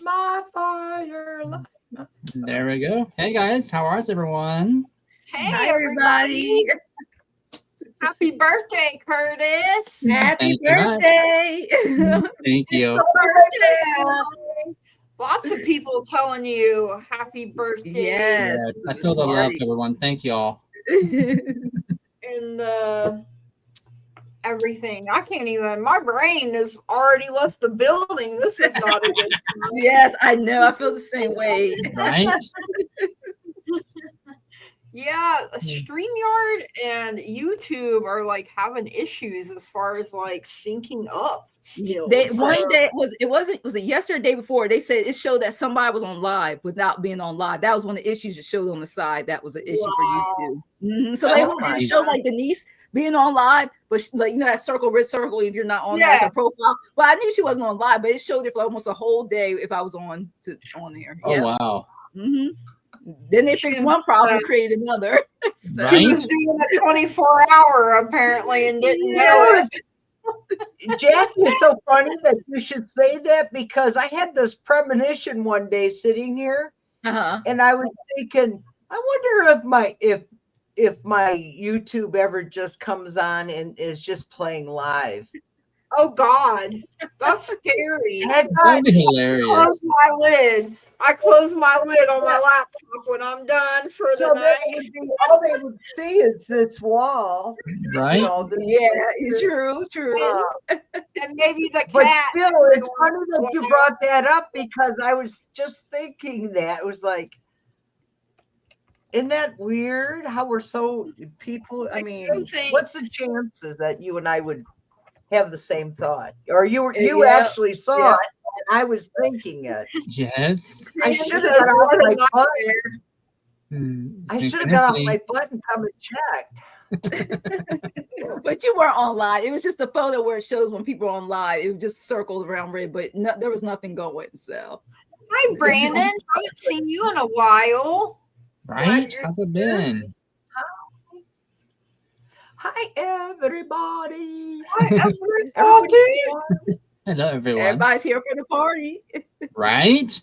light my fire. There we go. Hey guys, how are everyone? Hey, Hi, everybody. Happy birthday, Curtis. Happy Thank you much. birthday. Thank you. It's your birthday. Lots of people telling you happy birthday. Yes. I feel the love, everyone. Thank you all. And everything. I can't even, my brain has already left the building. This is not a good time. Yes, I know. I feel the same way. Right? Yeah, StreamYard and YouTube are like having issues as far as like syncing up still. One day it was yesterday, day before, they said it showed that somebody was on live without being on live. That was one of the issues it showed on the side. That was an issue for YouTube. Mm-hmm. So they showed like Denise being on live, but like that red circle if you're not on there as a profile. But I knew she wasn't on live, but it showed it for almost a whole day if I was on there. Oh wow. Mm-hmm. Then they fixed one problem and created another. So. She was doing a 24-hour apparently and didn't know it. Jackie, it's so funny that you should say that because I had this premonition one day sitting here, and I was thinking, I wonder if my YouTube ever just comes on and is just playing live. Oh God, that's scary. That's hilarious. I close my lid on my laptop when I'm done for the night. All they would see is this wall, right? True. And maybe the cat. But still, it's funny that you brought that up because I was just thinking that it was like, isn't that weird? How we're so people? I mean, what's the chances that you and I would have the same thought, or you actually saw it and I was thinking it? Yes, I should have got off my butt. I should have got off my butt and come and checked. But you weren't on live. It was just a photo where it shows when people are on live. It was just circled around red, but there was nothing going. So, hi Brandon, I haven't seen you in a while. Right? How's it been? Hi, everybody. Hi, everybody. Hello, everyone. Everybody's here for the party. Right?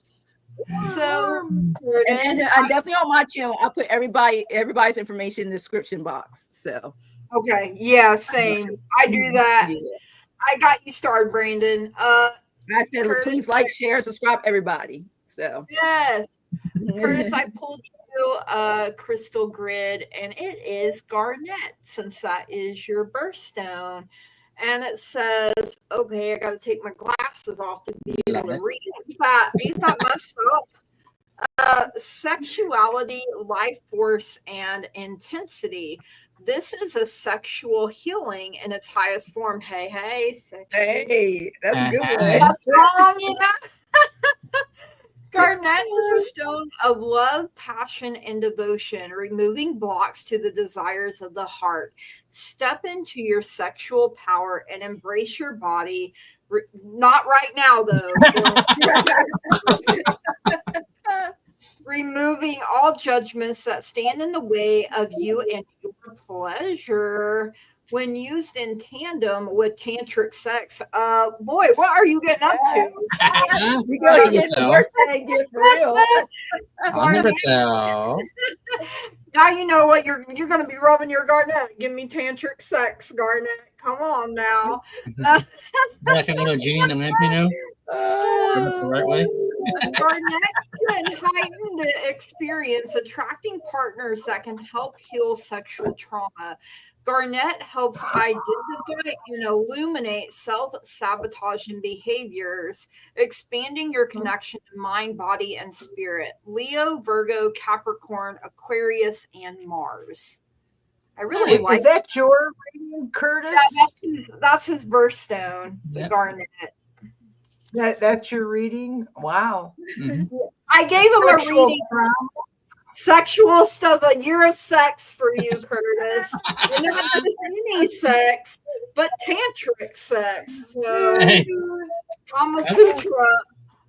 So, and I definitely on my channel, I put everybody's information in the description box. So, okay. Yeah, same. I do that. Yeah. I got you started, Brandon. I said, Curtis, please like, share, subscribe, everybody. So, yes. Curtis, I pulled crystal grid, and it is garnet, since that is your birthstone. And it says, okay, I got to take my glasses off to be able to read that. Ain't that messed up? Sexuality, life force, and intensity. This is a sexual healing in its highest form. Hey, that's a good one. That's wrong, you know? Garnet is a stone of love, passion, and devotion, removing blocks to the desires of the heart. Step into your sexual power and embrace your body. Not right now, though. Removing all judgments that stand in the way of you and your pleasure. When used in tandem with tantric sex, boy, what are you getting up to? We gotta get the birthday gift for real. I'll never tell. Now you know what you're going to be rubbing your garnet. Give me tantric sex, garnet. Come on now. Like a little Genie and the Wimpy, the right way. Garnet can heighten the experience, attracting partners that can help heal sexual trauma. Garnet helps identify and illuminate self-sabotaging behaviors, expanding your connection to mind, body, and spirit. Leo, Virgo, Capricorn, Aquarius, and Mars. I really like. Is that your reading, Curtis? That's his birthstone, the garnet. That's your reading? Wow. Mm-hmm. I gave him a reading. Sexual stuff, a year of sex for you, Curtis. You're not just any sex, but tantric sex. So, Kama Sutra.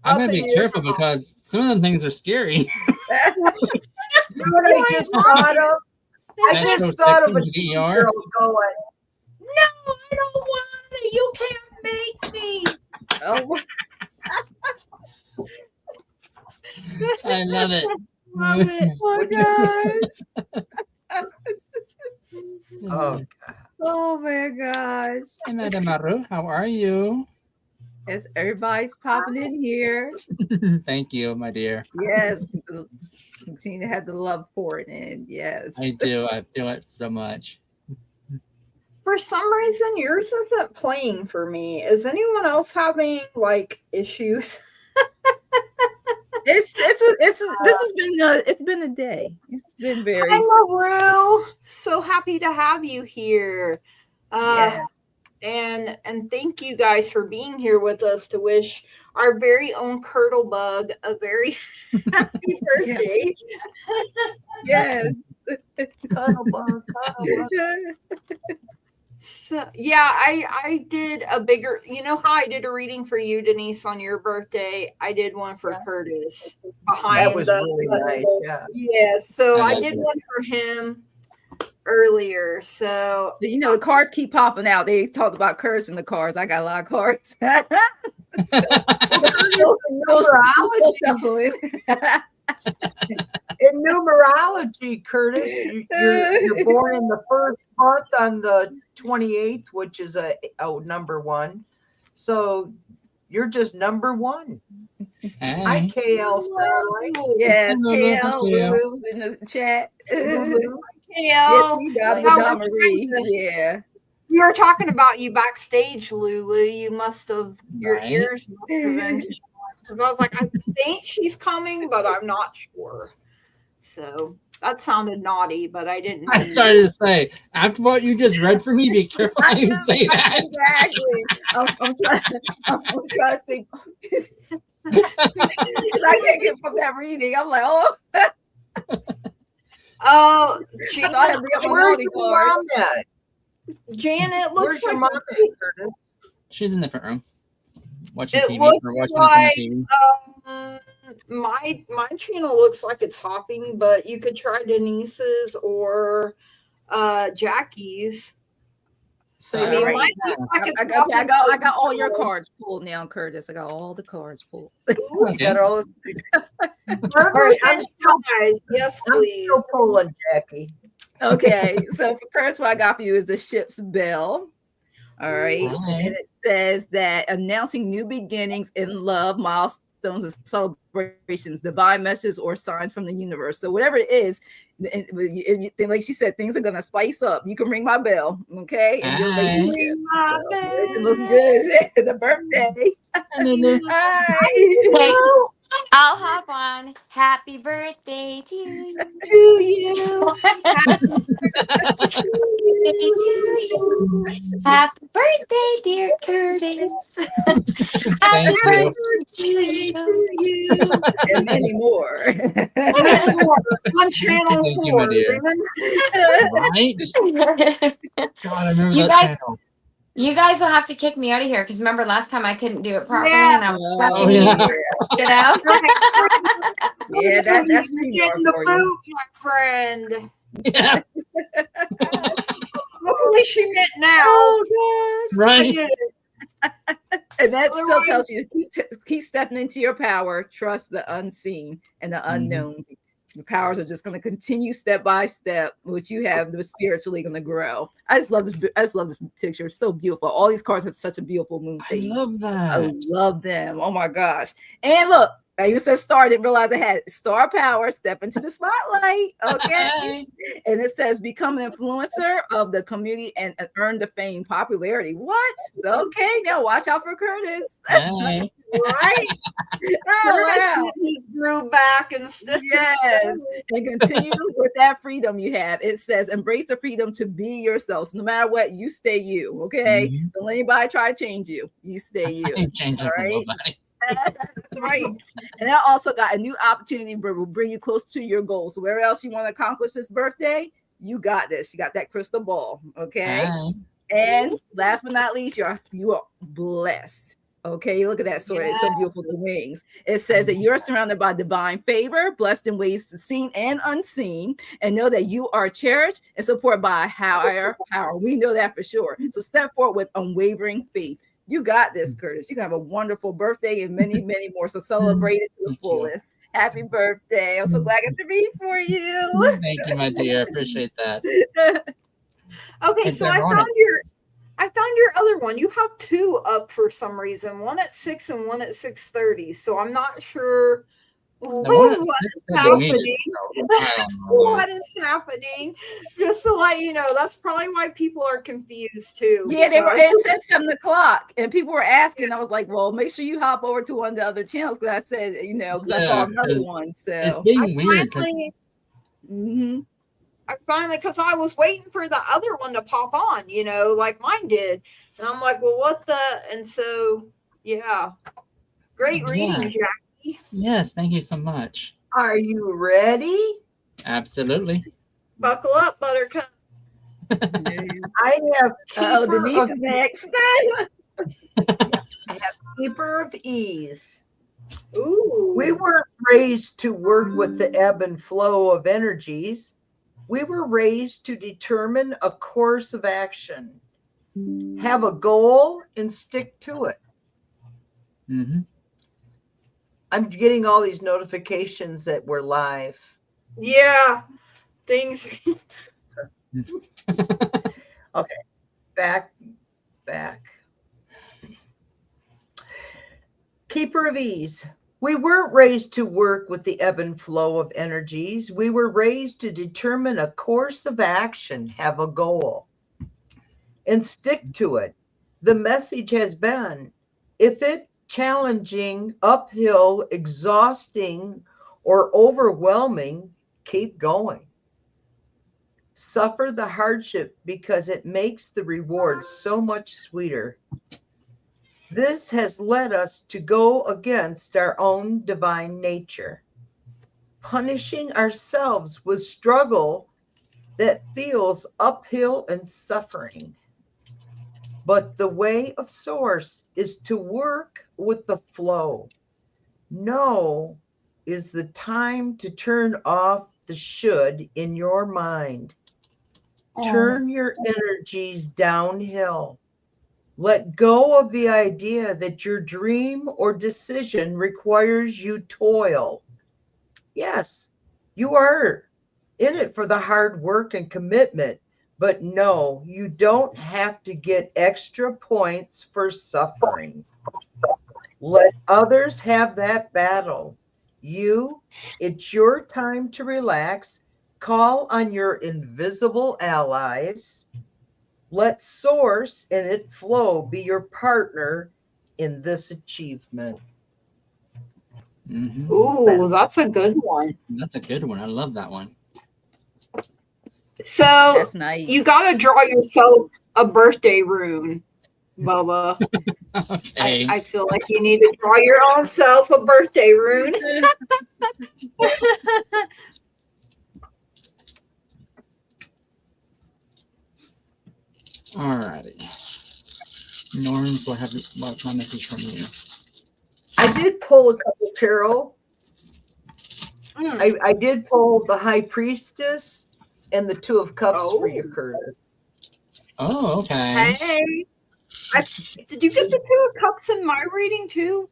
I'm gonna be careful because some of them things are scary. You know what I just thought of? I just thought of a girl going, "No, I don't want it. You can't make me." Oh. I love it. Love it. Oh my Oh, Oh my gosh. Hi, Madam Maru. How are you? Yes, everybody's popping in here. Thank you, my dear. Yes. Continue to have the love poured in. Yes. I do. I feel it so much. For some reason, yours isn't playing for me. Is anyone else having like issues? This has been a day. It's been very Hi, Maru. So happy to have you here. yes. And thank you guys for being here with us to wish our very own Curdlebug a very happy birthday. Yes. So yeah, I did a bigger, you know how I did a reading for you, Denise, on your birthday? I did one for Curtis behind that was really nice. Yeah. Yeah, so I I like did it. one for him earlier. So You know, the cards keep popping out. They talked about curse in the cards. I got a lot of cards. In numerology, Curtis, you're born in the first month on the 28th, which is a number one. So you're just number one. Hi, Hey. KL Starlight. Yes, Hello, KL Lulu. Lulu's in the chat. Yes, KL, he does How with we're Don Marie. Yeah. we were talking about you backstage, Lulu. You must have your Right. ears must have been because I was like, I think she's coming, but I'm not sure. So that sounded naughty, but I didn't. I started to say, after what you just read for me, be careful how you say that. Exactly. I'm trying to say because I can't get from that reading. I'm like, oh, Oh, I thought I had to bring up my Where's naughty your mom cards. at? Janet Where's looks your like mom at, Curtis? She's in the different room. Watching It TV. looks We're watching like- this on the TV. my channel looks like it's hopping, but you could try Denise's or Jackie's. So I mean, you're mine right. looks like it's I got all your cards pulled now, Curtis. I got all the cards pulled. Ooh, You got all those- burgers I'm and still- fries. Yes, I'm please. still pulling, Jackie. Okay, so for Curtis, what I got for you is the ship's bell. All right, Hi. and it says that announcing new beginnings in love, milestones, and celebrations, divine messages, or signs from the universe. So whatever it is, like she said, things are gonna spice up. You can ring my bell, okay? In your Hi. relationship, so it looks good. The birthday. Hello. Hi. Hey, I'll hop on. Happy birthday to you. To you. Birthday to you. Happy birthday, dear Curtis. Happy Thank you. birthday to you. And many more. On channel Thank you, 4. my dear. Right? God, I remember You that guys- channel. You guys will have to kick me out of here because remember last time I couldn't do it properly Yeah. and I was Oh, yeah. get out. Yeah, that's You're getting the boot, my friend. Yeah. Hopefully she meant now. Oh gosh. I Right. did it. And that still Otherwise- tells you to keep stepping into your power, trust the unseen and the unknown. The powers are just going to continue step by step, which you have the spiritually going to grow. I just love this picture. It's so beautiful. All these cards have such a beautiful moon I phase. love I that. love them. Oh my gosh. And look, I even said star, didn't realize I had star power, step into the spotlight. Okay. And it says become an influencer of the community and earn the fame, popularity. What? Okay, now watch out for Curtis. Hi. Right? Oh, wow. Curtis his grew back and stuff. Yes. And continue with that freedom you have. It says embrace the freedom to be yourself. So no matter what, you stay you. Okay. Mhm. Don't let anybody try to change you. You stay you. I ain't changing All for right. nobody. That's right. And I also got a new opportunity that will bring you close to your goals. So wherever else you want to accomplish this birthday, you got this. You got that crystal ball. Okay. Hi. And last but not least, you are blessed. Okay, look at that sword. It's so beautiful, the wings. It says that you're surrounded by divine favor, blessed in ways seen and unseen, and know that you are cherished and supported by a higher power. We know that for sure. So step forward with unwavering faith. You got this, Curtis. You have a wonderful birthday and many, many more. So celebrate it to the fullest. Happy birthday. I'm so glad I got to read for you. Thank you, my dear. I appreciate that. Okay, It's so ironic. I found your other one. You have two up for some reason, one at 6 and one at 6:30. So I'm not sure The one at what 6 is doesn't need happening. it, so I don't know. What is happening? Just to let you know, that's probably why people are confused too. Yeah, they were. because- It said 7 o'clock, and people were asking. I was like, "Well, make sure you hop over to one of the other channels," because I said, because I saw Yeah, another 'cause one. It's So, being weird because I finally, because I was waiting for the other one to pop on, like mine did, and I'm like, well, what the? And so, yeah, great reading, Jackie. Yes, thank you so much. Are you ready? Absolutely. Buckle up, Buttercup. I have Denise is next. Keeper of Ease. Ooh. We weren't raised to work with the ebb and flow of energies. We were raised to determine a course of action, have a goal, and stick to it. Mm-hmm. I'm getting all these notifications that we're live. Yeah, things. Okay, back. Keeper of Ease. We weren't raised to work with the ebb and flow of energies. We were raised to determine a course of action, have a goal, and stick to it. The message has been, if it's challenging, uphill, exhausting, or overwhelming, keep going. Suffer the hardship because it makes the reward so much sweeter. This has led us to go against our own divine nature, punishing ourselves with struggle that feels uphill and suffering. But the way of Source is to work with the flow. No is the time to turn off the should in your mind. Turn your energies downhill. Let go of the idea that your dream or decision requires you toil. Yes, you are in it for the hard work and commitment, but no, you don't have to get extra points for suffering. Let others have that battle. It's your time to relax. Call on your invisible allies. Let Source and it flow be your partner in this achievement. Mm-hmm. Ooh, that's a good one. That's a good one. I love that one. So That's nice. You got to draw yourself a birthday rune, Bubba. Okay. I feel like you need to draw your own self a birthday rune. Alrighty. Norms, what's my message from you? I did pull a couple tarot. Mm. I did pull the High Priestess and the Two of Cups for you, Curtis. Oh, okay. Hey. Did you get the Two of Cups in my reading too?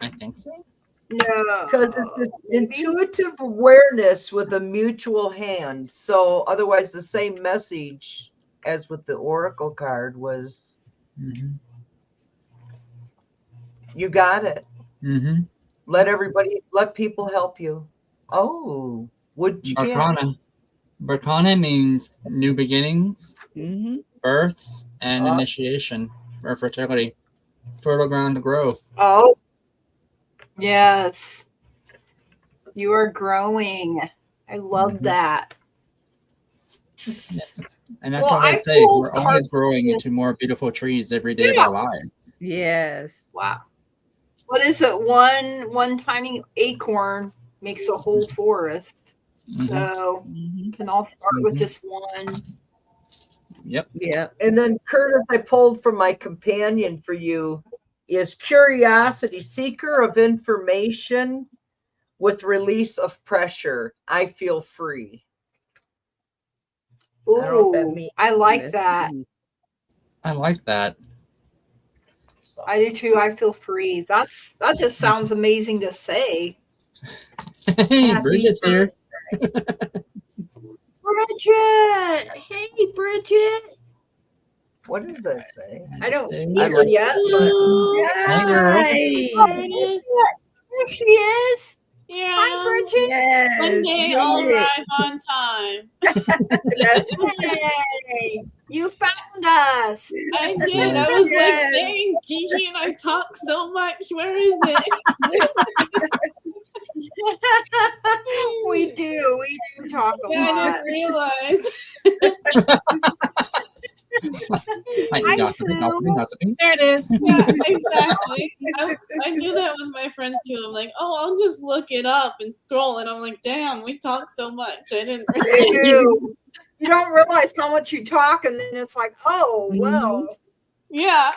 I think so. No. Because it's intuitive awareness with a mutual hand. So otherwise the same message as with the Oracle card was, you got it. Mm-hmm. Let people help you. Oh, would you get? Barkana means new beginnings, births, and Oh. initiation, or fertility. Fertile ground to grow. Oh, yes. You are growing. I love that. And that's what I say. We're always growing into more beautiful trees every day of our lives. Yes. Wow. What is it? One tiny acorn makes a whole forest. So can all start with just one. Yep. Yeah. And then Curtis, I pulled from my companion for you is curiosity, seeker of information with release of pressure. I feel free. Ooh, I don't know what that means. I like that. I like that. So. I do too. I feel free. That just sounds amazing to say. Hey, Bridget's here. Bridget! Hey, Bridget! What does that say? I don't see I her like yet. Hey, girl. There she is. Yeah. Hi, Bridget. Yes. One day I'll arrive on time. Hey, you found us. I did. I was Yes. like, dang, Gigi and I talk so much. Where is it? We do talk a Yeah, I lot. didn't realize. Gossiping. There it is. Yeah, exactly. I do that with my friends too. I'm like, oh, I'll just look it up and scroll, and I'm like, damn, we talk so much. I didn't realize. You don't realize how much you talk, and then it's like, oh, well. Yeah.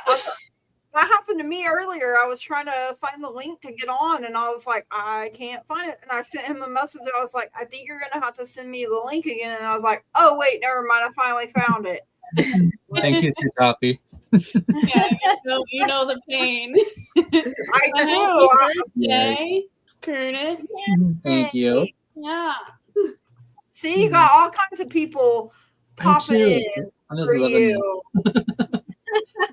That happened to me earlier. I was trying to find the link to get on, and I was like, I can't find it. And I sent him a message. I was like, I think you're going to have to send me the link again. And I was like, oh, wait, never mind. I finally found it. Thank you, Sir Coffee. Yeah, you know the pain. I do. Happy birthday, Curtis. Thank you. Yeah. See, you got all kinds of people popping in I'm just for loving you. Yeah,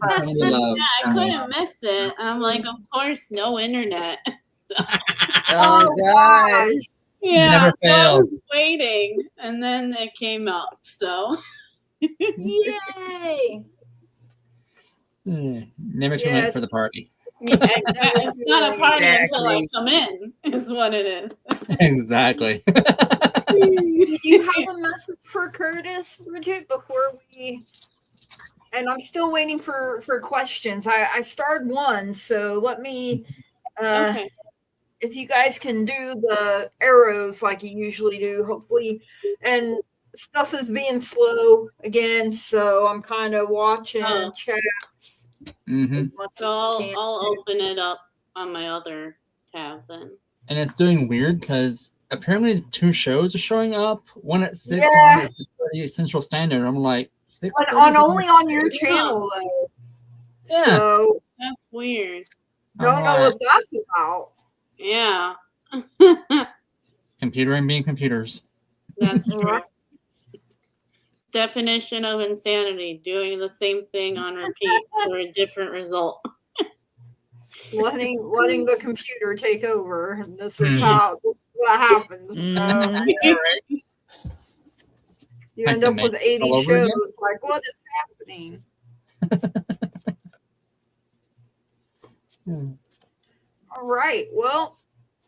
I couldn't miss it. I'm like, of course, no internet. So, Oh, gosh. yeah, Never so I fails. was waiting, and then it came up. So, Yay! Never too late for the party. yeah, it's not a party until I Exactly. come in, is what it is. Exactly. Do you have a message for Curtis, Bridget, before we... And I'm still waiting for questions. I starred one, so let me... Okay. If you guys can do the arrows like you usually do, hopefully. And stuff is being slow again, so I'm kind of watching chats. As much So as I can. I'll open it up on my other tab then. And it's doing weird because apparently 2 shows are showing up. One at 6 Yeah. and one at 6:30 Central Standard. I'm like, 6:30 only on your channel though. Yeah. So That's weird. don't know what that's about. Yeah. Computer and being computers. That's true. Definition of insanity: doing the same thing on repeat for a different result. Letting the computer take over. This is what happens. You end up with 80 shows. Again? Like, what is happening? All right. Well,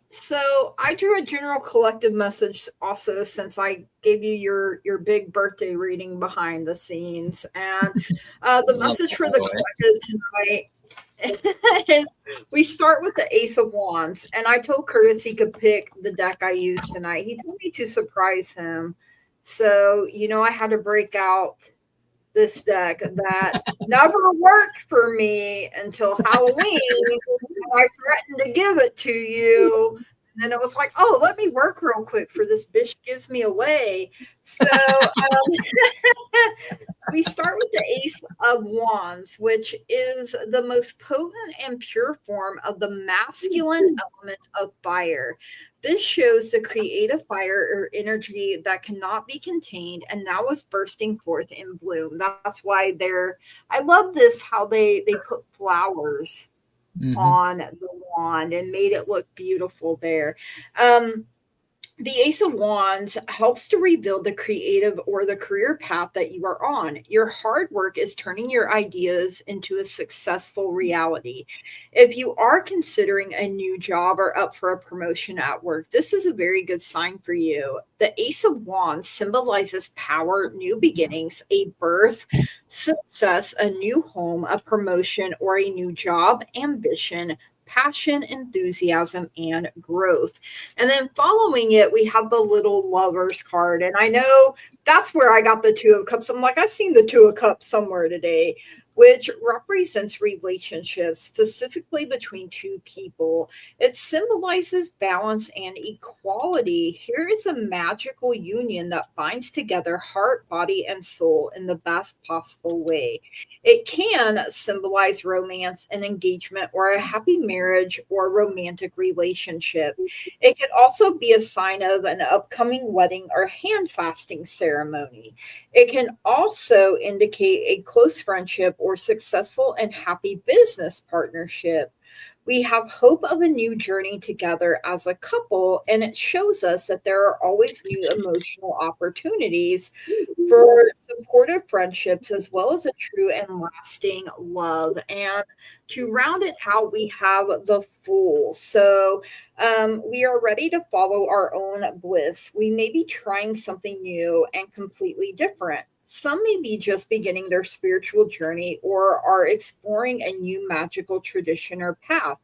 so I drew a general collective message also, since I gave you your big birthday reading behind the scenes. And the message for the collective tonight is we start with the Ace of Wands. And I told Curtis he could pick the deck I used tonight. He told me to surprise him. So, I had to break out this deck that never worked for me until Halloween. I threatened to give it to you. And then it was like, oh, let me work real quick for this bitch gives me away. So we start with the Ace of Wands, which is the most potent and pure form of the masculine element of fire. This shows the creative fire or energy that cannot be contained and now is bursting forth in bloom. That's why I love this, how they put flowers on the wand and made it look beautiful there. The Ace of Wands helps to reveal the creative or the career path that you are on. Your hard work is turning your ideas into a successful reality. If you are considering a new job or up for a promotion at work, this is a very good sign for you. The Ace of Wands symbolizes power, new beginnings, a birth, success, a new home, a promotion, or a new job, ambition, passion, enthusiasm, and growth. And then following it, we have the little Lovers card. And I know that's where I got the Two of Cups. I'm like, I've seen the Two of Cups somewhere today, which represents relationships specifically between two people. It symbolizes balance and equality. Here is a magical union that binds together heart, body, and soul in the best possible way. It can symbolize romance and engagement or a happy marriage or romantic relationship. It could also be a sign of an upcoming wedding or hand fasting ceremony. It can also indicate a close friendship or successful and happy business partnership. We have hope of a new journey together as a couple, and it shows us that there are always new emotional opportunities for supportive friendships as well as a true and lasting love. And to round it out, we have the Fool. So we are ready to follow our own bliss. We may be trying something new and completely different. Some may be just beginning their spiritual journey or are exploring a new magical tradition or path.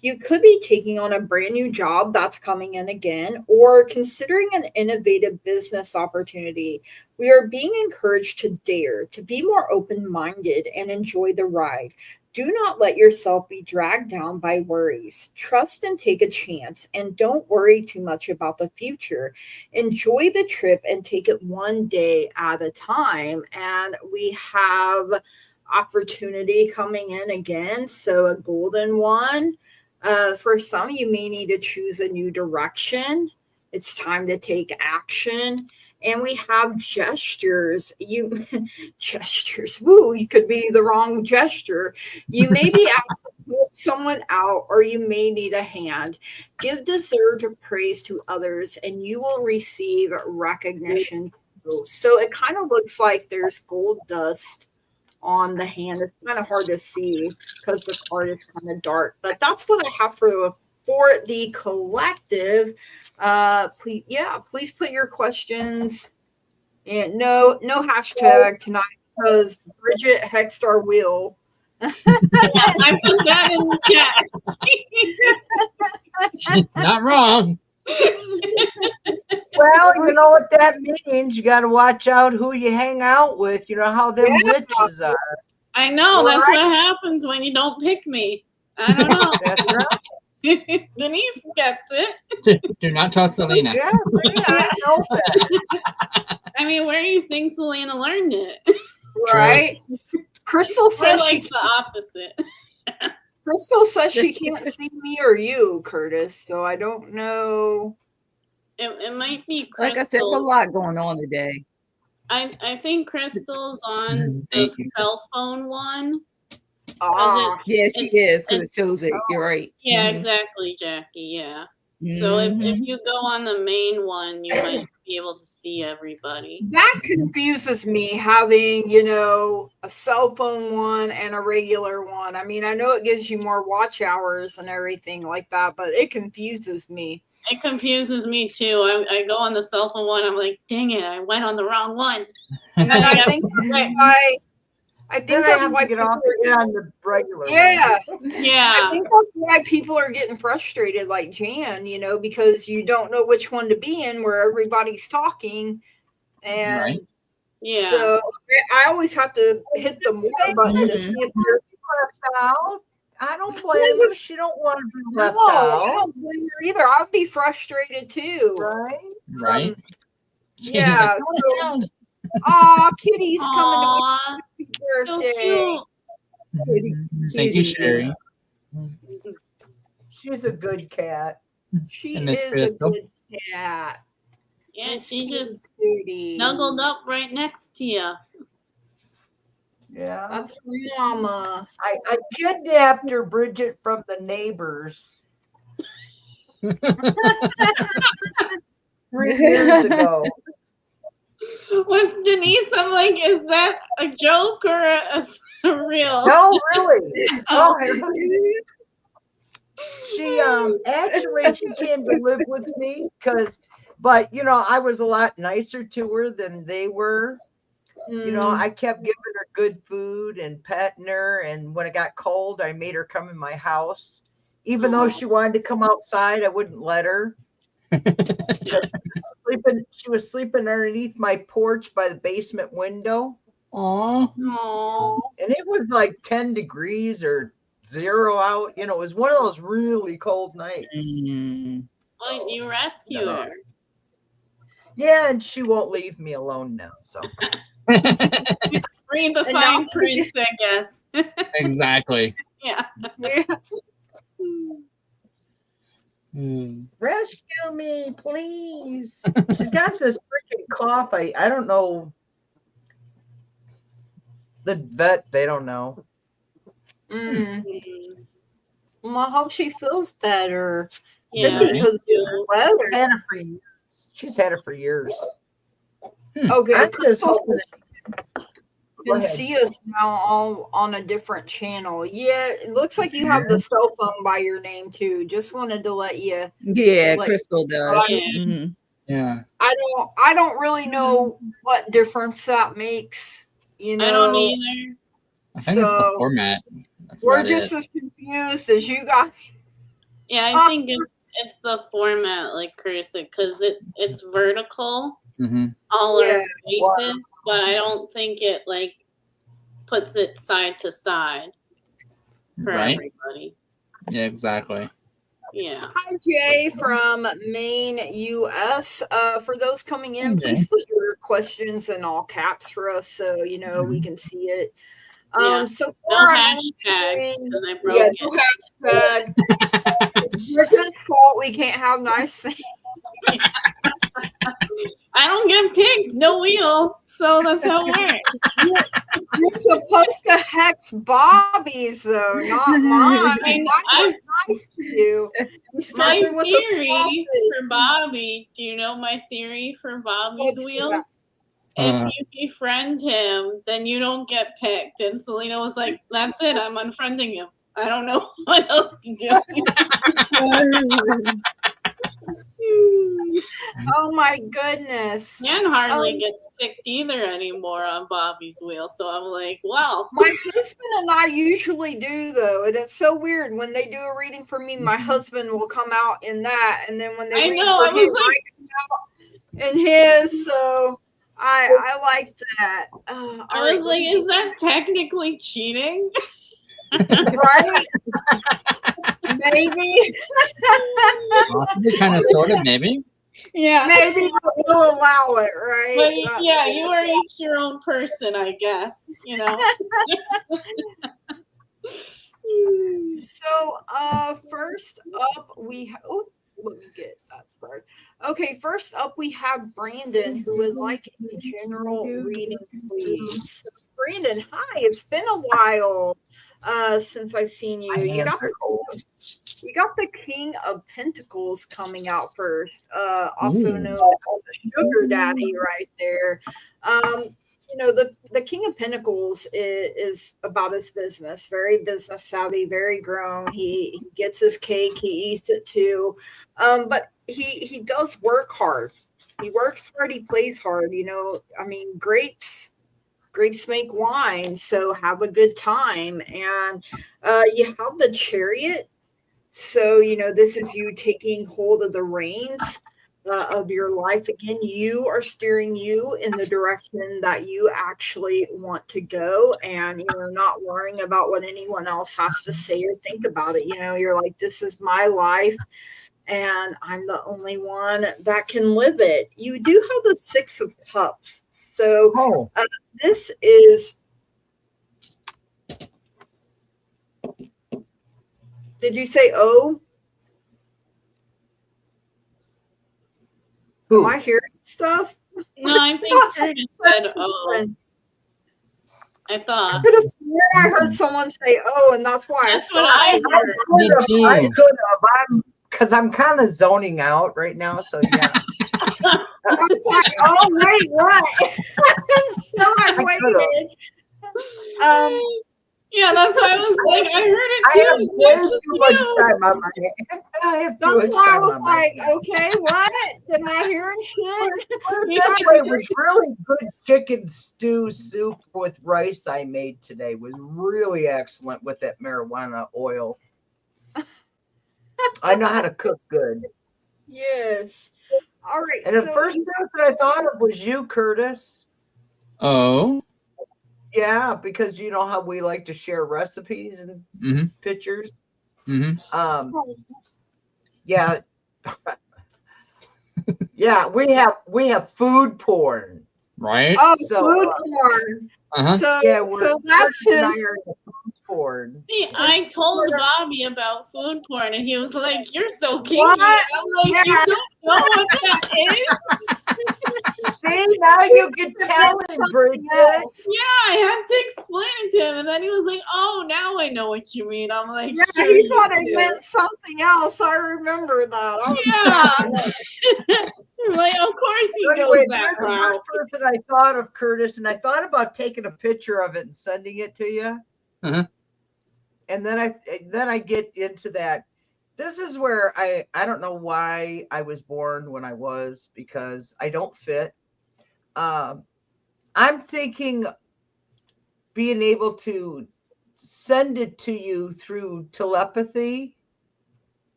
You could be taking on a brand new job that's coming in again, or considering an innovative business opportunity. We are being encouraged to dare, to be more open minded and enjoy the ride. Do not let yourself be dragged down by worries. Trust and take a chance, and don't worry too much about the future. Enjoy the trip and take it one day at a time. And we have opportunity coming in again. So a golden one. For some, you may need to choose a new direction. It's time to take action. And we have gestures. You gestures. Woo, you could be the wrong gesture. You may be asked to help someone out, or you may need a hand. Give deserved praise to others, and you will receive recognition. So it kind of looks like there's gold dust on the hand. It's kind of hard to see because the card is kind of dark, but that's what I have for the collective. Please put your questions, and no hashtag tonight because Bridget hexed our wheel. I put that in the chat. Not wrong. Well, you know what that means. You got to watch out who you hang out with. You know how them witches are. I know. That's what happens when you don't pick me. I don't know. That's right. Denise gets it. Do not tell Selena. Yeah, I know that. I mean, where do you think Selena learned it? Right? Crystal Or says like the opposite. Crystal says she can't see me or you, Curtis. So I don't know. It might be Crystal. Like I said, there's a lot going on today. I think Crystal's on Thank the you. cell phone one. Yeah, she is because it shows it. You're right. Yeah, Mhm. exactly, Jackie. Yeah. So if Mhm. you go on the main one, you might be able to see everybody. That confuses me having, a cell phone one and a regular one. I mean, I know it gives you more watch hours and everything like that, but it confuses me. It confuses me too. I go on the cell phone one. I'm like, dang it, I went on the wrong one. And I think that's why. I think Then I that's have why to get people off and get on the regular one. Yeah. Yeah. I think that's why people are getting frustrated, like Jan, because you don't know which one to be in where everybody's talking. And Right. Yeah. so I always have to hit the more button to see if you're Left out. I don't blame her. She don't want to be left No, I out. don't blame her either. I'd be frustrated too. Right? Right. Yeah. She's like, So, aw, Kitty's coming to Aw, my so birthday. cute. Thank you, Sherry. She's a good cat. She And Miss is Crystal. a good cat. Yeah, Miss she just Kitty. snuggled up right next to you. Yeah. That's her mama. I kidnapped her, Bridget, from the neighbors 3 years ago. With Denise, I'm like, is that a joke or a real? No, really. Oh. No, she actually she came to live with me but I was a lot nicer to her than they were. I kept giving her good food and petting her, and when it got cold, I made her come in my house. Even though she wanted to come outside, I wouldn't let her. She was sleeping underneath my porch by the basement window. Aw. Aww. And it was like 10 degrees or 0 out. You know, it was one of those really cold nights. Mm. Well, you rescue her. Yeah, and she won't leave me alone now. So Read the And fine now- print, I guess. Exactly. Yeah. Yeah. Mm. rescue me, please. She's got this freaking cough. I don't know. The vet, they don't know. Mm. Well, I hope she feels better. Yeah. Could be because of the weather. Had it for years. She's had it for years. Okay, I'm just Crystal hoping. Go can ahead. see us now all on a different channel. Yeah, it looks like you have the cell phone by your name too. Just wanted to let you. Yeah, Like, Crystal does. yeah. Mhm. Yeah. I don't really know what difference that makes. You know, I don't either. I think it's the so format. That's we're about just it. as confused as you guys. Yeah, I think it's the format, like Chris said, because it's vertical, Mm-hmm. all Yeah. our faces, but I don't think it like puts it side to side for Right? everybody. Yeah, exactly. Yeah. Hi, Jay from Maine, U.S. For those coming in, Hey, please put your questions in all caps for us so you know we can see it. Yeah. So No far, I'm hashtag answering- because I broke yeah, it. no hashtag. It's Bridget's fault we can't have nice things. I don't get picked, no wheel, so that's how it works. You're supposed to hex Bobby's though, not mine. Mine was nice to you. You My started with a small theory thing. for Bobby, do you know my theory for Bobby's What's wheel? that? If you befriend him, then you don't get picked. And Selena was like, that's it, I'm unfriending him. I don't know what else to do. Oh my goodness. Dan hardly gets picked either anymore on Bobby's wheel. So I'm like, well, My husband and I usually do though, and it's so weird when they do a reading for me. My husband will come out in that, and then when they I read know, for I him, was like, I come out in his. So I like that. All I right, was like, is that technically cheating? right? Maybe, Possibly, kind of, sort of, maybe. Yeah. maybe we'll allow it, right? But yeah, you are each your own person, I guess. You know. So, first up, let me get that started. Okay, first up, we have Brandon, who would like a general reading, please. So, Brandon, hi. It's been a while since I've seen you. You got the King of Pentacles coming out first, also known as the Sugar Daddy, right there. You know, the King of Pentacles is about his business, very business savvy, very grown. He gets his cake, he eats it too, but he does work hard. He works hard, he plays hard. You know, I mean, grapes make wine, so have a good time. And you have the Chariot. So, you know, this is you taking hold of the reins of your life again. You are steering you in the direction that you actually want to go, and you're not worrying about what anyone else has to say or think about it. You know, you're like, this is my life, and I'm the only one that can live it. You do have the Six of Cups. So this is. Did you say O? Who? Am I hearing stuff? No, I think Curtis said, oh. I thought. I could have sworn I heard someone say "oh," and that's why That's I what stopped. I I could have. Because I'm kind of zoning out right now. So yeah. I was like, "Oh wait, what?" So I waited. Yeah, that's why I was like, I heard it I too. have It's not way just too much you. time on my hands. I have too That's much why I time was on my like, hands. "Okay, what? Am I hearing shit?" It was really good chicken stew soup with rice I made today. It was really excellent with that marijuana oil. I know how to cook good. Yes. All right. And the first person I thought of was you, Curtis. Oh. Yeah, because you know how we like to share recipes and pictures. Yeah. Yeah, we have food porn. Right. Oh, So, food porn. So, yeah, so that's his. Porn. See, I told Bobby about food porn, and he was like, "You're so kinky." What? I'm like, "You don't know what that is?" See, now you can tell him, Bridget. Yeah, I had to explain it to him, and then he was like, "Oh, now I know what you mean." I'm like, Yeah, sure he you thought it do. meant something else. I remember that. Yeah. Like, of course he Anyway, goes that you're the route. first person I thought of, Curtis, and I thought about taking a picture of it and sending it to you. And then I get into that. This is where I don't know why I was born when I was, because I don't fit. I'm thinking being able to send it to you through telepathy,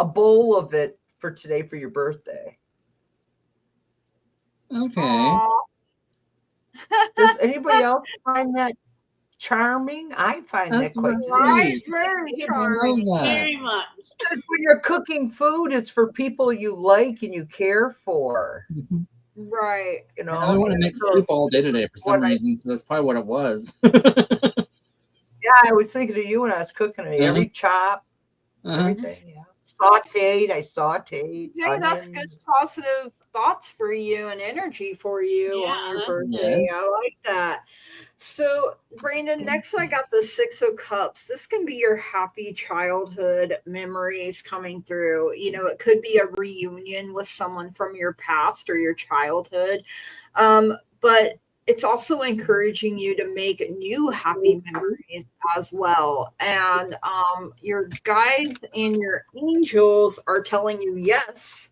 a bowl of it for today for your birthday. Okay. Does anybody else find that charming? I find that quite Right, sweet. very I charming. love that. Very much. Because when you're cooking food, it's for people you like and you care for. Right. You know, I want to make soup all day today for some reason, so that's probably what it was. Yeah, I was thinking of you when I was cooking it. Every chop, everything. Yeah, sautéed. I sautéed. Yeah, that's good positive thoughts for you and energy for you on your birthday. Yes. I like that. So, Brandon, next I got the Six of Cups. This can be your happy childhood memories coming through. You know, it could be a reunion with someone from your past or your childhood. But it's also encouraging you to make new happy memories as well. And your guides and your angels are telling you yes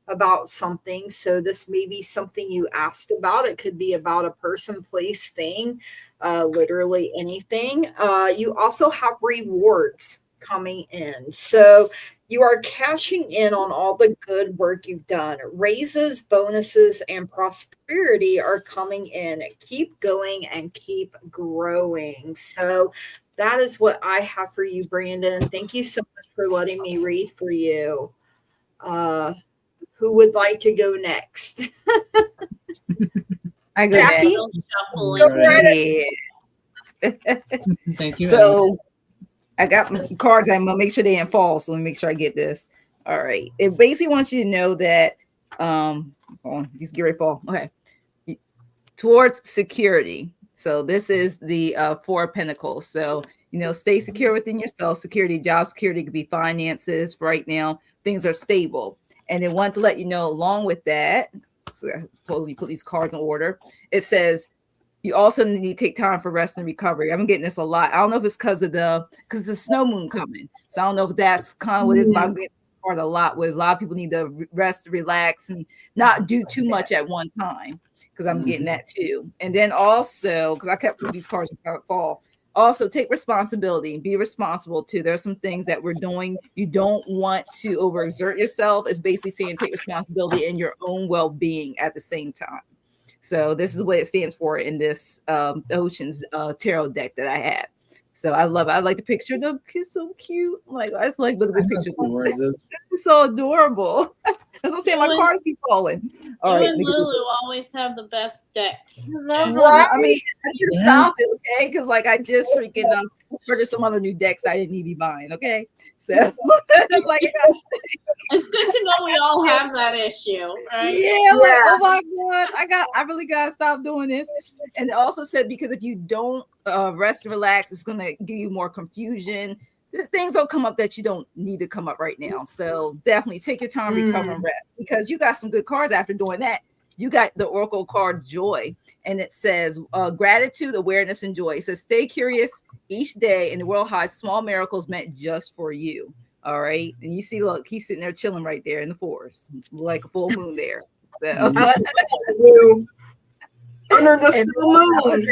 about something. So this may be something you asked about. It could be about a person, place, thing, literally anything. You also have rewards coming in. So you are cashing in on all the good work you've done. Raises, bonuses, and prosperity are coming in. Keep going and keep growing. So that is what I have for you, Brandon. Thank you so much for letting me read for you. Who would like to go next? I go Jackie? Thank you. So I got my cards. I'm gonna make sure they didn't fall. So let me make sure I get this. All right. It basically wants you to know that just get ready to fall. Okay. Towards security. So this is the Four of Pentacles. So stay secure within yourself. Security, job security, could be finances. Right now, things are stable. And they want to let you know, along with that, so I totally put these cards in order. It says you also need to take time for rest and recovery. I'm getting this a lot. I don't know if it's because the snow moon coming. So I don't know if that's kind of what it is. But I'm getting part a lot with a lot of people need to rest, relax, and not do too much at one time. Because I'm getting that too. And then also, because I kept putting these cards in fall. Also, take responsibility and be responsible too. There's some things that we're doing. You don't want to overexert yourself. It's basically saying take responsibility in your own well-being at the same time. So this is what it stands for in this Oceans tarot deck that I have. So I love it. I like the picture. The kid's so cute. Like I just like look at the pictures. It's so adorable. As I'm saying, my cards keep falling. All right, and Lulu always have the best decks. Right? I mean, I just stop it, okay? Because I just freaking purchased some other new decks I didn't need to be buying. Okay, so it's good to know we all have that issue, right? Yeah, oh my god, I really gotta stop doing this. And it also said because if you don't rest and relax, it's gonna give you more confusion. Things will come up that you don't need to come up right now. So definitely take your time, recover, and rest, because you got some good cards after doing that. You got the Oracle card Joy, and it says gratitude, awareness, and joy. It says stay curious each day, and the world hides small miracles meant just for you. All right. And you see, look, he's sitting there chilling right there in the forest, like a full moon there. So. Under the moon.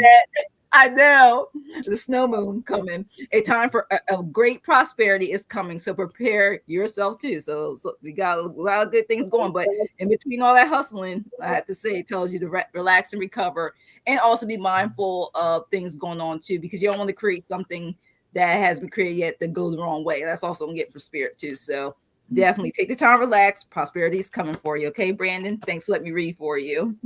I know the snow moon coming. A time for a great prosperity is coming. So prepare yourself too. So we got a lot of good things going. But in between all that hustling, I have to say, it tells you to relax and recover, and also be mindful of things going on too, because you don't want to create something that has been created yet that goes the wrong way. That's also gonna get for spirit too. So definitely take the time, relax. Prosperity is coming for you. Okay, Brandon. Thanks for letting me read for you.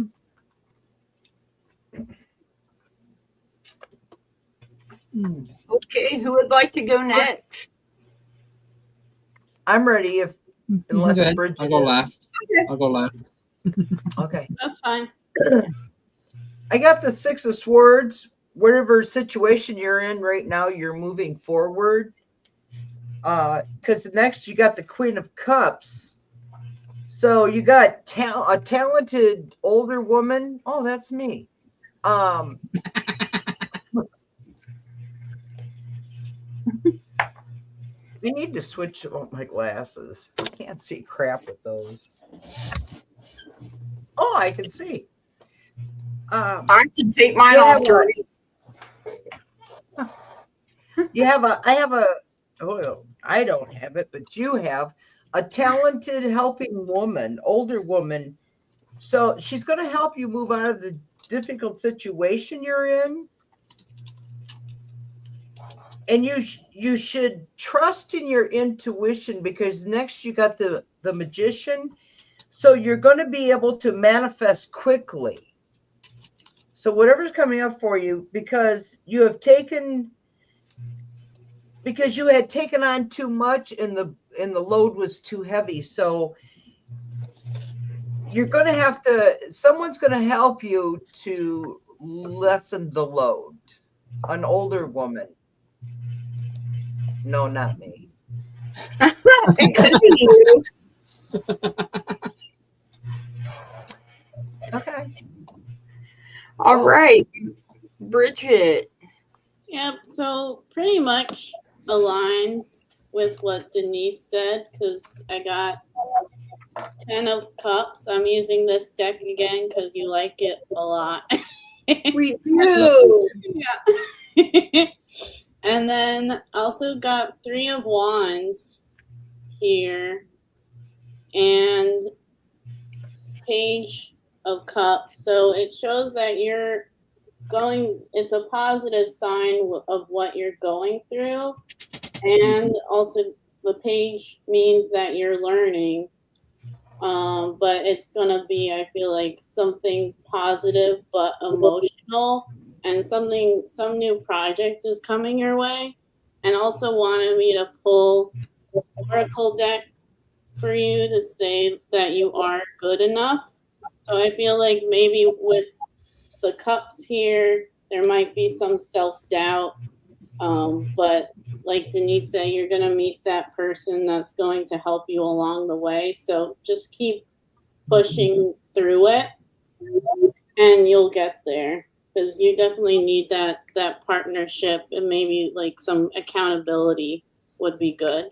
Okay, who would like to go next? I'm ready. Unless Okay, Bridget. I'll go last. I'll go last. Okay. That's fine. I got the 6 of Swords. Whatever situation you're in right now, you're moving forward. Because next you got the Queen of Cups. So you got a talented older woman. Oh, that's me. I need to switch my glasses. I can't see crap with those. Oh, I can see. I can take mine off. I don't have it, but you have a talented helping woman, older woman. So she's going to help you move out of the difficult situation you're in. And you should trust in your intuition, because next you got the Magician. So you're going to be able to manifest quickly. So whatever's coming up for you, because you had taken on too much and the load was too heavy. So you're going to someone's going to help you to lessen the load. An older woman. No, not me. It could be you. Okay. All right, Bridget. Yep, so pretty much aligns with what Denise said, because I got 10 of Cups. I'm using this deck again because you like it a lot. We do. Yeah. And then also got 3 of Wands here and Page of Cups. So it shows that you're it's a positive sign of what you're going through. And also the page means that you're learning. But it's going to be, I feel like, something positive but emotional, and some new project is coming your way. And also wanted me to pull Oracle deck for you to say that you are good enough. So I feel like maybe with the cups here, there might be some self-doubt. But like Denise said, you're going to meet that person that's going to help you along the way. So just keep pushing through it and you'll get there, because you definitely need that partnership, and maybe like some accountability would be good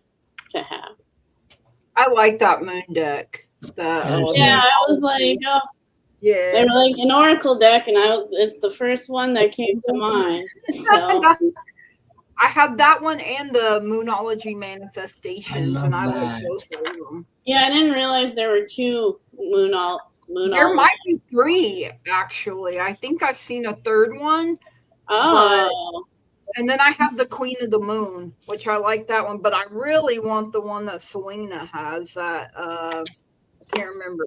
to have. I like that moon deck. I was like, oh, yeah. they were like an Oracle deck, and it's the first one that came to mind. So I have that one and the Moonology Manifestations, and I like both of them. Yeah, I didn't realize there were 2 Moonology. There might be 3, actually. I think I've seen a third one. Oh. And then I have the Queen of the Moon, which I like that one, but I really want the one that Selena has. That I can't remember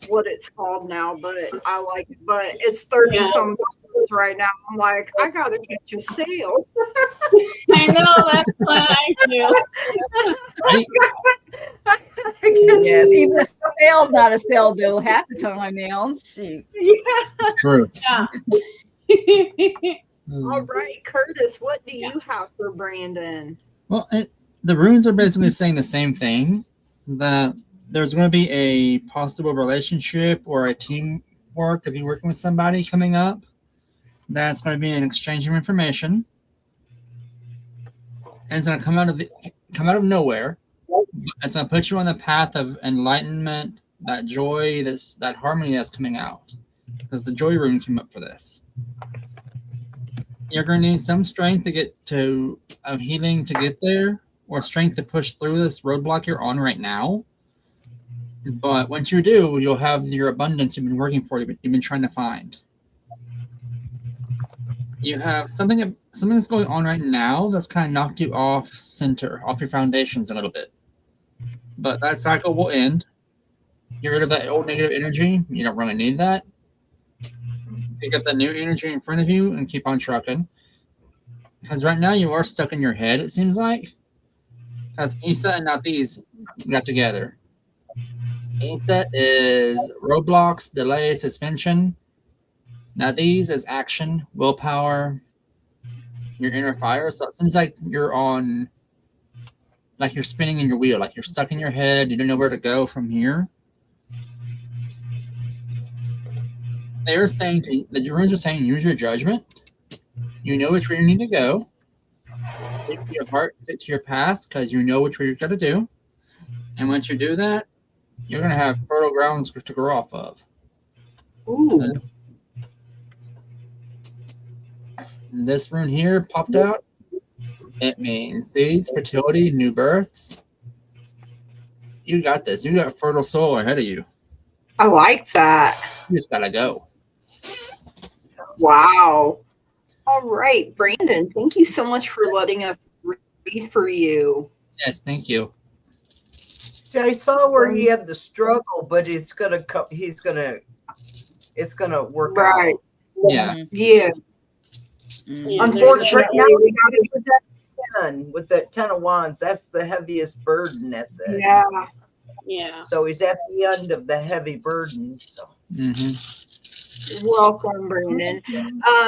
what it's called now, but I like it. But it's $30-some right now. I'm like, I gotta catch a sale. I know, that's what I do. Yes, even a sale's not a sale though half the time now. Jeez. Yeah. True. Yeah. All right, Curtis, what do you have for Brandon? Well, the runes are basically saying the same thing, that there's going to be a possible relationship or a teamwork to be working with somebody coming up. That's going to be an exchange of information, and it's going to come out of nowhere. It's going to put you on the path of enlightenment, that joy, that harmony that's coming out, because the joy rune came up for this. You're going to need some strength to get to of healing to get there, or strength to push through this roadblock you're on right now. But once you do, you'll have your abundance you've been working for, you've been trying to find. You have something that's going on right now that's kind of knocked you off center, off your foundations a little bit. But that cycle will end. Get rid of that old negative energy. You don't really need that. Pick up the new energy in front of you and keep on trucking. Because right now you are stuck in your head, it seems like. Because Isa and Nathis got together. Isa is roadblocks, delay, suspension. Nathis is action, willpower, your inner fire. So it seems like you're on, like you're spinning in your wheel, like you're stuck in your head. You don't know where to go from here. They're saying the runes are saying use your judgment. You know which way you need to go. Stick to your heart, stick to your path, because you know which way you're going to do. And once you do that, you're going to have fertile grounds to grow off of. Ooh. This rune here popped out. It means seeds, fertility, new births. You got this. You got fertile soul ahead of you. I like that. You just got to go. Wow. All right, Brandon, thank you so much for letting us read for you. Yes, thank you. See, I saw where he had the struggle, but it's gonna come. It's gonna work right. out. Yeah. Yeah. Yeah, Unfortunately, we got to use that 10 with the 10 of Wands. That's the heaviest burden at the. Yeah. Yeah. So he's at the end of the heavy burden. So. Welcome, Brandon.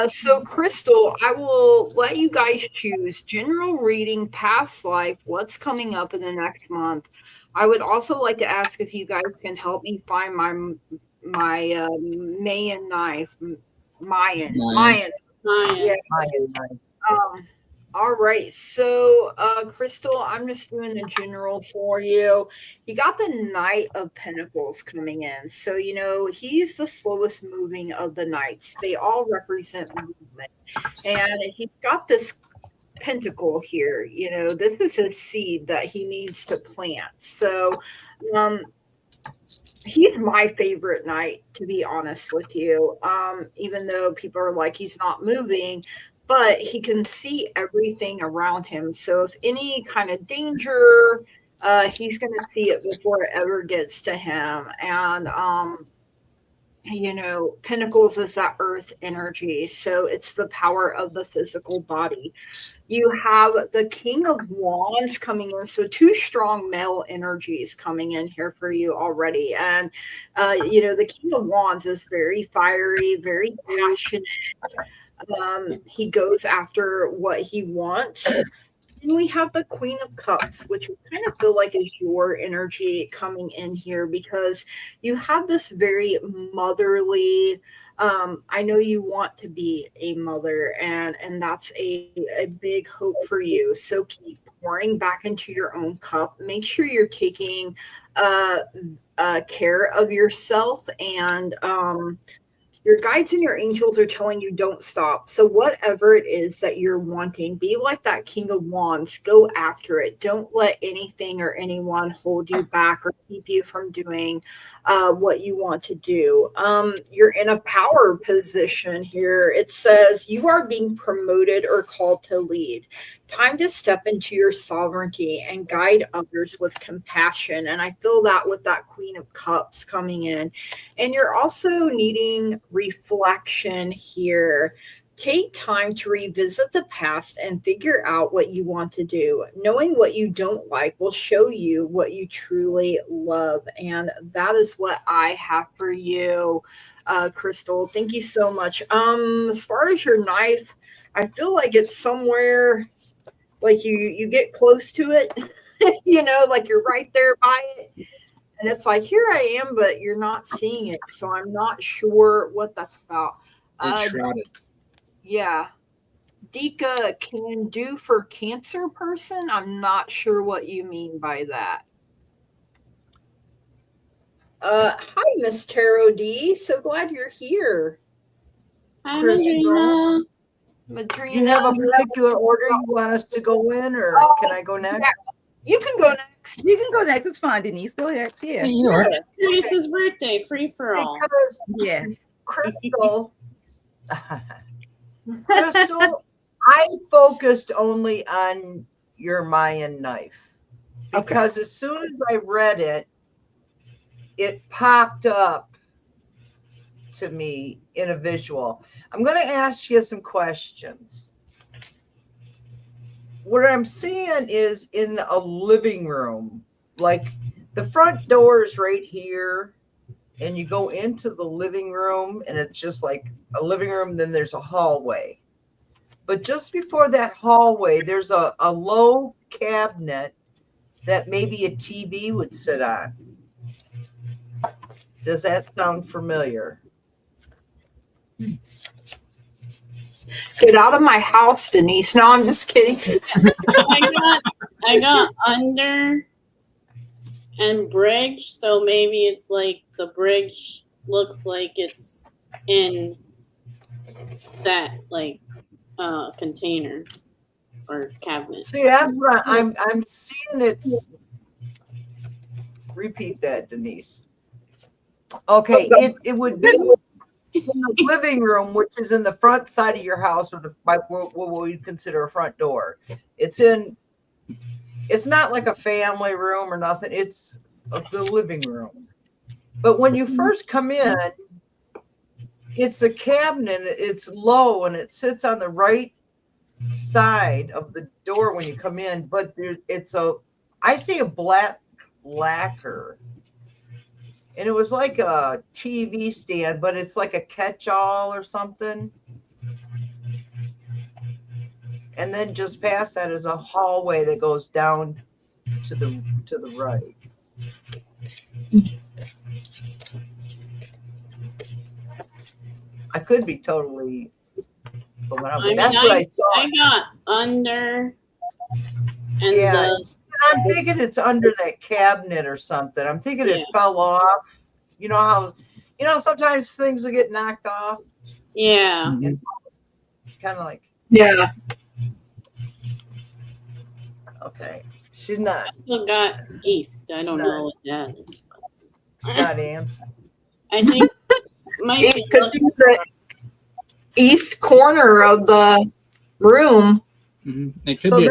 So, Crystal, I will let you guys choose general reading, past life, what's coming up in the next month. I would also like to ask if you guys can help me find my Mayan knife. Mayan. Yeah. All right. So, Crystal, I'm just doing the general for you. You got the Knight of Pentacles coming in. So, you know, he's the slowest moving of the knights. They all represent movement. And he's got this pentacle here. You know, this is a seed that he needs to plant. So, he's my favorite knight, to be honest with you. Even though people are like, he's not moving, but he can see everything around him. So if any kind of danger, he's going to see it before it ever gets to him. And, you know, Pentacles is that earth energy. So it's the power of the physical body. You have the King of Wands coming in. So 2 strong male energies coming in here for you already. And, you know, the King of Wands is very fiery, very passionate. He goes after what he wants. And we have the Queen of Cups, which I kind of feel like is your energy coming in here, because you have this very motherly, I know you want to be a mother, and that's a big hope for you. So keep pouring back into your own cup. Make sure you're taking care of yourself, and your guides and your angels are telling you don't stop. So whatever it is that you're wanting, be like that King of Wands. Go after it. Don't let anything or anyone hold you back or keep you from doing what you want to do. You're in a power position here. It says you are being promoted or called to lead. Time to step into your sovereignty and guide others with compassion. And I feel that with that Queen of Cups coming in. And you're also needing reflection here. Take time to revisit the past and figure out what you want to do. Knowing what you don't like will show you what you truly love. And that is what I have for you, Crystal. Thank you so much. As far as your knife, I feel like it's somewhere, like you get close to it, you know, like you're right there by it. And it's like, here I am, but you're not seeing it. So I'm not sure what that's about. It's shrouded. Yeah. Dika, can do for cancer person? I'm not sure what you mean by that. Hi, Miss Tarot D. So glad you're here. Hi, Madrina. Madrina. You have a particular order you want us to go in, or can I go next? Yeah. You can go next. You can go next. It's fine, Denise. Go ahead. Yeah. It's Curtis's birthday, free for all. Because Yeah. Crystal, Crystal, I focused only on your Mayan knife because as soon as I read it, it popped up to me in a visual. I'm going to ask you some questions. What I'm seeing is in a living room, like the front door is right here, and you go into the living room, and it's just like a living room, then there's a hallway. But just before that hallway, there's a low cabinet that maybe a TV would sit on. Does that sound familiar? Get out of my house, Denise. No, I'm just kidding. I got under and bridge, so maybe it's like the bridge looks like it's in that like container or cabinet. See, that's what I'm seeing. It's repeat that, Denise. Okay, it would be in the living room, which is in the front side of your house, or what we consider a front door. It's not like a family room or nothing. It's the living room. But when you first come in, it's a cabinet. It's low and it sits on the right side of the door when you come in. But I see a black lacquer. And it was like a TV stand, but it's like a catch-all or something. And then just past that is a hallway that goes down to the right. I could be totally but that's what I saw. I got under and yeah, I'm thinking it's under that cabinet or something. I'm thinking it fell off. You know how sometimes things will get knocked off. Yeah. Kind of like. Yeah. Okay. She's not. I still got east. I don't know what that is. She's not answering. I think it could be the east corner of the room. Mm-hmm. It could be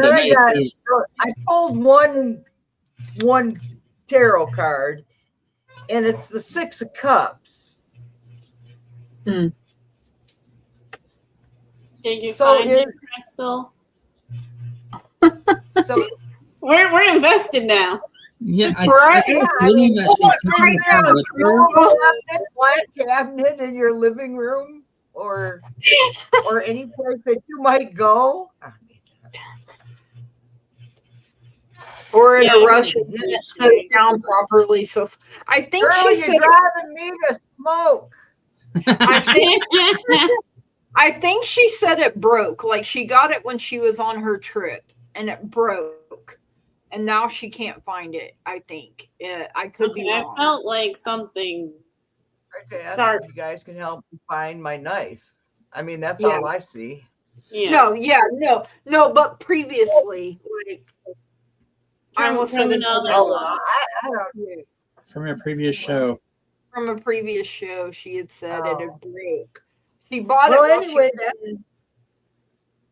I pulled one tarot card, and it's the Six of Cups. Did you find it, Crystal? So we're invested now. Yeah, black cabinet in your living room, or any place that you might go. Or in a rush and didn't set it down properly. So I think Girl, she said you're driving me to smoke. I think she said it broke. Like she got it when she was on her trip and it broke. And now she can't find it, I think. I could be wrong. I felt like something. Okay, I think you guys can help me find my knife. I mean, that's all I see. Yeah. No, but previously, like I almost said another. From a previous show. From a previous show, she had said it had broke. She bought it. Well, anyway,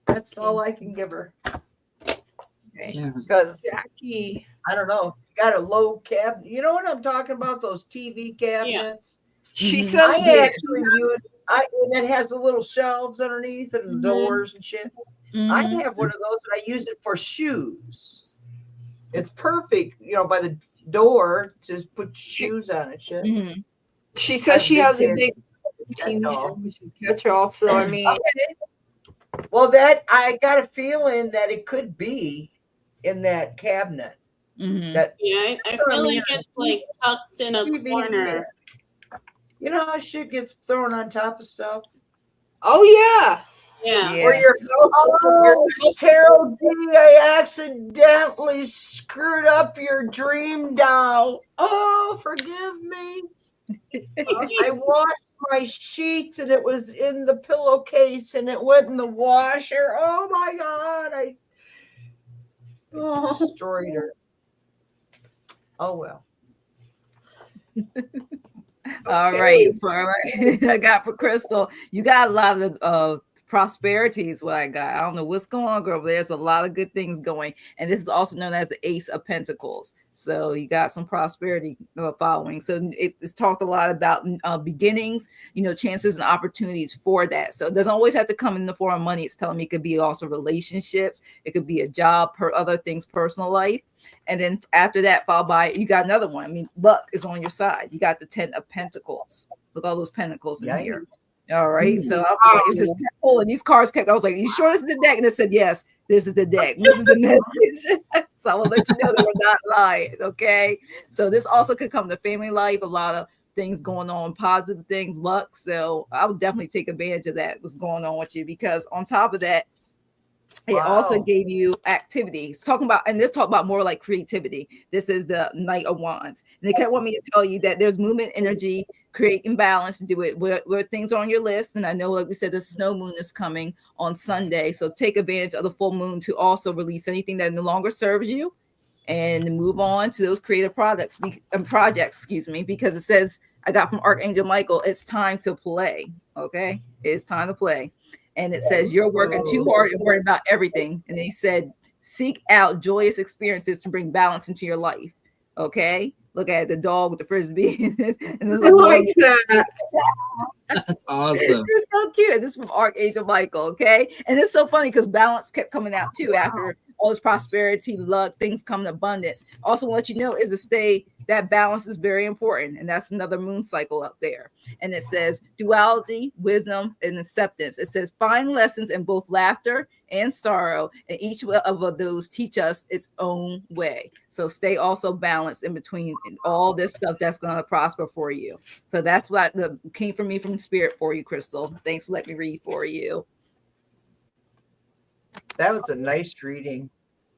that's all I can give her. Okay. Yeah, because Jackie, I don't know. You got a low cabinet. You know what I'm talking about? Those TV cabinets. She says I actually use. And it has the little shelves underneath and doors and shit. I have one of those, and I use it for shoes. It's perfect, by the door to put shoes on and shit. She says she has a big TV sandwiches catch-all. So I mean, well, that I got a feeling that it could be in that cabinet. That I feel like it's like tucked in a corner. You know how shit gets thrown on top of stuff? Oh yeah. Or your Carol D, I accidentally screwed up your dream doll. Oh, forgive me. I washed my sheets and it was in the pillowcase and it went in the washer. Oh my God. I destroyed her. Oh well. All right. I got for Crystal. You got a lot of prosperity is what I got. I don't know what's going on, girl, but there's a lot of good things going. And this is also known as the Ace of Pentacles. So you got some prosperity following. So it's talked a lot about beginnings, chances and opportunities for that. So it doesn't always have to come in the form of money. It's telling me it could be also relationships. It could be a job, other things, personal life. And then after that, followed by, you got another one. I mean, luck is on your side. You got the 10 of Pentacles. Look, all those pentacles in here. All right. So I was like, it was this temple and these cards kept, I was like, you sure this is the deck? And it said, yes, this is the deck. This is the message. So I will let you know that we're not lying. Okay. So this also could come to family life, a lot of things going on, positive things, luck. So I would definitely take advantage of that, what's going on with you, because on top of that, it also gave you activities. Talking about, and this talk about more like creativity. This is the Knight of Wands. And they kept wanting me to tell you that there's movement, energy, creating balance to do it where things are on your list. And I know, like we said, the snow moon is coming on Sunday. So take advantage of the full moon to also release anything that no longer serves you and move on to those creative projects, because it says, I got from Archangel Michael, it's time to play. Okay. It's time to play. And it says, you're working too hard and worrying about everything. And he said, seek out joyous experiences to bring balance into your life. Okay. Look at the dog with the frisbee. And I like that. That's awesome. It's so cute. This is from Archangel Michael. Okay. And it's so funny because balance kept coming out too after all this prosperity, luck, things come in abundance. Also, want to let you know is to stay, that balance is very important. And that's another moon cycle up there. And it says duality, wisdom, and acceptance. It says find lessons in both laughter and sorrow. And each of those teach us its own way. So stay also balanced in between all this stuff that's going to prosper for you. So that's what came from me from spirit for you, Crystal. Thanks for letting me read for you. That was a nice reading.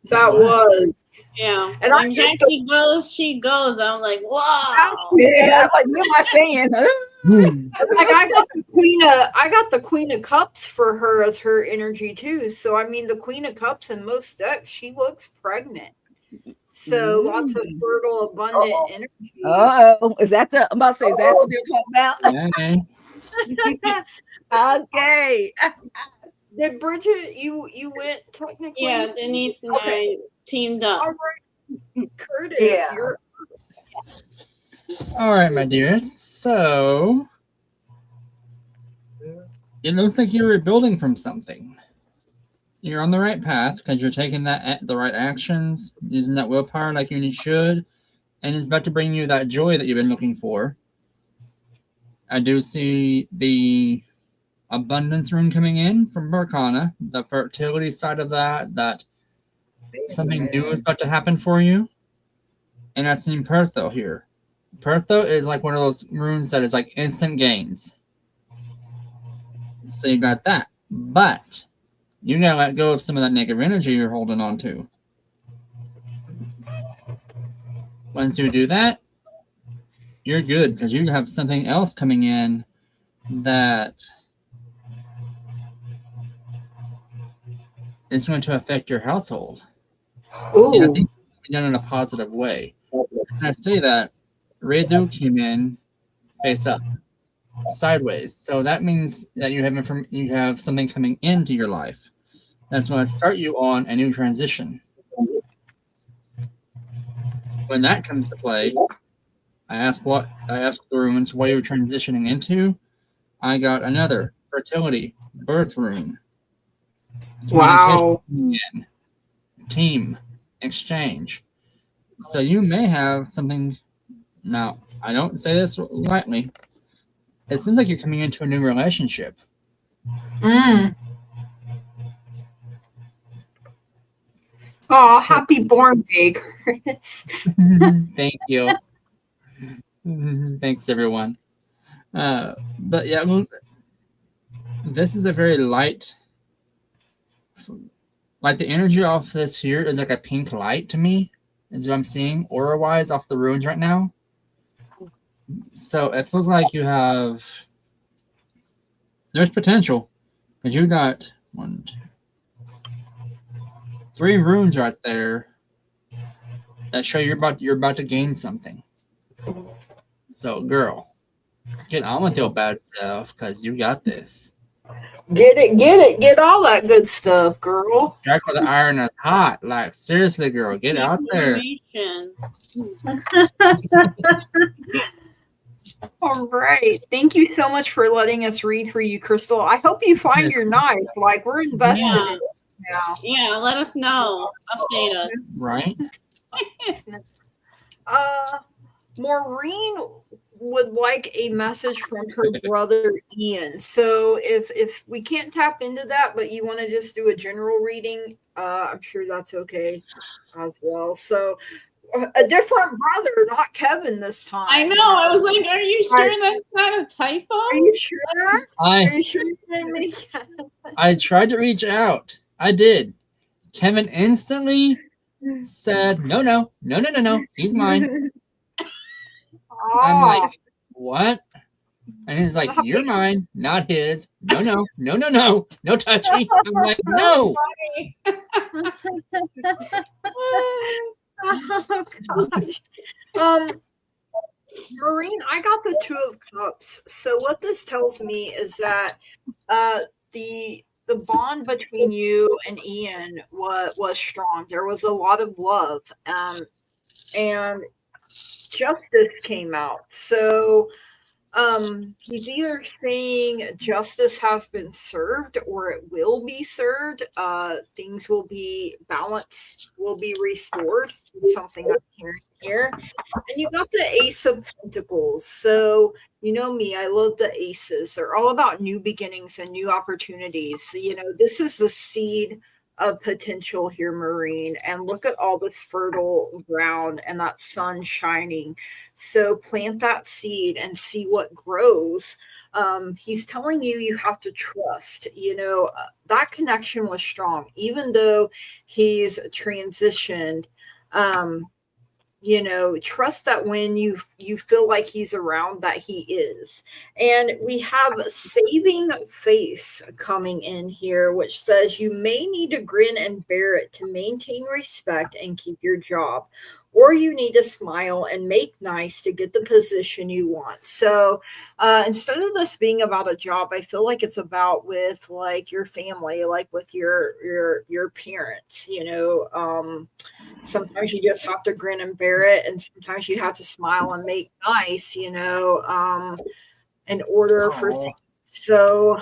That was. Yeah. And when Jackie goes, she goes. I'm like, wow. Yeah, like, what am I saying? Like I got the Queen of Cups for her as her energy too. So I mean, the Queen of Cups in most decks, she looks pregnant. So lots of fertile, abundant energy. Is that I'm about to say, is that what they're talking about? Okay. Did Bridget, you went technically? Yeah, Denise and I teamed up. All right. Curtis, you're. All right, my dears. So it looks like you're rebuilding from something. You're on the right path because you're taking the right actions, using that willpower like you should, and it's about to bring you that joy that you've been looking for. I do see the abundance rune coming in from Barkana, the fertility side of that something new is about to happen for you. And I've seen Pertho here. Pertho is like one of those runes that is like instant gains. So you got that. But you gotta let go of some of that negative energy you're holding on to. Once you do that, you're good because you have something else coming in that is going to affect your household. And I think it's done in a positive way. And I say that Redu came in face up, sideways. So that means that you have something coming into your life. That's going to start you on a new transition. When that comes to play, I asked the runes what you're transitioning into. I got another fertility birth rune. Wow. Team exchange. So you may have something. Now, I don't say this lightly. It seems like you're coming into a new relationship. Oh, happy born day, Curtis. Thank you. Thanks, everyone. But yeah, this is a very light. Like the energy off this here is like a pink light to me, is what I'm seeing aura-wise off the runes right now. So it feels like you have. There's potential, because you got 1, 2, 3 runes right there that show you're about to gain something. So, girl, get on with your bad stuff, because you got this. Get it, get all that good stuff, girl. Strike with the iron is hot. Like, seriously, girl, get out there. All right. Thank you so much for letting us read for you, Crystal. I hope you find your knife. Like, we're invested in it now. Yeah, let us know. Update us. Right? Maureen would like a message from her brother Ian. So if we can't tap into that, but you want to just do a general reading, I'm sure that's okay as well. So a different brother, not Kevin this time. I know. I was like, are you sure that's not a typo? Are you sure? Are you sure you didn't make I tried to reach out. I did. Kevin instantly said, no, he's mine. I'm like, what? And he's like, you're mine, not his. No touchy. I'm like, no. Oh, gosh. Maureen, I got the 2 of Cups. So what this tells me is that the bond between you and Ian was strong. There was a lot of love, and justice came out. So he's either saying justice has been served or it will be served. Things will be balanced, will be restored. It's something I'm hearing here. And you got the Ace of Pentacles. So you know me, I love the aces. They're all about new beginnings and new opportunities. So, you know, this is the seed of potential here, Maureen. And look at all this fertile ground and that sun shining. So plant that seed and see what grows. He's telling you have to trust. You know, that connection was strong, even though he's transitioned. You know, trust that when you feel like he's around, that he is. And we have a saving face coming in here, which says you may need to grin and bear it to maintain respect and keep your job, or you need to smile and make nice to get the position you want. So instead of this being about a job, I feel like it's about with like your family, like with your parents. You know, sometimes you just have to grin and bear it, and sometimes you have to smile and make nice, you know, in order for things. So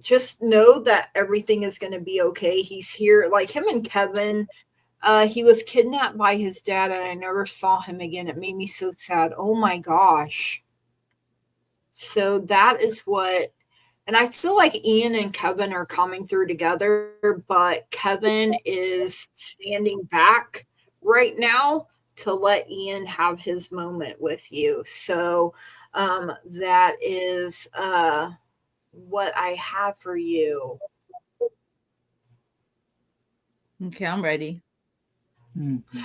just know that everything is going to be okay. He's here, like him and Kevin. He was kidnapped by his dad, and I never saw him again. It made me so sad. Oh my gosh. So that is what. And I feel like Ian and Kevin are coming through together, but Kevin is standing back right now to let Ian have his moment with you. So that is what I have for you. Okay, I'm ready.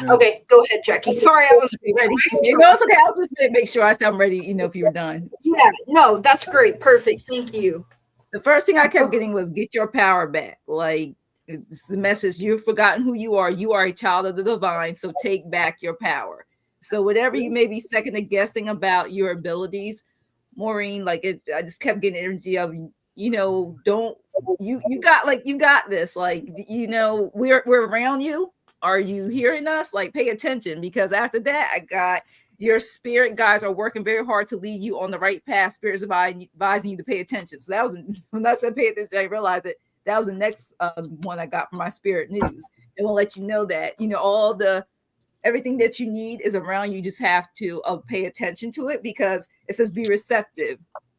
Okay, go ahead, Jackie. Sorry, I was ready. No, it's okay. I was just going to make sure I said I'm ready, you know, if you were done. Yeah, no, that's great. Perfect. Thank you. The first thing I kept getting was get your power back. Like, it's the message, you've forgotten who you are. You are a child of the divine, so take back your power. So whatever you may be second guessing about your abilities, Maureen, like I just kept getting energy of, you know, don't you got this. Like, you know, we're around you. Are you hearing us? Like, pay attention, because after that, I got your spirit guys are working very hard to lead you on the right path. Spirits advising you to pay attention. So that was, when I said pay attention, I realized that that was the next one I got from my spirit news. It will let you know that, you know, everything that you need is around you. You just have to pay attention to it, because it says be receptive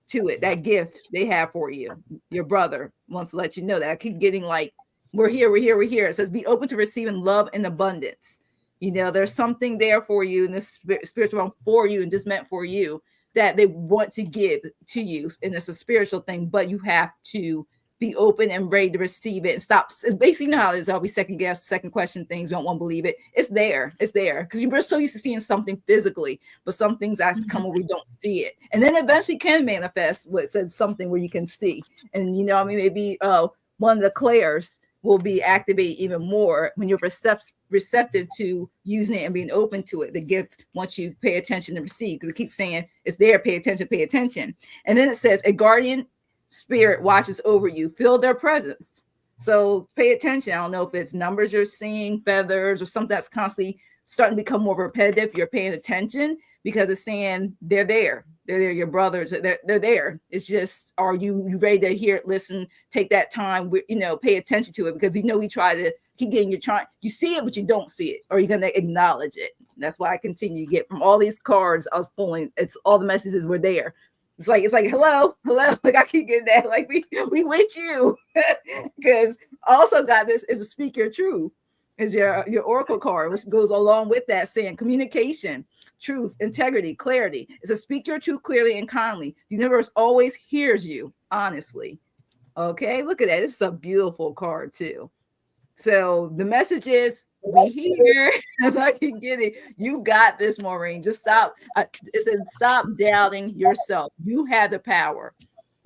to it. That gift they have for you. Your brother wants to let you know that. I keep getting like, we're here. It says be open to receiving love in abundance. You know, there's something there for you in this spiritual realm for you and just meant for you that they want to give to you. And it's a spiritual thing, but you have to be open and ready to receive it and stop. It's basically, you know how it is. I'll be second guess, second question things. We don't want to believe it. It's there. It's there. Because we're so used to seeing something physically, but some things actually come where we don't see it. And then eventually can manifest what says something where you can see. And, you know, I mean, maybe one of the clairs will be activated even more when you're receptive to using it and being open to it. The gift, once you pay attention to receive, because it keeps saying it's there, pay attention, pay attention. And then it says a guardian spirit watches over you, feel their presence. So pay attention. I don't know if it's numbers you're seeing, feathers, or something that's constantly starting to become more repetitive. You're paying attention because it's saying they're there. They're there, your brothers, they're there. It's just, are you ready to hear it, listen, take that time, you know, pay attention to it, because you know we try to keep getting you see it, but you don't see it, or you're going to acknowledge it. That's why I continue to get from all these cards I was pulling, it's all the messages were there. It's like hello, like I keep getting that, like we with you. Because also got this is a speak your truth, is your oracle card, which goes along with that, saying communication, truth, integrity, clarity. It's a speak your truth clearly and kindly. The universe always hears you honestly. Okay, look at that. It's a beautiful card too. So the message is, we here. As I can get it. You got this, Maureen. Just stop. It says stop doubting yourself. You have the power.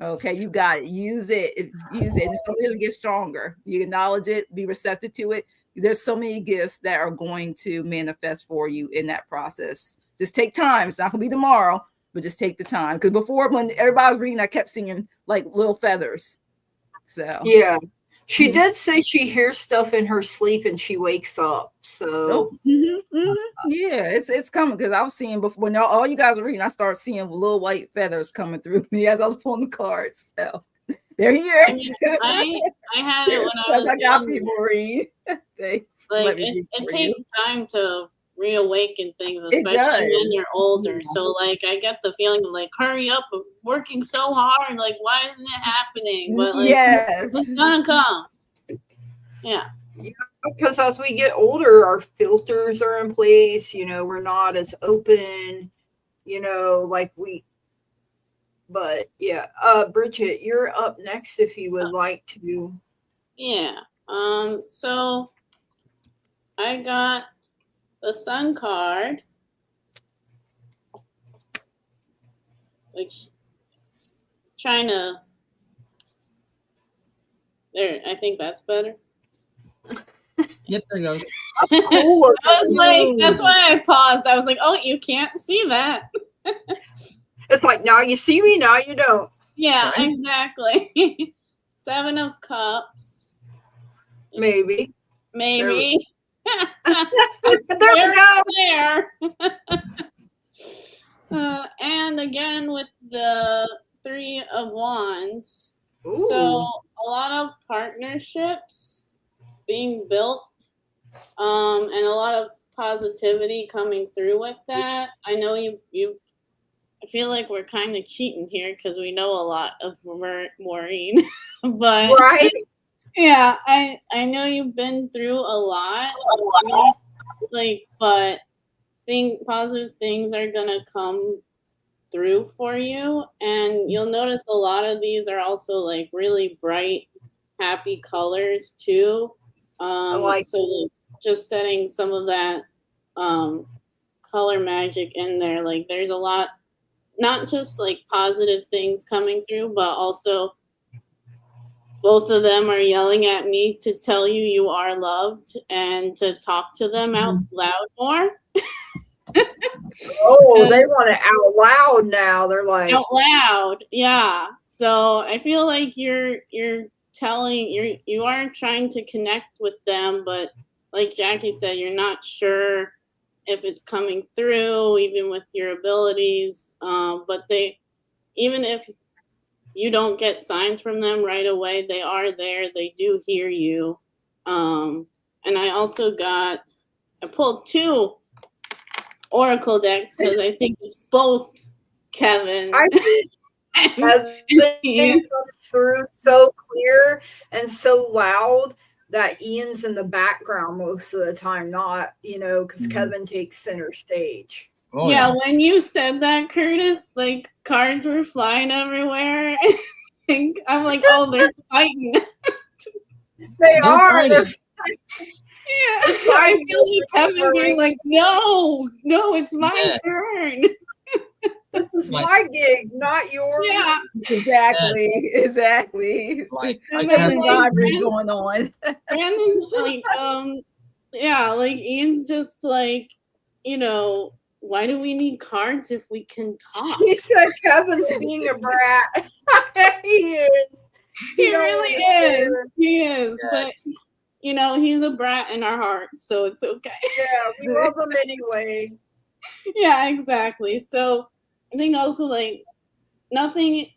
Okay, you got it. Use it. Use it. It's only going to get stronger. You acknowledge it. Be receptive to it. There's so many gifts that are going to manifest for you in that process. Just take time. It's not going to be tomorrow, but just take the time. Because before, when everybody was reading, I kept seeing like little feathers. So yeah. She did say she hears stuff in her sleep and she wakes up. So yeah, it's coming, because I was seeing before when all you guys were reading, I started seeing little white feathers coming through me as I was pulling the cards. So they're here. I mean, I had it when I was I got you, Maureen. Like it takes time to reawaken things, especially when you're older. So like I get the feeling of like, hurry up, I'm working so hard, like why isn't it happening? But like it's gonna come. Yeah, because as we get older, our filters are in place, you know, we're not as open, you know, like but yeah. Bridget, you're up next if you would like to. Yeah. So I got the Sun card, which trying to there. I think that's better. Yep, there goes. That's cool. I was like, that's why I paused. I was like, oh, you can't see that. It's like, now you see me, now you don't. Yeah, right? Exactly. 7 of Cups. Maybe. There we go. There. And again with the 3 of Wands. Ooh. So a lot of partnerships being built, and a lot of positivity coming through with that. I know you I feel like we're kind of cheating here because we know a lot of Maureen, but right. Yeah, I know you've been through a lot, like, but positive things are gonna come through for you, and you'll notice a lot of these are also like really bright, happy colors too. So like, just setting some of that color magic in there. Like, there's a lot, not just like positive things coming through, but also both of them are yelling at me to tell you you are loved and to talk to them out loud more. Oh, they want it out loud now. They're like out loud. Yeah. So I feel like you are trying to connect with them, but like Jackie said, you're not sure if it's coming through, even with your abilities. But even if you don't get signs from them right away, they are there. They do hear you. And I pulled 2 Oracle decks because I think it's both Kevin. I think it comes through so clear and so loud that Ian's in the background most of the time, not, because Kevin takes center stage. Oh, yeah, when you said that, Curtis, like cards were flying everywhere. I'm like, oh, they're fighting. They are. They're Yeah, I feel like Kevin being like, no, it's my turn. This is my gig, not yours. Yeah, exactly. Like, and Cousin then, rivalry going on. Brandon, like, yeah, like Ian's just like, why do we need cards if we can talk? He said Kevin's being a brat. He is. He really is. He is. Yes. But he's a brat in our hearts, so it's okay. Yeah, we love him anyway. Yeah, exactly. So I think also like nothing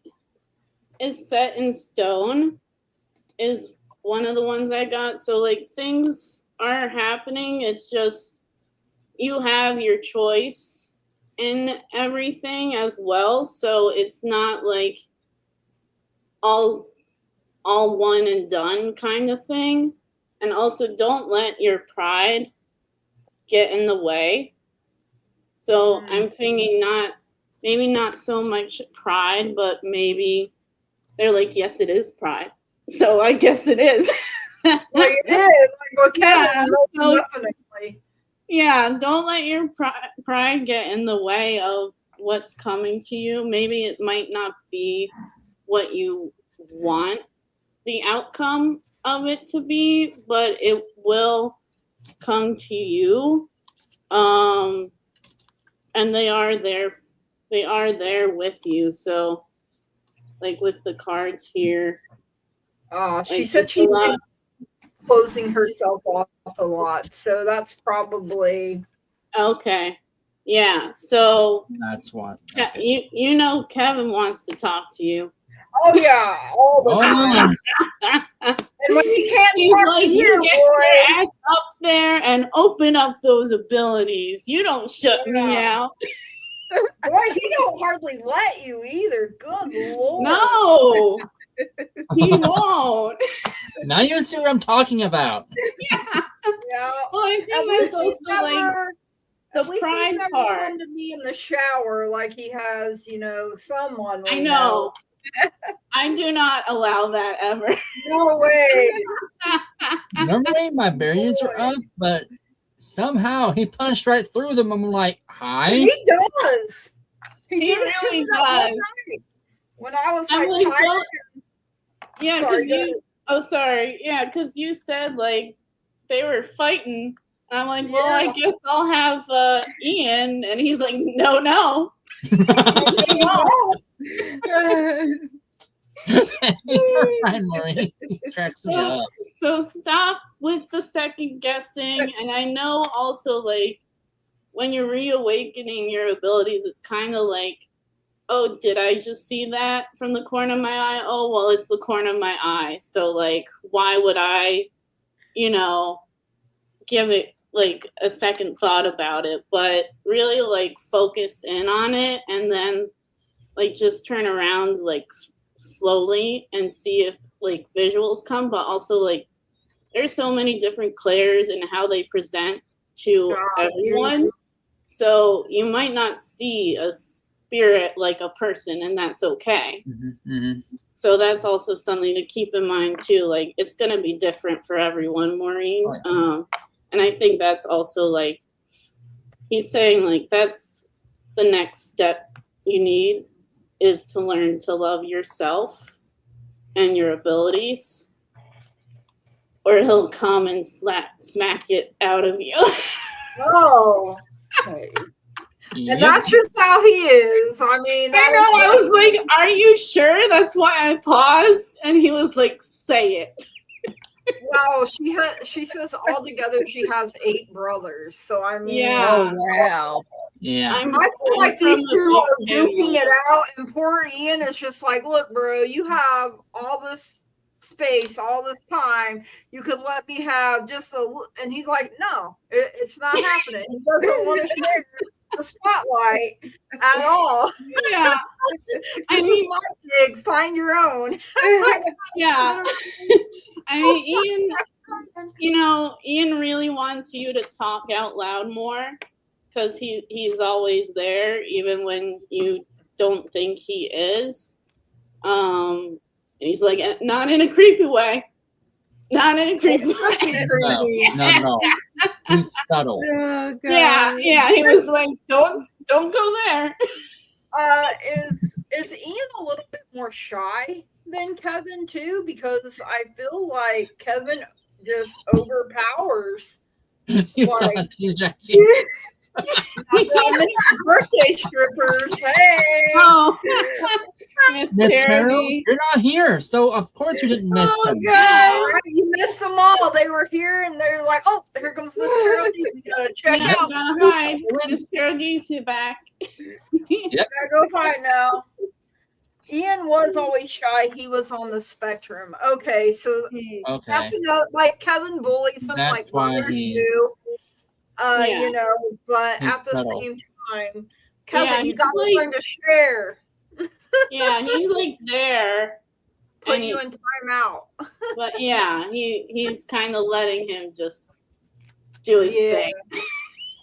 is set in stone is one of the ones I got. So like things are happening. It's just you have your choice in everything as well. So it's not like all one and done kind of thing. And also don't let your pride get in the way. So I'm thinking maybe not so much pride, but maybe they're like, yes, it is pride. So I guess it is. Like it is. Like, okay, Yeah, so- definitely. Yeah, don't let your pride get in the way of what's coming to you. Maybe it might not be what you want the outcome of it to be, but it will come to you. And they are there with you. So like with the cards here. She like, said just she's a lot- been closing herself off a lot. So that's probably Okay. Yeah. So That's what. Kevin wants to talk to you. oh yeah, all the time. And when you can't He's talk like, to you you, get your ass up there and open up those abilities. You don't shut me out. boy, he don't hardly let you either. Good Lord. No, he won't. Now you see what I'm talking about. Yeah. Well, I At think least that's he's also like never, the at least pride he's never part. come to me in the shower like he has, someone. I we know. I do not allow that ever. No way. Normally my barriers are up, but somehow he punched right through them. I'm like, hi. He does. He did it to really me that one does. night. When I was I'm like, like, tired. well, yeah, Sorry, because go you. ahead. Oh, sorry. Yeah, because you said like they were fighting, and I'm like, well, I Yeah. guess I'll have Ian, and he's like, no. Hi, Maureen. Cracks me up. So stop with the second guessing, and I know also like when you're reawakening your abilities, it's kind of like, oh, did I just see that from the corner of my eye? Oh, well, it's the corner of my eye. So like, why would I, give it like a second thought about it? But really like focus in on it and then like just turn around like slowly and see if like visuals come. But also like there's so many different Claires and how they present to everyone. So you might not see a spirit like a person, and that's okay. So that's also something to keep in mind too. Like it's gonna be different for everyone, Maureen. And I think that's also like he's saying like that's the next step you need is to learn to love yourself and your abilities, or he'll come and smack it out of you. Oh. And that's just how he is. I mean, I know. I was like, "Are you sure?" That's why I paused, and he was like, "Say it." Wow, she says altogether she has 8 brothers. So I mean, Yeah. Oh wow. Yeah. I feel like these two are duking it out, and poor Ian is just like, look, bro, you have all this space, all this time. You could let me have just and he's like, no, it's not happening. He doesn't want to share the spotlight at all. Yeah. This is my gig. Find your own. Yeah. I mean, Ian really wants you to talk out loud more because he's always there, even when you don't think he is. And he's like, not in a creepy way. Not in a creepy way. No. He's subtle. Oh, Yeah. He was like, don't go there. Is Ian a little bit more shy than Kevin too? Because I feel like Kevin just overpowers. Like, birthday strippers. Hey. Oh, Miss Miss Terry. Carol, you're not here, so of course you didn't miss them. You missed them all. They were here, and they're like, "Oh, here comes Miss Carol. You gotta check out. Gotta hide. Miss Terry Geese back. Gotta go hide now." Ian was always shy. He was on the spectrum. Okay, so that's another. Like Kevin bullies him, That's like why brothers he- do. You know, but He's at the subtle. same time, Kevin, Yeah, you he's gotta like- learn to share. Yeah, he's like there. Put and you in timeout. But yeah, he's kind of letting him just do his thing.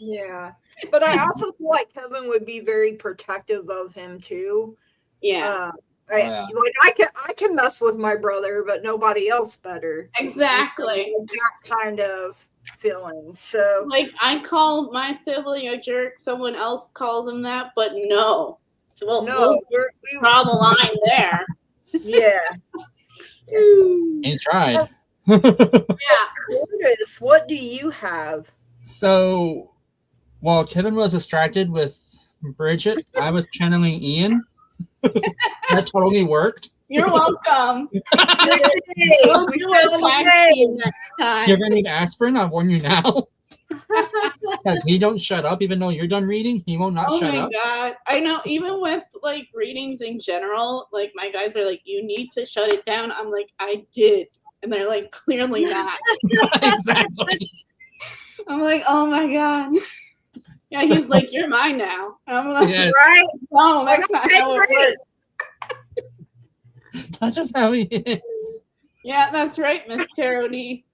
Yeah. But I also feel like Kevin would be very protective of him too. Yeah, yeah. Like I can mess with my brother, but nobody else better. exactly. That kind of feeling. So Like I call my sibling a jerk, someone else calls him that, but no. Well, no, we draw the line there. yeah. He tried. Yeah. Curtis, what do you have? So, while Kevin was distracted with Bridget, I was channeling Ian. That totally worked. You're welcome. Hey, We'll we do found a a tag way. team next time. Give her need aspirin, I warn you now. Because he don't shut up, even though you're done reading, he will not Oh shut my up. god. I know, even with like readings in general, like my guys are like, you need to shut it down. I'm like, I did. And they're like, clearly not. Exactly. I'm like, oh my god. Yeah, he's like, you're mine now. And I'm like, Yes. Right? no, that's not how it works. That's just how he is. Yeah, that's right, Miss Tarody.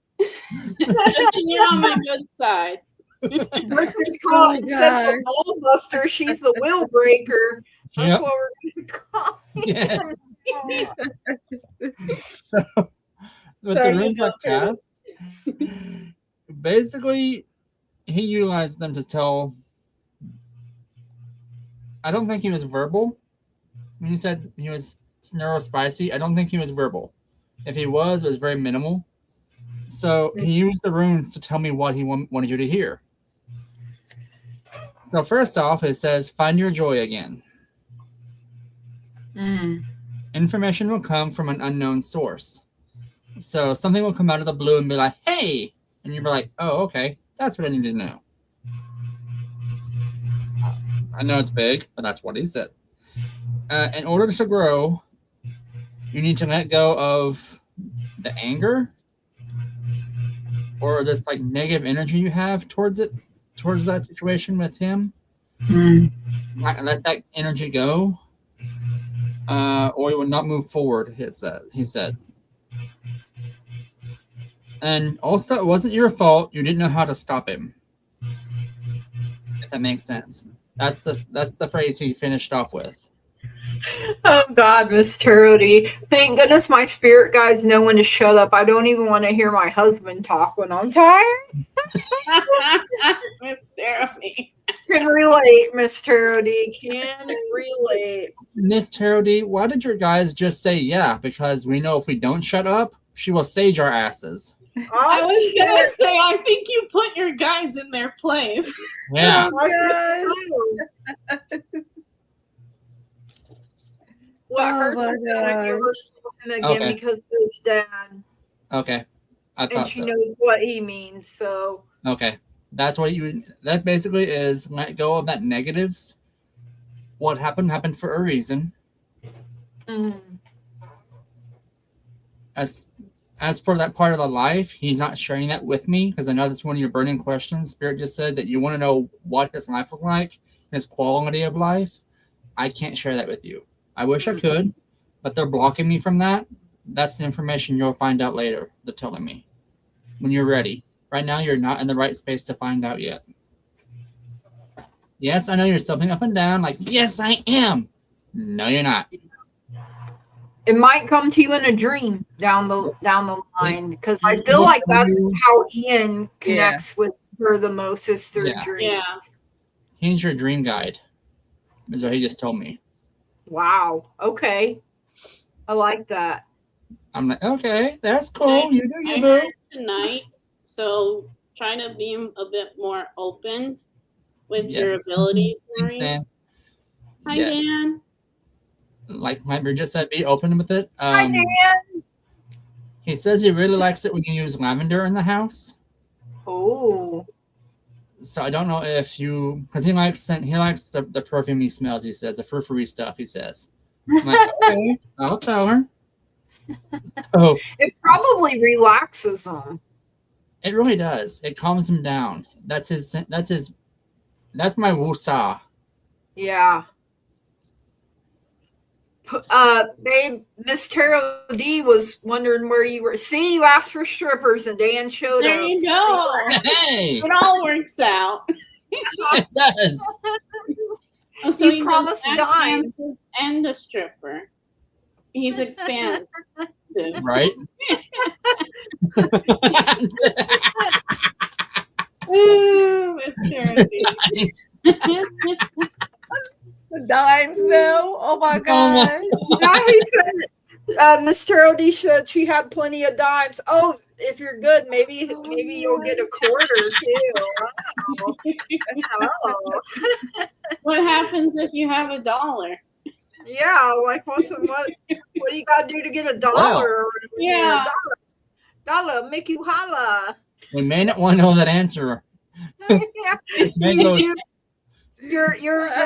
You're on my good side. It's called instead of the ball buster, she's the wheel breaker. That's Yep. what we're gonna call it. Yes. So, with Sorry, the you runes go of cast, basically, he utilized them to tell. I don't think he was verbal. When you said he was neurospicy, I don't think he was verbal. If he was, it was very minimal. So he used the runes to tell me what he wanted you to hear. So first off, it says, find your joy again. Information will come from an unknown source. So something will come out of the blue and be like, hey! And you'll be like, oh, okay. That's what I need to know. I know it's big, but that's what he said. In order to grow, you need to let go of the anger or this like negative energy you have towards that situation with him. Let that energy go, or you will not move forward. He said. And also, it wasn't your fault. You didn't know how to stop him. If that makes sense. That's the phrase he finished off with. Oh God, Miss Tarody. Thank goodness my spirit guides know when to shut up. I don't even want to hear my husband talk when I'm tired. Miss Tarody. Can relate, Miss Tarody. Can relate. Miss Tarody, why did your guys just say yeah? Because we know if we don't shut up, she will sage our asses. I was gonna say, I think you put your guides in their place. Yeah. What Oh hurts my is that I never gosh. saw him again Okay. because of his dad, Okay. I and thought she so. knows what he means. So Okay. That basically is let go of that negatives. What happened for a reason. As for that part of the life, he's not sharing that with me because I know that's one of your burning questions. Spirit just said that you want to know what his life was like, his quality of life. I can't share that with you. I wish I could, but they're blocking me from that. That's the information you'll find out later. They're telling me when you're ready. Right now, you're not in the right space to find out yet. Yes, I know you're stepping up and down like, yes, I am. No, you're not. It might come to you in a dream down the line, because I feel like that's how Ian connects with her the most, is through dreams. Yeah. He's your dream guide, is what he just told me. Wow. Okay. I like that. I'm like, okay, that's cool. You do your heard boo. tonight, so try to be a bit more open with Yes. your abilities, Thanks, Marie. Dan. Hi, Yes. Dan. Like my Bridget said, be open with it. Hi, Dan. He says he really likes it when you use lavender in the house. Oh. So I don't know if you, because he likes the perfume he smells. He says the frou-frou stuff. He says, I'm like, okay, I'll tell her. So it probably relaxes him. It really does. It calms him down. That's my woo-saw. Yeah. Babe, Miss Taro D was wondering where you were. See, you asked for strippers and Dan showed there up. There you go. Hey! It all works out. It does. Oh, so you promised dimes. And the stripper. He's expansive. Right? Ooh, Mr. The dimes, though. Oh my gosh. Yeah, he said, Miss Terrell D said she had plenty of dimes. Oh, if you're good, maybe you'll get a quarter too. Oh. What happens if you have $1? Yeah, like what do you gotta do to get $1? Wow. Yeah. Dollar make you holla. We may not want to know that answer. Yeah. Your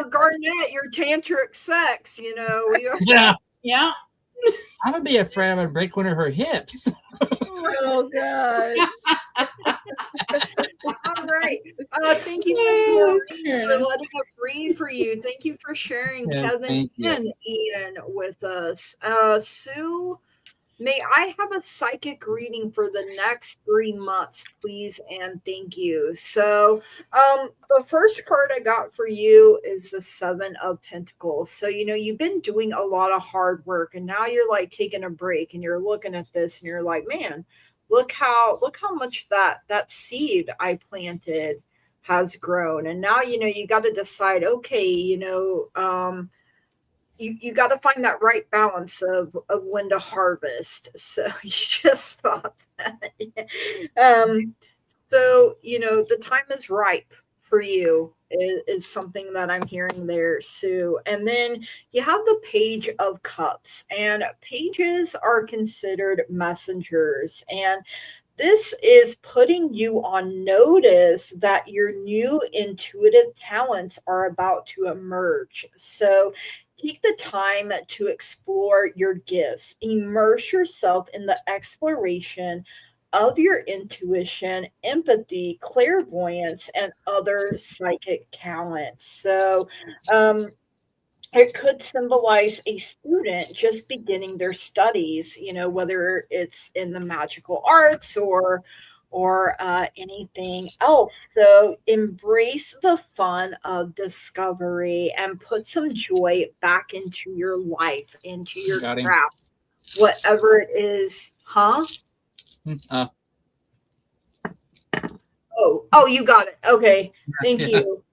Garnett, your tantric sex, you know. Yeah. Yeah. I would be afraid I would break one of her hips. Oh gosh. All right. Thank you, Miss Marie, for letting us read for you. Thank you for sharing Kevin and Ian with us. Sue, may I have a psychic reading for the next 3 months, please, and thank you. So the first card I got for you is the 7 of Pentacles. So, you know, you've been doing a lot of hard work, and now you're like taking a break, and you're looking at this, and you're like, man, look how much that seed I planted has grown. And now, you know, you got to decide, okay, you know, you got to find that right balance of when to harvest. So you just thought that. So, you know, the time is ripe for you is something that I'm hearing there, Sue. And then you have the Page of Cups, and pages are considered messengers. And this is putting you on notice that your new intuitive talents are about to emerge. So take the time to explore your gifts. Immerse yourself in the exploration of your intuition, empathy, clairvoyance, and other psychic talents. So it could symbolize a student just beginning their studies, you know, whether it's in the magical arts or anything else. So embrace the fun of discovery and put some joy back into your life, into your craft, whatever it is. Huh? Oh, you got it. Okay. Thank you.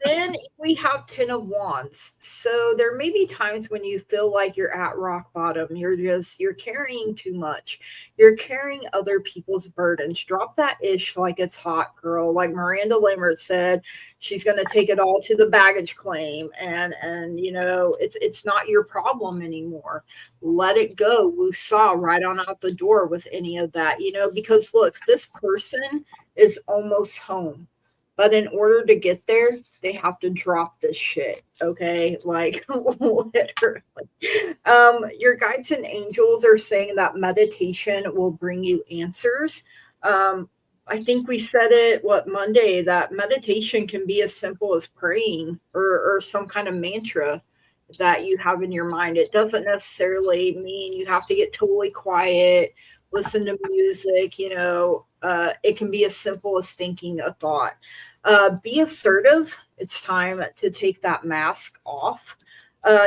Then we have 10 of Wands. So there may be times when you feel like you're at rock bottom. You're carrying too much. You're carrying other people's burdens. Drop that ish like it's hot, girl. Like Miranda Lambert said, she's going to take it all to the baggage claim. And you know, it's not your problem anymore. Let it go. Woosah right on out the door with any of that, you know, because look, this person is almost home. But in order to get there, they have to drop this shit. Okay. Like literally. Your guides and angels are saying that meditation will bring you answers. I think we said it Monday, that meditation can be as simple as praying or some kind of mantra that you have in your mind. It doesn't necessarily mean you have to get totally quiet, listen to music, you know. It can be as simple as thinking a thought. Be assertive. It's time to take that mask off.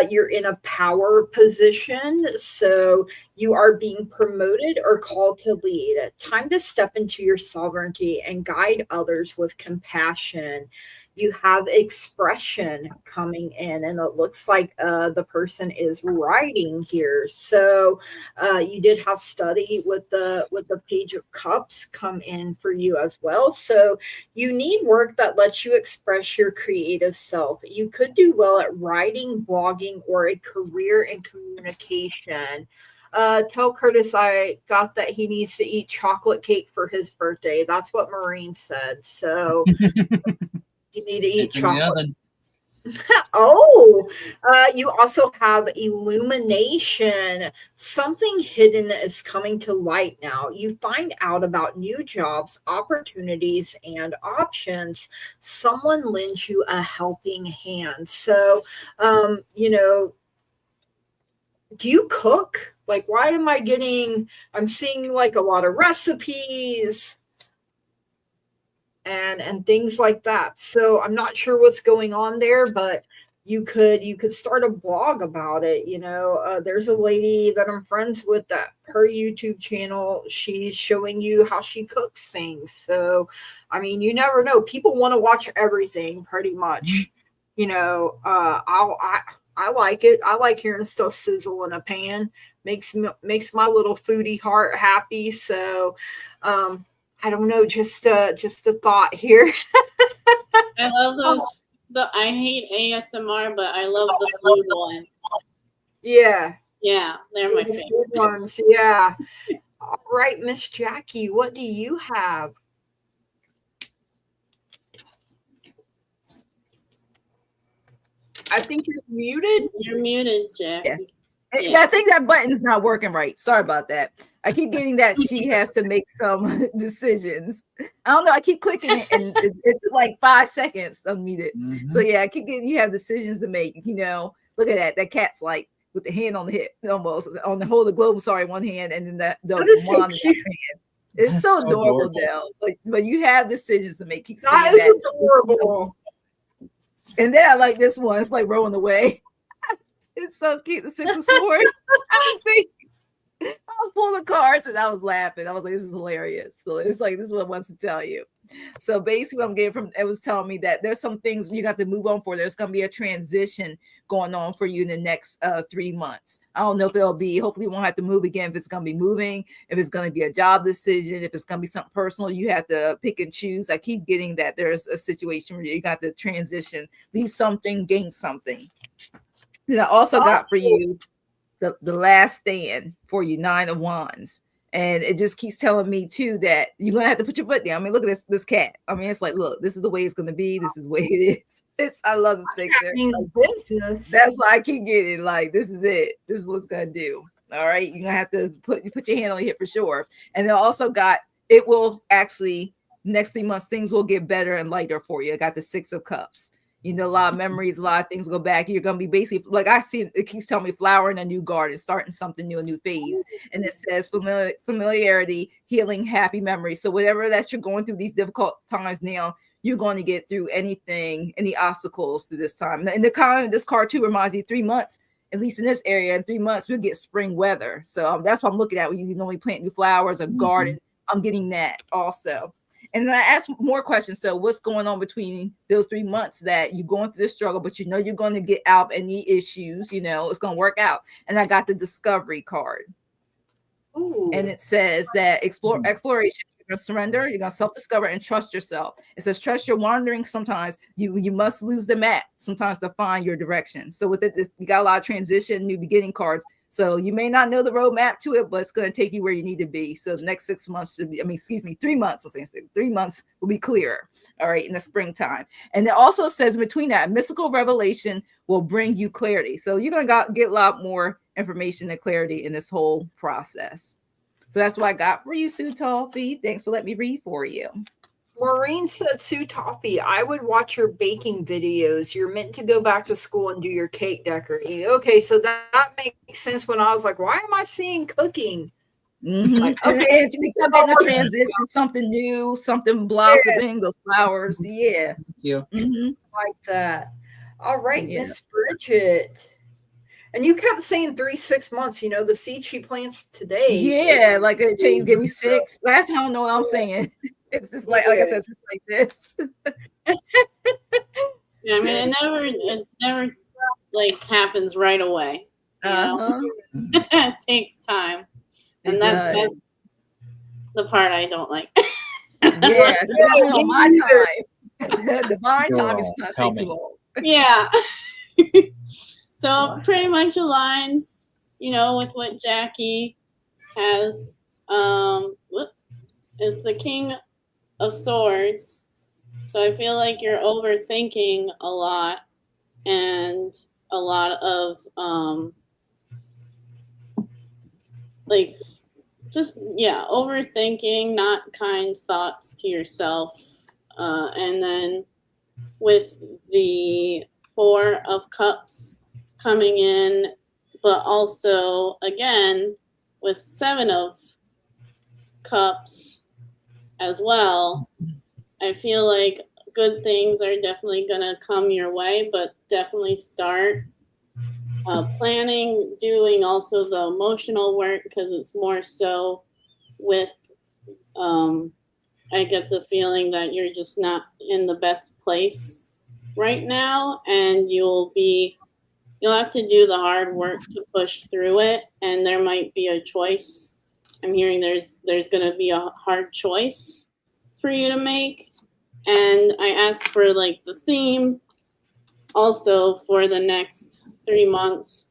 You're in a power position, so you are being promoted or called to lead. Time to step into your sovereignty and guide others with compassion. You have expression coming in, and it looks like the person is writing here. So you did have study with the Page of Cups come in for you as well. So you need work that lets you express your creative self. You could do well at writing, blogging, or a career in communication. Tell Curtis I got that he needs to eat chocolate cake for his birthday. That's what Maureen said. So you need to eat chocolate. Oh, you also have illumination. Something hidden is coming to light now. You find out about new jobs, opportunities, and options. Someone lends you a helping hand. So, do you cook? Like, why am I I'm seeing like a lot of recipes and things like that. So I'm not sure what's going on there, but you could start a blog about it. There's a lady that I'm friends with that her YouTube channel, she's showing you how she cooks things. So, I mean, you never know. People want to watch everything pretty much. I like it. I like hearing stuff sizzle in a pan. Makes my little foodie heart happy. So, I don't know, just a thought here. I love those. I hate ASMR, but I love the food ones. Yeah. Yeah, they're my favorite ones. Yeah. All right, Miss Jackie, what do you have? I think you're muted. You're muted, Jackie. Yeah. I think that button's not working right. Sorry about that. I keep getting that she has to make some decisions. I don't know. I keep clicking it and it's like 5 seconds unmuted. Mm-hmm. So yeah, I keep getting you have decisions to make. Look at that. That cat's like with the hand on the hip, almost on the hold the globe. Sorry, one hand, and then the one on the hand. It's That's so adorable now. But you have decisions to make. Keep saying that is adorable. And then I like this one. It's like rolling away. It's so cute. The Six of Swords. I was pulling the cards and I was laughing. I was like, this is hilarious. So it's like, this is what it wants to tell you. So basically what I'm getting from it was telling me that there's some things you got to move on for. There's going to be a transition going on for you in the next 3 months. I don't know if it'll be, hopefully you won't have to move again, if it's going to be moving, if it's going to be a job decision, if it's going to be something personal, you have to pick and choose. I keep getting that there's a situation where you got to transition, leave something, gain something. Then I also got for you the last stand for you, 9 of Wands. And it just keeps telling me too that you're gonna have to put your foot down. I mean, look at this cat. I mean, it's like, look, this is the way it's gonna be. This is the way it is. I love this picture. That's why I keep getting like, this is it. This is what's gonna do. All right, you're gonna have to put your hand on it for sure. And then also got it will actually next 3 months things will get better and lighter for you. I got the 6 of Cups. A lot of memories, a lot of things go back. You're going to be basically, like I see, it keeps telling me flowering a new garden, starting something new, a new phase. And it says familiarity, healing, happy memories. So whatever that you're going through these difficult times now, you're going to get through anything, any obstacles through this time. And the kind of this card too reminds you 3 months, at least in this area, in 3 months, we'll get spring weather. So that's what I'm looking at when you normally plant new flowers, a garden. I'm getting that also. And then I asked more questions. So what's going on between those 3 months that you're going through this struggle, but you're going to get out any issues, it's going to work out. And I got the discovery card. Ooh. And it says that exploration, you're going to surrender, you're going to self-discover and trust yourself. It says, trust your wandering. Sometimes you must lose the map sometimes to find your direction. So with it, you got a lot of transition, new beginning cards. So you may not know the roadmap to it, but it's going to take you where you need to be. So the next 6 months should be, 3 months. I'm saying 3 months will be clearer. All right, in the springtime. And it also says between that, mystical revelation will bring you clarity. So you're going to get a lot more information and clarity in this whole process. So that's what I got for you, Sue Toffee. Thanks for letting me read for you. Maureen said, Sue Toffee, I would watch your baking videos. You're meant to go back to school and do your cake decorating. Okay, so that makes sense when I was like, why am I seeing cooking? Mm-hmm. Like, okay, and you come in a transition, something new, something blossoming, those flowers. Yeah. Thank you. Mm-hmm. Like that. All right, Miss Bridget. And you kept saying 3-6 months. You know, the seed she plants today. Yeah, like a change give me 6. Last time I don't know what I'm saying. It's just like I said, it's just like this. Yeah, I mean, it never like happens right away. You know, it takes time, and that's the part I don't like. Yeah, on my time. Divine time is not take too long. Yeah. So pretty much aligns, you know, with what Jackie has. Is the King of Swords. So I feel like you're overthinking a lot, and a lot of like just overthinking, not kind thoughts to yourself. And then with the 4 of Cups coming in, but also again with 7 of Cups as well, I feel like good things are definitely going to come your way, but definitely start planning, doing also the emotional work, because it's more so with I get the feeling that you're just not in the best place right now, and you'll have to do the hard work to push through it, and there might be a choice. I'm hearing there's going to be a hard choice for you to make, and I asked for like the theme also for the next 3 months,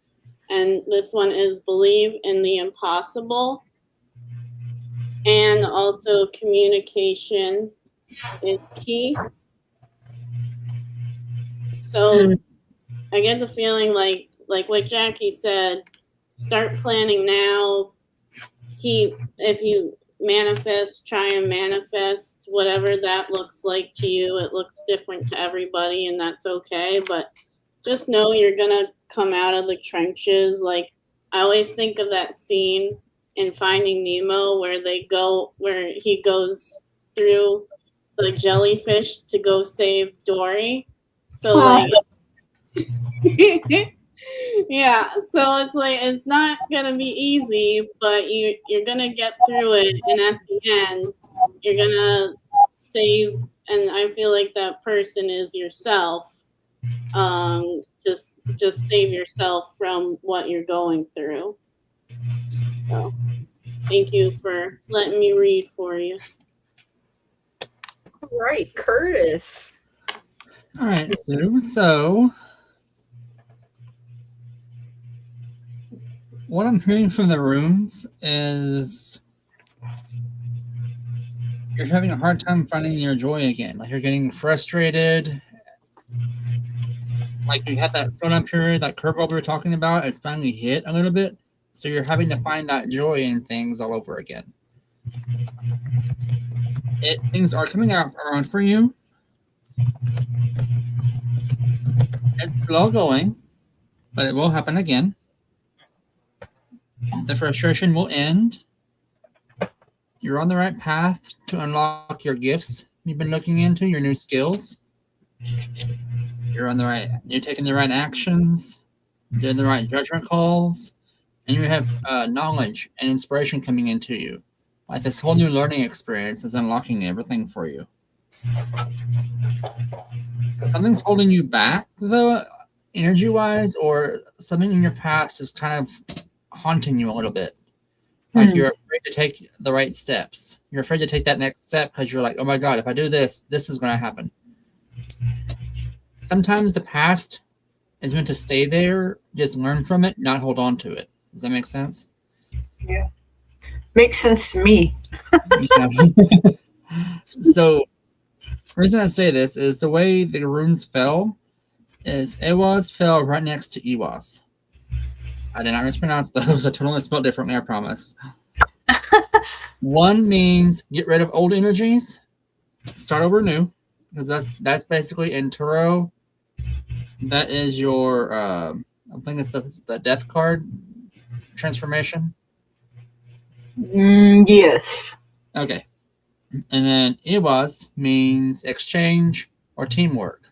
and this one is believe in the impossible. And also communication is key. So I get the feeling like what Jackie said, start planning now. If you manifest, try and manifest whatever that looks like to you. It looks different to everybody, and that's okay. But just know you're gonna come out of the trenches. Like I always think of that scene in Finding Nemo where he goes through the jellyfish to go save Dory. So like yeah, so it's like it's not gonna be easy, but you're gonna get through it, and at the end you're gonna save, and I feel like that person is yourself. Just save yourself from what you're going through. So thank you for letting me read for you. All right, Curtis. All right, Sue. So what I'm hearing from the rooms is you're having a hard time finding your joy again. Like you're getting frustrated. Like you had that slowdown period, that curveball we were talking about, it's finally hit a little bit. So you're having to find that joy in things all over again. Things are coming out around for you. It's slow going, but it will happen again. The frustration will end. You're on the right path to unlock your gifts you've been looking into, your new skills. You're taking the right actions, doing the right judgment calls, and you have knowledge and inspiration coming into you. Like this whole new learning experience is unlocking everything for you. Something's holding you back, though, energy-wise, or something in your past is kind of haunting you a little bit. Like you're afraid to take the right steps. You're afraid to take that next step because you're like, oh my God, if I do this, this is going to happen. Sometimes the past is meant to stay there, just learn from it, not hold on to it. Does that make sense? Yeah. Makes sense to me. So, the reason I say this is the way the runes fell is Ewas fell right next to Ewas. I did not mispronounce those. I totally spelled differently, I promise. One means get rid of old energies, start over new, because that's basically in tarot. That is your, I think it's the death card transformation. Yes. Okay. And then Iwas means exchange or teamwork.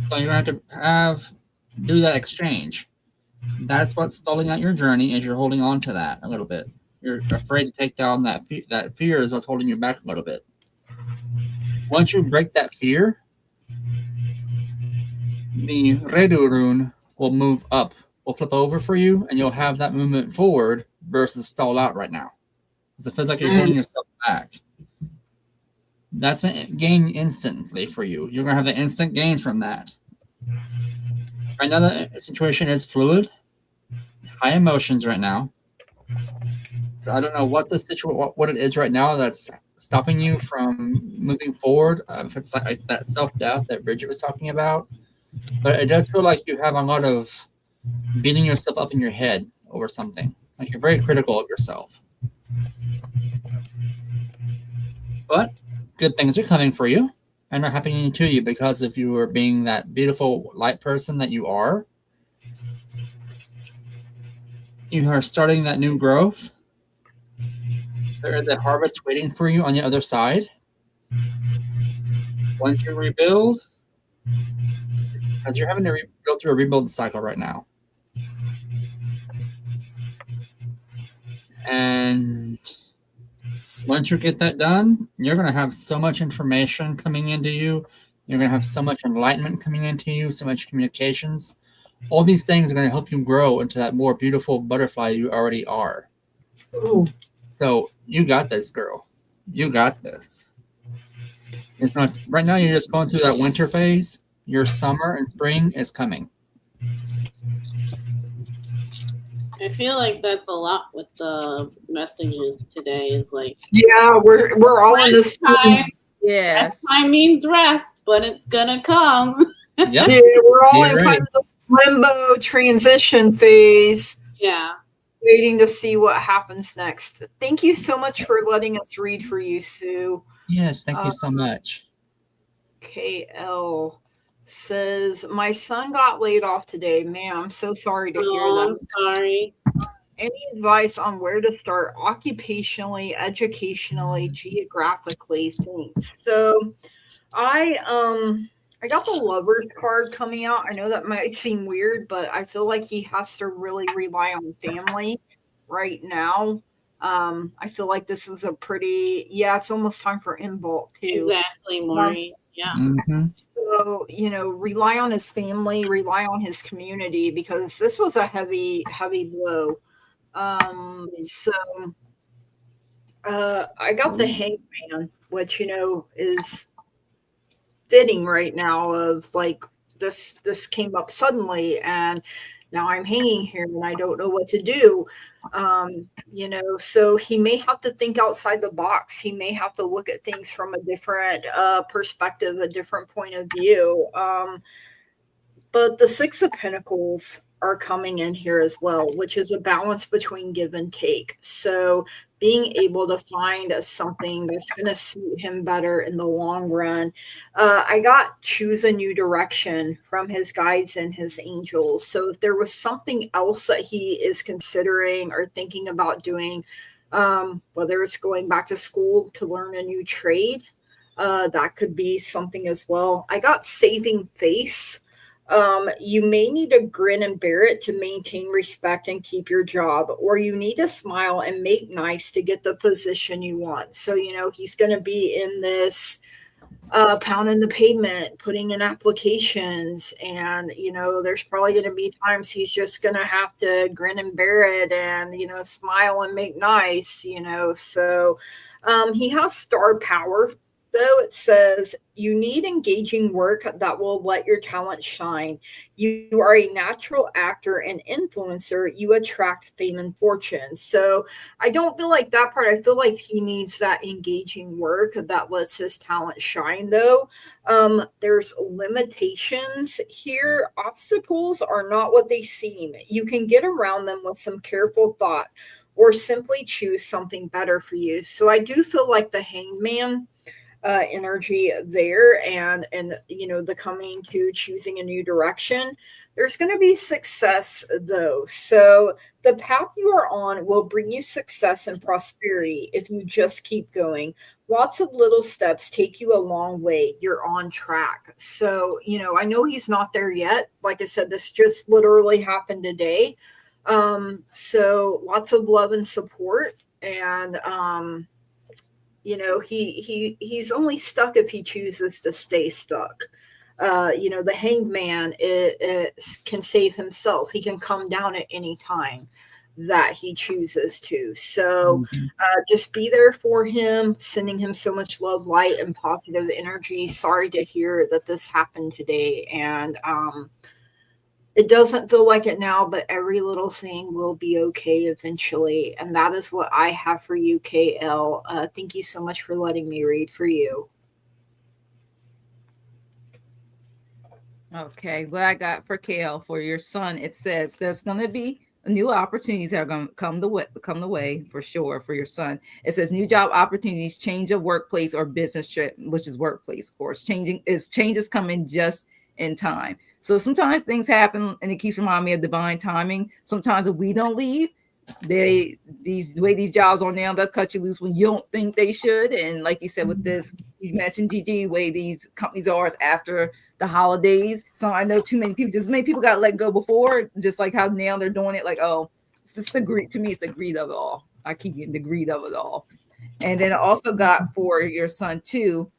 So you're going to have to do that exchange. That's what's stalling out your journey, is you're holding on to that a little bit. You're afraid to take down that fear is what's holding you back a little bit. Once you break that fear, the Redu rune will move up, will flip over for you, and you'll have that movement forward versus stall out right now. Because it feels like you're holding yourself back. That's a gain instantly for you. You're going to have an instant gain from that. Right now, the situation is fluid, high emotions right now. So I don't know what the what it is right now that's stopping you from moving forward. If it's like that self-doubt that Bridget was talking about, but it does feel like you have a lot of beating yourself up in your head over something. Like you're very critical of yourself. But good things are coming for you and are happening to you because of you are being that beautiful light person that you are. You are starting that new growth. There is a harvest waiting for you on the other side. Once you rebuild, because you're having to go through a rebuild cycle right now. And once you get that done, you're going to have so much information coming into you. You're going to have so much enlightenment coming into you, so much communications. All these things are going to help you grow into that more beautiful butterfly you already are. Ooh. So you got this, girl. You got this. It's not right now. You're just going through that winter phase. Your summer and spring is coming. I feel like that's a lot with the messages today. Is like, yeah, we're all in this time. Yes. Rest time means rest, but it's gonna come. Yep. Yeah, we're all You're in right. kind of this limbo transition phase. Yeah. Waiting to see what happens next. Thank you so much for letting us read for you, Sue. Yes, thank you so much. KL says, my son got laid off today. Man, I'm so sorry to hear that. I'm sorry. Any advice on where to start occupationally, educationally, geographically? Thanks. So I got the lover's card coming out. I know that might seem weird, but I feel like he has to really rely on family right now. I feel like this was a pretty, it's almost time for Inbolt too. Exactly, Maury. Yeah. Mm-hmm. So, rely on his family, rely on his community, because this was a heavy, heavy blow. So I got the Hangman, which, is fitting right now of like this came up suddenly and now I'm hanging here and I don't know what to do. So he may have to think outside the box. He may have to look at things from a different perspective, a different point of view. But the Six of Pentacles are coming in here as well, which is a balance between give and take. So being able to find something that's going to suit him better in the long run. I got choose a new direction from his guides and his angels. So if there was something else that he is considering or thinking about doing, whether it's going back to school to learn a new trade, that could be something as well. I got saving face. You may need to grin and bear it to maintain respect and keep your job, or you need to smile and make nice to get the position you want. So, he's going to be in this pounding the pavement, putting in applications, and, there's probably going to be times he's just going to have to grin and bear it and, smile and make nice, so he has star power. Though it says you need engaging work that will let your talent shine. You are a natural actor and influencer. You attract fame and fortune. So I don't feel like that part. I feel like he needs that engaging work that lets his talent shine, though. There's limitations here. Obstacles are not what they seem. You can get around them with some careful thought or simply choose something better for you. So I do feel like the Hangman energy there, and the coming to choosing a new direction. There's going to be success though. So the path you are on will bring you success and prosperity if you just keep going. Lots of little steps take you a long way. You're on track. So, I know he's not there yet. Like I said, this just literally happened today. So lots of love and support. And, he's only stuck if he chooses to stay stuck. The hanged man can save himself. He can come down at any time that he chooses to. So just be there for him, sending him so much love, light, and positive energy. Sorry to hear that this happened today. And it doesn't feel like it now, but every little thing will be okay eventually. And that is what I have for you, KL. Thank you so much for letting me read for you. Okay, what I got for KL for your son, it says there's going to be new opportunities that are going to come the way for sure for your son. It says new job opportunities, change of workplace or business trip, which is workplace, of course. Changes coming just in time. So sometimes things happen, and it keeps reminding me of divine timing. Sometimes if we don't leave, the way these jobs are now, they'll cut you loose when you don't think they should. And like you said, with this, you mentioned Gigi, the way these companies are is after the holidays. So I know just as many people got let go before, just like how now they're doing it. Like, oh, it's just the greed. To me, it's the greed of it all. I keep getting the greed of it all. And then I also got for your son too,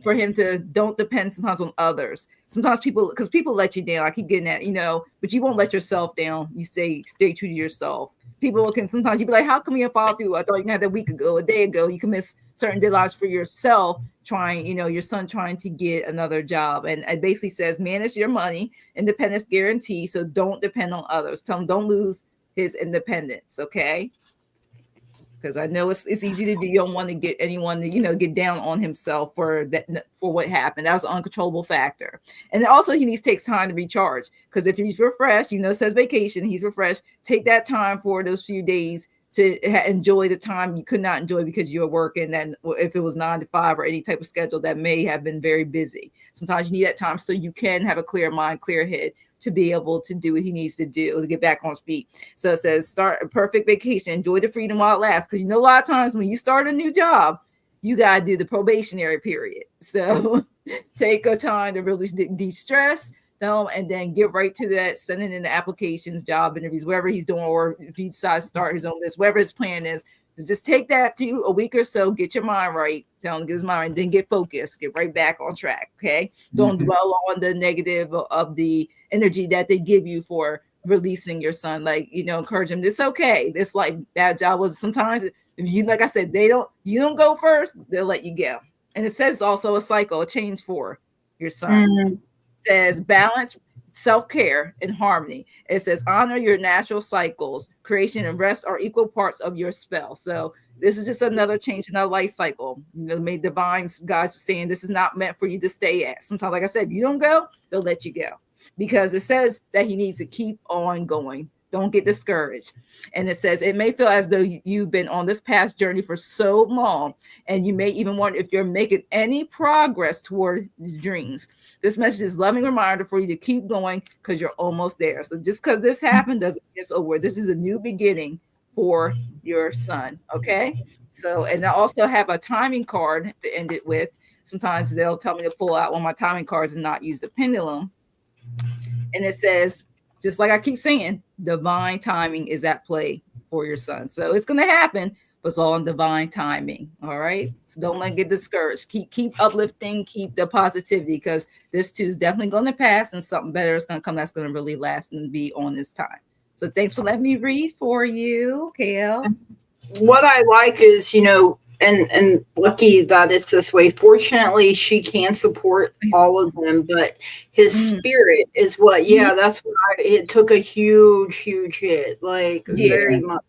for him to don't depend sometimes on others. Sometimes people let you down. I keep getting that, but you won't let yourself down. You stay true to yourself. People can sometimes you be like, how come you follow through? I thought you had that week ago, a day ago. You can miss certain deadlines for yourself your son trying to get another job. And it basically says manage your money, independence guarantee. So don't depend on others. Tell him don't lose his independence. Okay. Because I know it's easy to do. You don't want to get anyone to, get down on himself for what happened. That was an uncontrollable factor. And then also he takes time to recharge. Because if he's refreshed, it says vacation, he's refreshed, take that time for those few days to enjoy the time you could not enjoy because you were working. And if it was 9 to 5 or any type of schedule that may have been very busy, sometimes you need that time so you can have a clear mind, clear head to be able to do what he needs to do to get back on his feet. So it says start a perfect vacation, enjoy the freedom while it lasts. Because a lot of times when you start a new job, you got to do the probationary period. So take a time to really de-stress, and then get right to that, sending in the applications, job interviews, whatever he's doing, or if he decides to start his own business, whatever his plan is, just take that to a week or so, get your mind right, tell him to get his mind right, then get focused, get right back on track. Okay. Don't dwell on the negative of the energy that they give you for releasing your son. Like, encourage him. It's okay. It's like that job was sometimes if you, like I said, you don't go first, they'll let you go. And it says also a cycle, a change for your son. It says balance, self-care, and harmony. It says honor your natural cycles. Creation and rest are equal parts of your spell. So this is just another change in our life cycle. May divine guys are saying this is not meant for you to stay at. Sometimes, like I said, if you don't go, they'll let you go. Because it says that he needs to keep on going. Don't get discouraged. And it says it may feel as though you've been on this past journey for so long, and you may even wonder if you're making any progress toward these dreams. This message is a loving reminder for you to keep going because you're almost there. So just because this happened doesn't mean it's over. This is a new beginning for your son. Okay. So, and I also have a timing card to end it with. Sometimes they'll tell me to pull out one of my timing cards and not use the pendulum. And it says, just like I keep saying, divine timing is at play for your son. So it's going to happen, but it's all in divine timing. All right. So don't let it get discouraged. Keep uplifting, keep the positivity, because this too is definitely going to pass and something better is going to come that's going to really last and be on this time. So thanks for letting me read for you, KL. What I like is, and lucky that it's this way. Fortunately, she can support all of them, but his spirit is what, that's what it took a huge hit, like very much.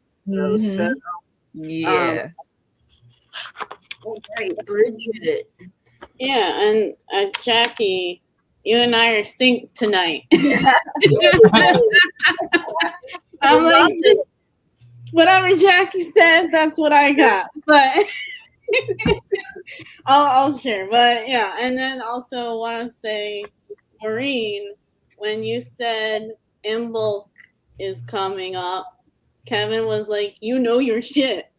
So, yes. Okay, Bridget. Yeah, and Jackie, you and I are synced tonight. I'm like, just whatever Jackie said, that's what I got. But I'll share, but yeah, and then also want to say, Maureen, when you said Imbolc is coming up, Kevin was like, "You know your shit.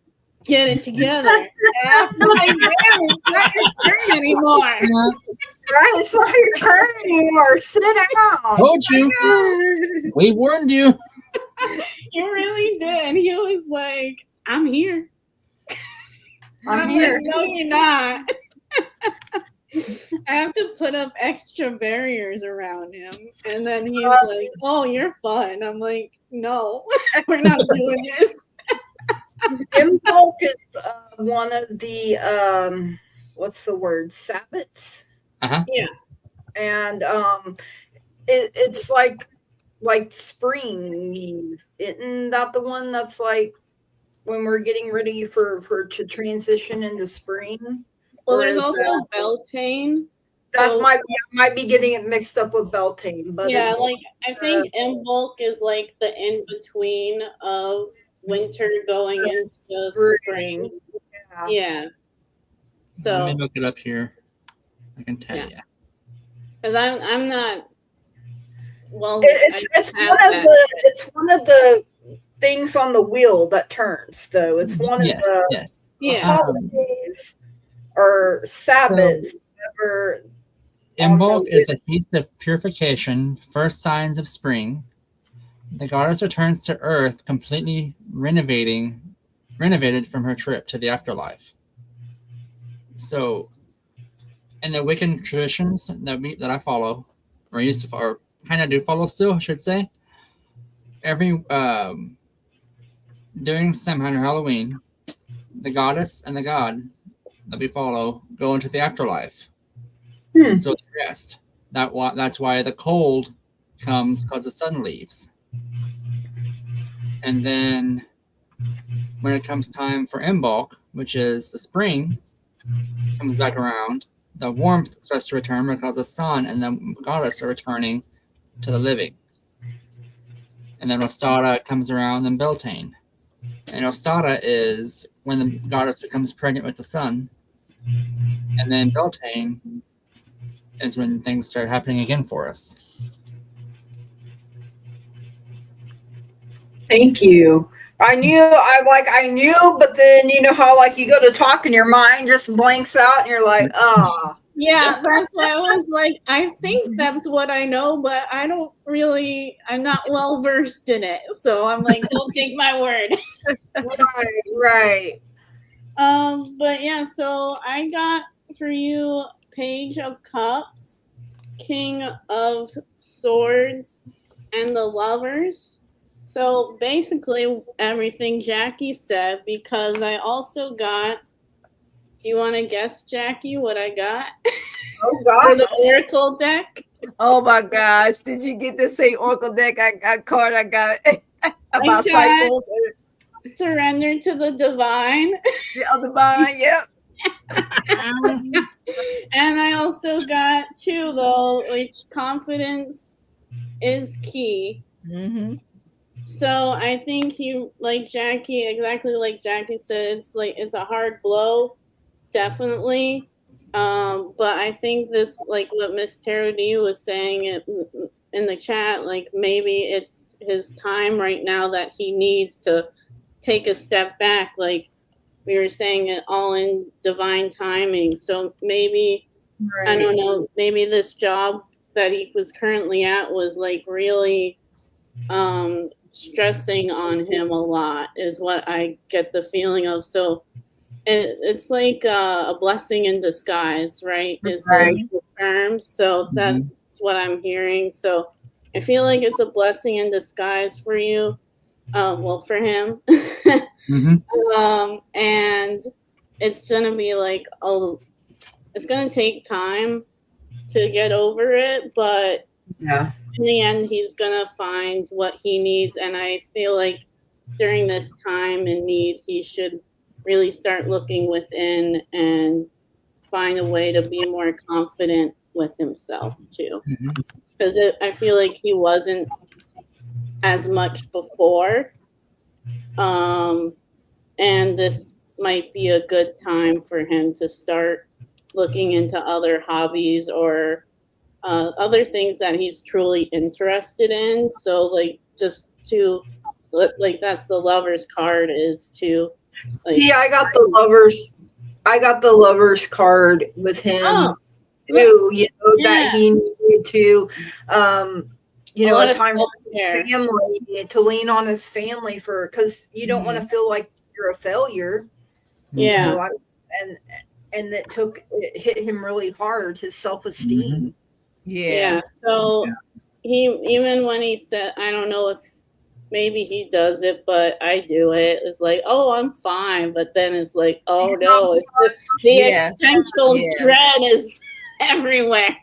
Get it together." And I'm like, "Man, it's not your turn anymore." Right? It's not your turn anymore. Sit down. Told you. We warned you. You really did. He was like, "I'm here." I'm here. Like, no, you're not. I have to put up extra barriers around him. And then he's like, "Oh, you're fun." I'm like, "No, we're not doing this." Imbolc is one of the what's the word? Sabbats. Uh-huh. Yeah. And it's like spring. Isn't that the one that's like when we're getting ready for to transition into spring? Well, Or there's is also that- Beltane. That's So- might be getting it mixed up with Beltane, but yeah, it's like I think Imbolc is like the in between of winter going into spring. Yeah. So Let me look it up here. I can tell you. because I'm not. Well, it's one of the things on the wheel that turns, though. It's one of the holidays or Sabbats. Imbolc is a feast of purification, first signs of spring. The goddess returns to Earth completely renovated from her trip to the afterlife. So, in the Wiccan traditions that I follow, or used to follow, or kind of do follow still, I should say, every during Samhain or Halloween, the goddess and the god that we follow go into the afterlife. So they rest. That's why the cold comes, because the sun leaves. And then when it comes time for Imbolc, which is the spring, comes back around, the warmth starts to return because the sun and the goddess are returning to the living. And then Ostara comes around, and Beltane. And Ostara is when the goddess becomes pregnant with the sun. And then Beltane is when things start happening again for us. Thank you. I knew, but then you know how like you go to talk and your mind just blanks out and you're like, oh. Yeah, that's why I was like, I think that's what I know, but I'm not well versed in it. So I'm like, don't take my word. Right. But yeah, so I got for you Page of Cups, King of Swords, and the Lovers. So basically everything Jackie said, because I also got, do you want to guess, Jackie, what I got? Oh, God. For the Oracle deck? Oh, my gosh. Did you get the same Oracle deck I got about cycles? Surrender to the Divine. The Divine, yep. And I also got two, though, which confidence is key. Mm-hmm. So I think exactly like Jackie said, it's a hard blow, definitely. But I think this, like what Miss Tarot D was saying in the chat, like maybe it's his time right now that he needs to take a step back. Like we were saying, it all in divine timing. So maybe, I don't know, maybe this job that he was currently at was like really stressing on him a lot, is what I get the feeling of. So it's like a blessing in disguise, right? Is the term. So that's what I'm hearing. So I feel like it's a blessing in disguise for you. Well, for him. And it's gonna be like it's gonna take time to get over it, but yeah, in the end he's gonna find what he needs. And I feel like during this time in need, he should really start looking within and find a way to be more confident with himself too. Because I feel like he wasn't as much before. And this might be a good time for him to start looking into other hobbies or other things that he's truly interested in. So like just to like that's the Lover's card is to like. Yeah, I got the lovers card with him. Oh, too, that yeah. he needed to a time for family, to lean on his family because you don't want to feel like you're a failure. Yeah. And it hit him really hard, his self-esteem. Yeah. So even when he said, I don't know if maybe he does it, but I do it. It's like, oh, I'm fine. But then it's like, oh no, the existential dread is everywhere.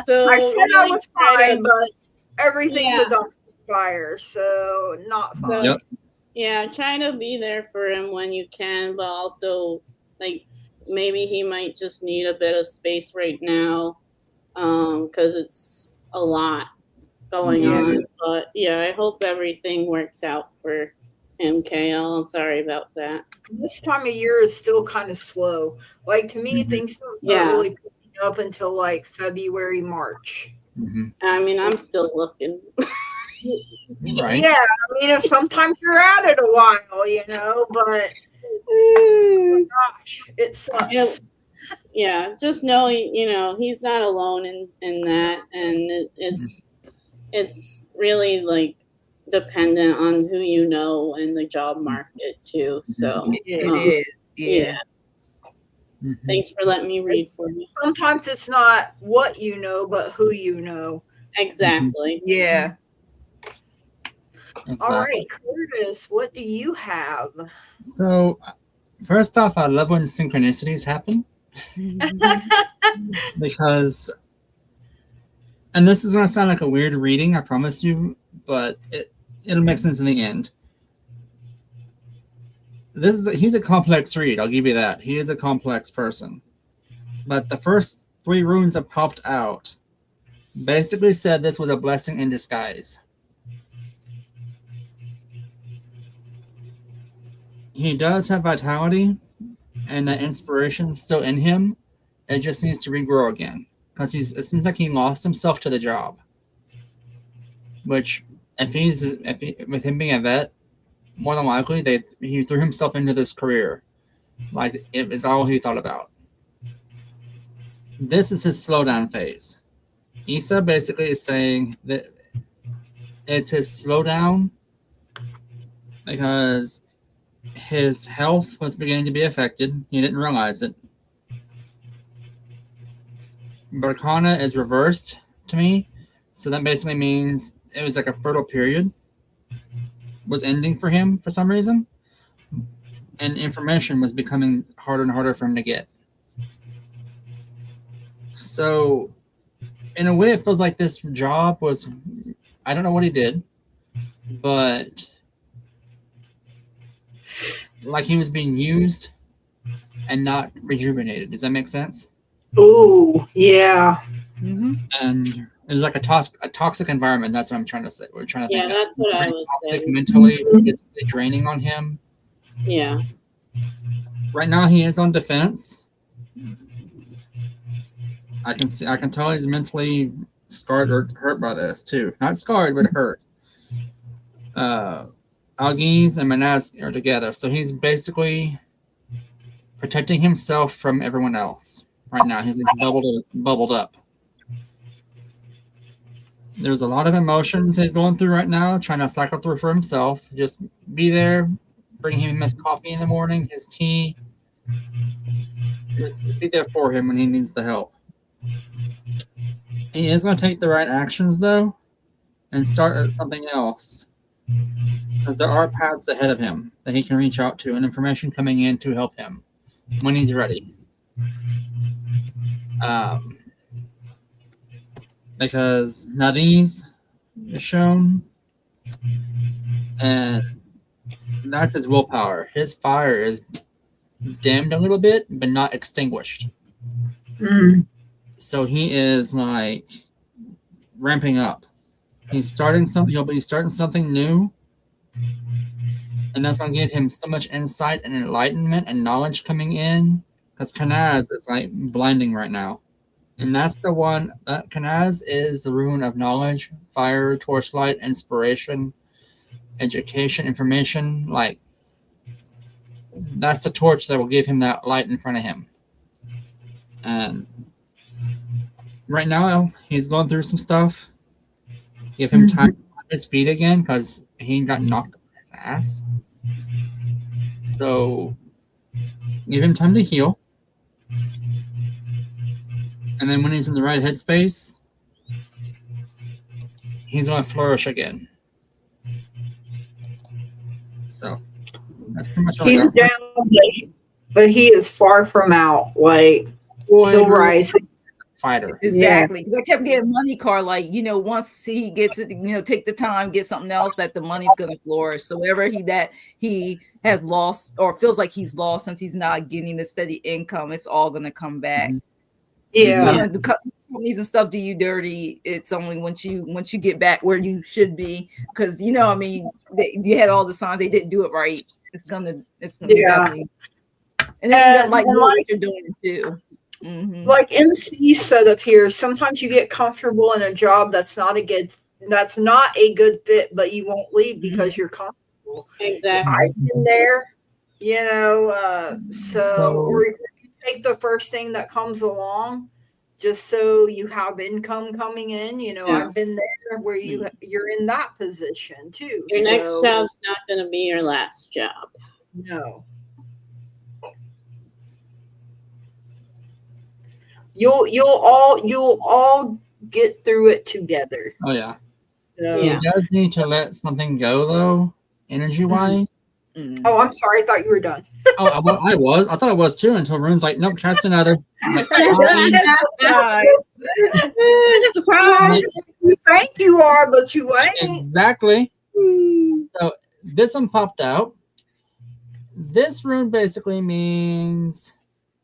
So I said I was fine, but everything's a dumpster fire, so not fine. So, yeah, try to be there for him when you can, but also like maybe he might just need a bit of space right now, because it's a lot going on. But yeah, I hope everything works out for him, KL. I'm sorry about that. This time of year is still kind of slow. Like to me, things don't start really picking up until like February, March. I mean, I'm still looking. Right. Yeah, I mean, sometimes you're at it a while, but gosh, it sucks. Yeah, just know, he's not alone in that, and it's really like dependent on who you know and the job market too. So it is. Yeah. Thanks for letting me read for you. Sometimes it's not what you know, but who you know. Exactly. Yeah. Exactly. All right, Curtis, what do you have? So, first off, I love when synchronicities happen. Because, and this is going to sound like a weird reading, I promise you, but it'll make sense in the end. He's a complex read, I'll give you that. He is a complex person. But the first 3 runes that popped out basically said this was a blessing in disguise. He does have vitality, and the inspiration's still in him. It just needs to regrow again. Because it seems like he lost himself to the job. Which, with him being a vet, more than likely, he threw himself into this career. Like, it was all he thought about. This is his slowdown phase. Issa basically is saying that it's his slowdown because his health was beginning to be affected. He didn't realize it. Barkana is reversed to me, so that basically means it was like a fertile period was ending for him for some reason, and information was becoming harder and harder for him to get. So, in a way, it feels like this job was, I don't know what he did, but like he was being used and not rejuvenated. Does that make sense? Oh, yeah. And it was like a toxic environment. That's what I'm trying to say. We're trying to think. Yeah, that's what I was saying. Mentally, it's draining on him. Yeah. Right now, he is on defense. I can tell he's mentally scarred or hurt by this too. Not scarred, but hurt. Algiz and Manaz are together, so he's basically protecting himself from everyone else. Right now, he's bubbled up. There's a lot of emotions he's going through right now, trying to cycle through for himself. Just be there, bring him his coffee in the morning, his tea. Just be there for him when he needs the help. He is going to take the right actions, though, and start at something else. Because there are paths ahead of him that he can reach out to and information coming in to help him when he's ready. Because Nadiz is shown, and that's his willpower. His fire is dimmed a little bit, but not extinguished. So he is like ramping up. He'll be starting something new, And that's going to give him so much insight and enlightenment and knowledge coming in. Because Kanaz is like blinding right now. And that's the one, Kanaz is the rune of knowledge, fire, torchlight, inspiration, education, information. Like, that's the torch that will give him that light in front of him. And right now, he's going through some stuff. Give him time to find his feet again because he got knocked on his ass. So, give him time to heal. And then when he's in the right headspace, he's going to flourish again. So, that's pretty much all I He's got. down, but he is far from out. Like, he'll rise. Fighter. Exactly, because I kept getting money card. Like, once he gets it, take the time, get something else, that the money's gonna flourish. So whatever he has lost or feels like he's lost since he's not getting the steady income, it's all gonna come back. Yeah. The companies and stuff do you dirty. It's only once you get back where you should be, because you had all the signs they didn't do it right. It's gonna definitely, and then like what you're doing too. Mm-hmm. Like MC said up here, sometimes you get comfortable in a job that's not a good fit, but you won't leave because you're comfortable. Exactly. I've been there, or you take the first thing that comes along just so you have income coming in. I've been there where you're in that position too. Your next job's not going to be your last job. No. You'll all get through it together. Oh yeah. So, He does need to let something go though, energy wise. Oh, I'm sorry. I thought you were done. I was. I thought I was too until Rune's like, nope, cast another. I'm like, Surprise! You think you are, but you ain't. Exactly. So this one popped out. This rune basically means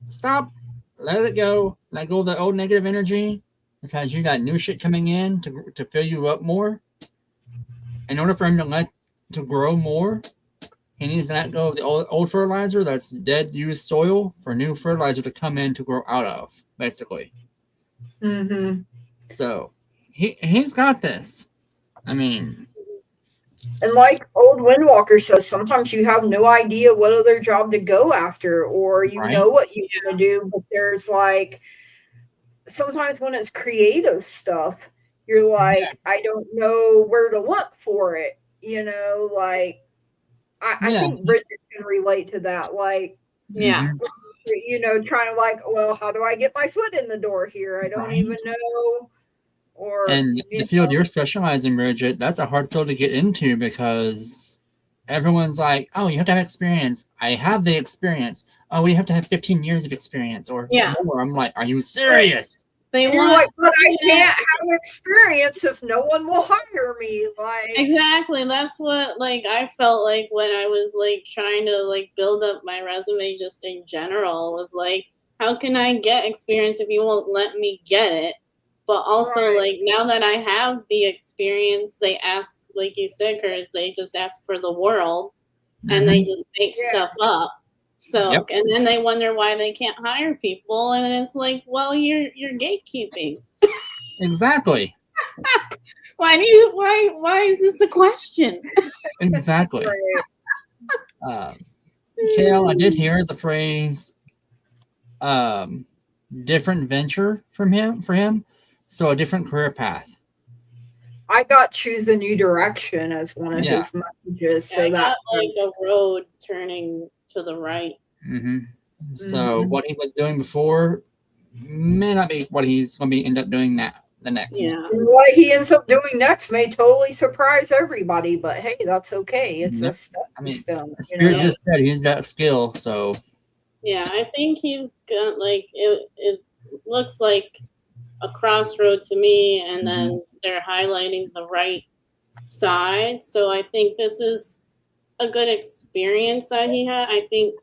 stop, let it go, let go of the old negative energy, because you got new shit coming in to fill you up more. In order for him to grow more, he needs to let go of the old fertilizer that's dead used soil for new fertilizer to come in to grow out of, basically. Mm-hmm. So he's got this. I mean, and like old Windwalker says, sometimes you have no idea what other job to go after, or you know what you want to do, but there's like sometimes when it's creative stuff, you're like, I don't know where to look for it. Like I think Bridget can relate to that. Like, trying to like, well, how do I get my foot in the door here? I don't even know. And the field you're specialized in, Bridget, that's a hard field to get into because everyone's like, oh, you have to have experience. I have the experience. Oh, you have to have 15 years of experience or more. I'm like, are you serious? They want, like, but I can't have experience if no one will hire me. Like, exactly. That's what I felt like when I was trying to build up my resume just in general, was like, how can I get experience if you won't let me get it? But also now that I have the experience, they ask, like you said, Curtis, they just ask for the world and they just make stuff up. So, and then they wonder why they can't hire people. And it's like, well, you're gatekeeping. Exactly. Why is this the question? Exactly. Kale, I did hear the phrase different venture for him. So a different career path. I got choose a new direction as one of his messages. So that's like a road turning to the right. Mm-hmm. So what he was doing before may not be what he's going to end up doing now. The next. Yeah. What he ends up doing next may totally surprise everybody, but hey, that's okay. It's a stepping stone. Spirit just said he's got skill, so. Yeah, I think he's got it looks like a crossroad to me, and then they're highlighting the right side. So I think this is a good experience that he had. I think,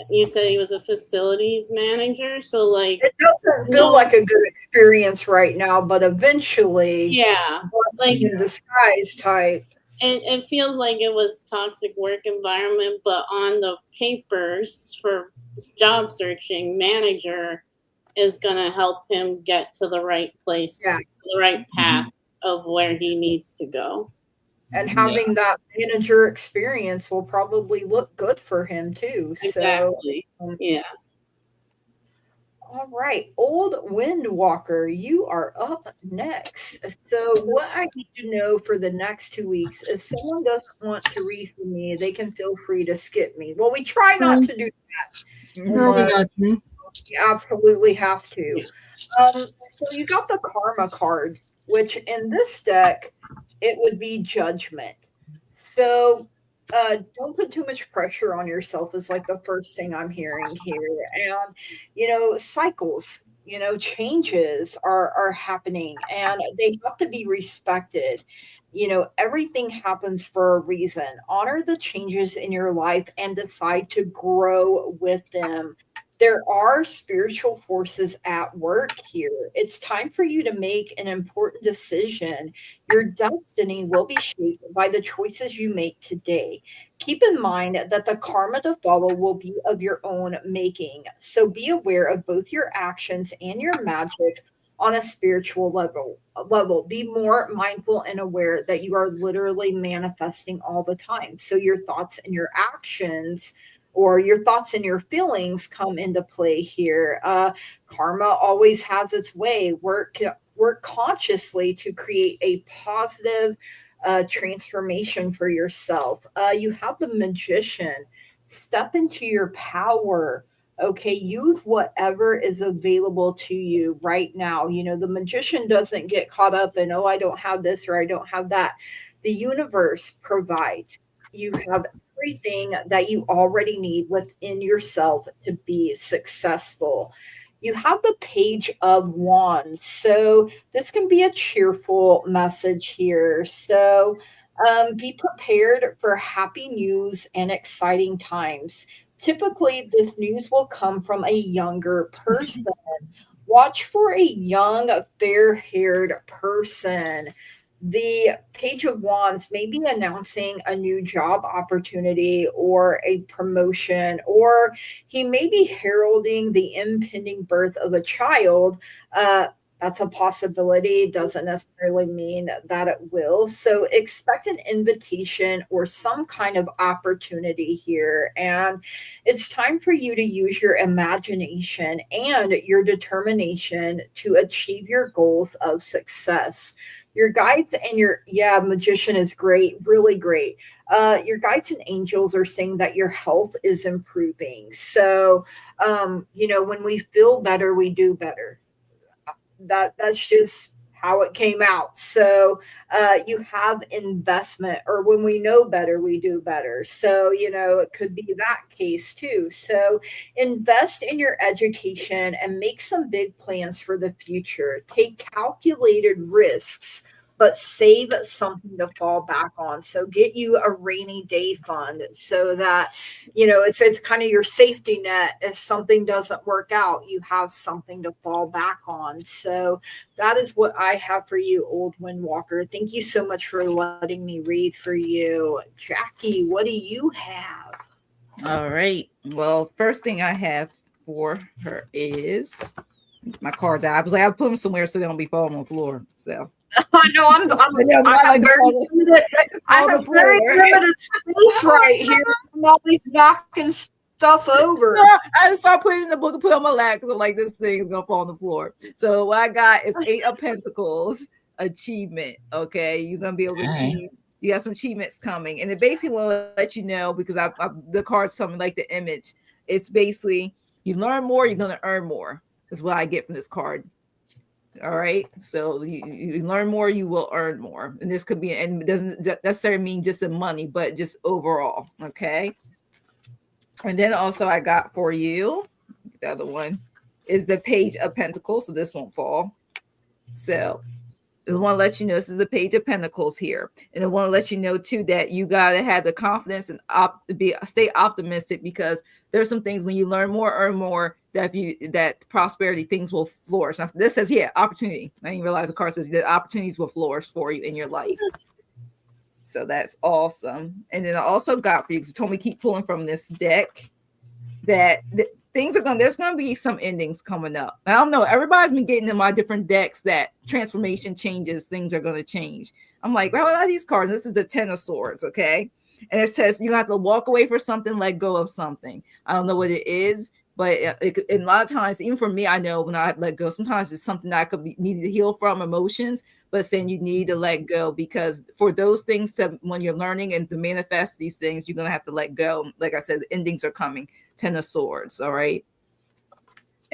you said he was a facilities manager, so it doesn't feel like a good experience right now, but eventually, blessing in disguise type. it feels like it was toxic work environment, but on the papers for job searching, manager is going to help him get to the right place, Yeah. to the right path of where he needs to go. And having that manager experience will probably look good for him too. Exactly. So, yeah. All right, Old Windwalker, you are up next. So, what I need to know for the next 2 weeks, if someone doesn't want to read for me, they can feel free to skip me. Well, we try not to do that. No, we got you. You absolutely have to. So you got the Karma card, which in this deck, it would be Judgment. So don't put too much pressure on yourself is like the first thing I'm hearing here. And, cycles, changes are happening and they have to be respected. Everything happens for a reason. Honor the changes in your life and decide to grow with them. There are spiritual forces at work here. It's time for you to make an important decision. Your destiny will be shaped by the choices you make today. Keep in mind that the karma to follow will be of your own making. So be aware of both your actions and your magic on a spiritual level. Be more mindful and aware that you are literally manifesting all the time. So your thoughts and your actions or your thoughts and your feelings come into play here. Karma always has its way. Work consciously to create a positive transformation for yourself. You have the Magician. Step into your power. Okay, use whatever is available to you right now. The Magician doesn't get caught up in, oh, I don't have this or I don't have that. The universe provides. You have everything that you already need within yourself to be successful. You have the Page of Wands. So this can be a cheerful message here. So be prepared for happy news and exciting times. Typically, this news will come from a younger person. Watch for a young, fair haired person. The Page of Wands may be announcing a new job opportunity or a promotion, or he may be heralding the impending birth of a child. That's a possibility. Doesn't necessarily mean that it will. So expect an invitation or some kind of opportunity here. And it's time for you to use your imagination and your determination to achieve your goals of success. Your guides and Magician is great, really great. Your guides and angels are saying that your health is improving. So, when we feel better, we do better. That's just how it came out. So you have investment, or when we know better, we do better. So it could be that case too. So invest in your education and make some big plans for the future. Take calculated risks, but save something to fall back on. So get you a rainy day fund so that it's kind of your safety net. If something doesn't work out, you have something to fall back on. So that is what I have for you, Old Windwalker. Thank you so much for letting me read for you. Jackie, what do you have? All right. Well, first thing I have for her is my cards out. I was like, I'll put them somewhere so they don't be falling on the floor. So I know I have very limited space right here. I'm always knocking stuff over. So I just start putting in the book and put it on my lap because I'm like, this thing is gonna fall on the floor. So what I got is 8 of Pentacles achievement. Okay, you're gonna be able to achieve. You got some achievements coming, and it basically want to let you know because the cards tell me like the image. It's basically you learn more, you're gonna earn more. Is what I get from this card. All right, so you learn more, you will earn more, and this could be, and it doesn't necessarily mean just in money, but just overall. Okay, and then also I got for you the other one is the Page of Pentacles, so this won't fall. So I want to let you know this is the Page of Pentacles here, and I want to let you know too that you gotta have the confidence and stay optimistic because there's some things when you learn more, earn more, that prosperity things will flourish. Now, this says opportunity. I didn't realize the card says that opportunities will flourish for you in your life. So that's awesome. And then I also got for you, because you told me keep pulling from this deck, that there's gonna be some endings coming up. I don't know. Everybody's been getting in my different decks that transformation changes, things are gonna change. I'm like, well, what are these cards? This is the Ten of Swords, okay? And it says you have to walk away for something, let go of something. I don't know what it is, but a lot of times, even for me, I know when I let go, sometimes it's something that I could be needed to heal from emotions, but saying you need to let go, because for those things to, when you're learning and to manifest these things, you're going to have to let go. Like I said, the endings are coming. Ten of Swords. All right.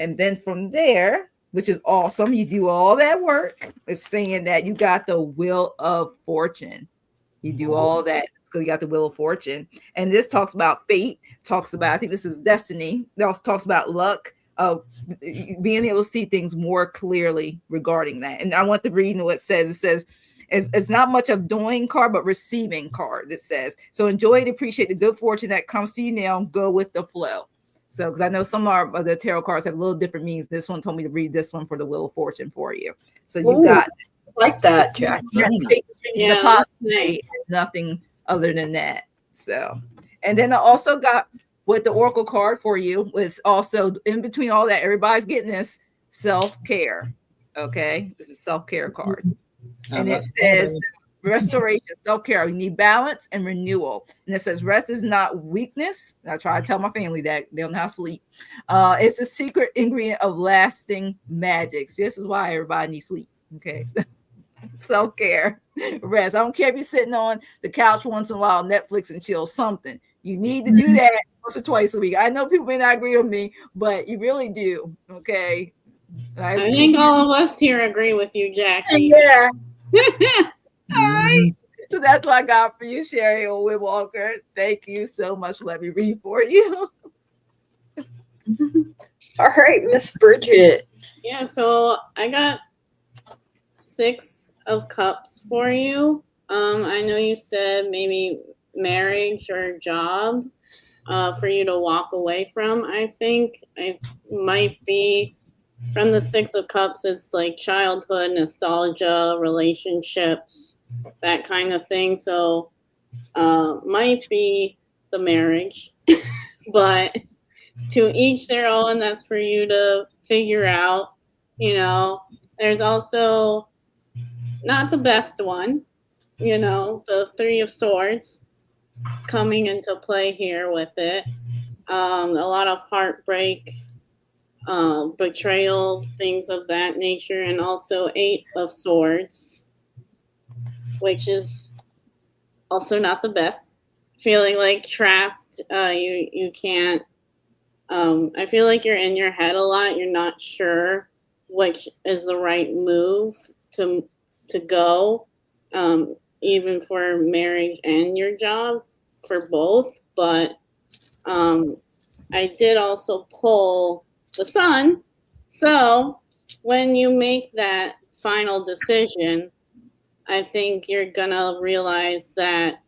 And then from there, which is awesome, you do all that work. It's saying that you got the Wheel of Fortune. You do all that. So you got the Wheel of Fortune. And this talks about fate, talks about, I think this is destiny. It also talks about luck, of being able to see things more clearly regarding that. And I want to read what it says. It says, it's not much of doing card, but receiving card. It says, so enjoy and appreciate the good fortune that comes to you now. Go with the flow. So, because I know some of the tarot cards have a little different meanings. This one told me to read this one for the Wheel of Fortune for you. So you got like that, Jack. Yeah, nice. Nothing other than that. So, and then I also got with the Oracle card for you was also in between all that. Everybody's getting this self-care. Okay, this is self-care card. And it says restoration, self-care. You need balance and renewal. And it says rest is not weakness. I try to tell my family that they don't have to sleep. It's a secret ingredient of lasting magic. So this is why everybody needs sleep. Okay. Self-care, rest. I don't care if you're sitting on the couch once in a while, Netflix and chill, something. You need to do that once or twice a week. I know people may not agree with me, but you really do. Okay. I think all of us here agree with you, Jackie. Yeah. All right. So that's what I got for you, Sherry or Whit Walker. Thank you so much for letting me read for you. All right, Miss Bridget. Yeah, so I got 6 of Cups for you. I know you said maybe marriage or job for you to walk away from. I think it might be from the 6 of Cups. It's like childhood, nostalgia, relationships, that kind of thing. So might be the marriage, but to each their own. That's for you to figure out. You know, there's also not the best one, you know, the 3 of Swords coming into play here with it. A lot of heartbreak, betrayal, things of that nature, and also 8 of Swords, which is also not the best. Feeling like trapped, you can't. I feel like you're in your head a lot. You're not sure which is the right move to go, even for marriage and your job, for both. But I did also pull the Sun. So when you make that final decision, I think you're gonna realize that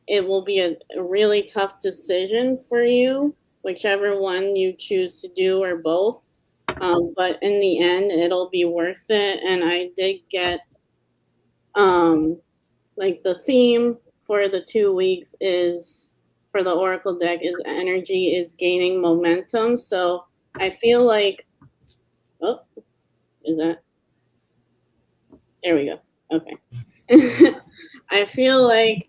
it will be a really tough decision for you, whichever one you choose to do or both. But in the end, it'll be worth it. And I did get like the theme for the 2 weeks is, for the Oracle deck, is energy is gaining momentum. So I feel like, oh, is that, there we go. Okay. I feel like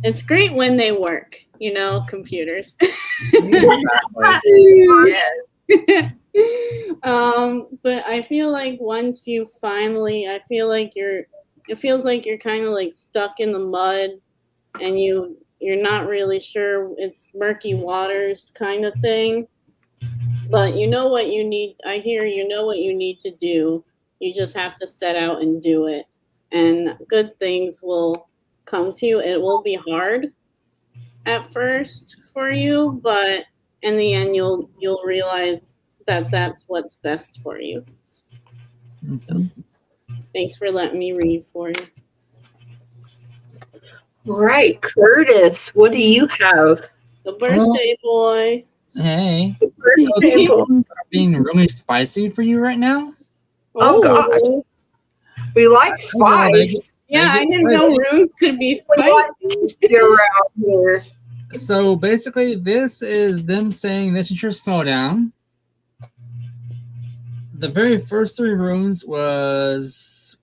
it's great when they work, you know, computers. But I feel like once you finally, I feel like it feels like you're kind of like stuck in the mud, and you're not really sure. It's murky waters kind of thing. But you know what you need. I hear you know what you need to do. You just have to set out and do it, and good things will come to you. It will be hard at first for you, but in the end, you'll realize that that's what's best for you. So, thanks for letting me read for you. Right, Curtis, what do you have? The birthday boy. Hey. The birthday boy. Being really spicy for you right now? Oh, God. We like spice. Yeah, I didn't know runes could be spicy. You're out here. So basically, this is them saying this is your slowdown. The very first 3 runes was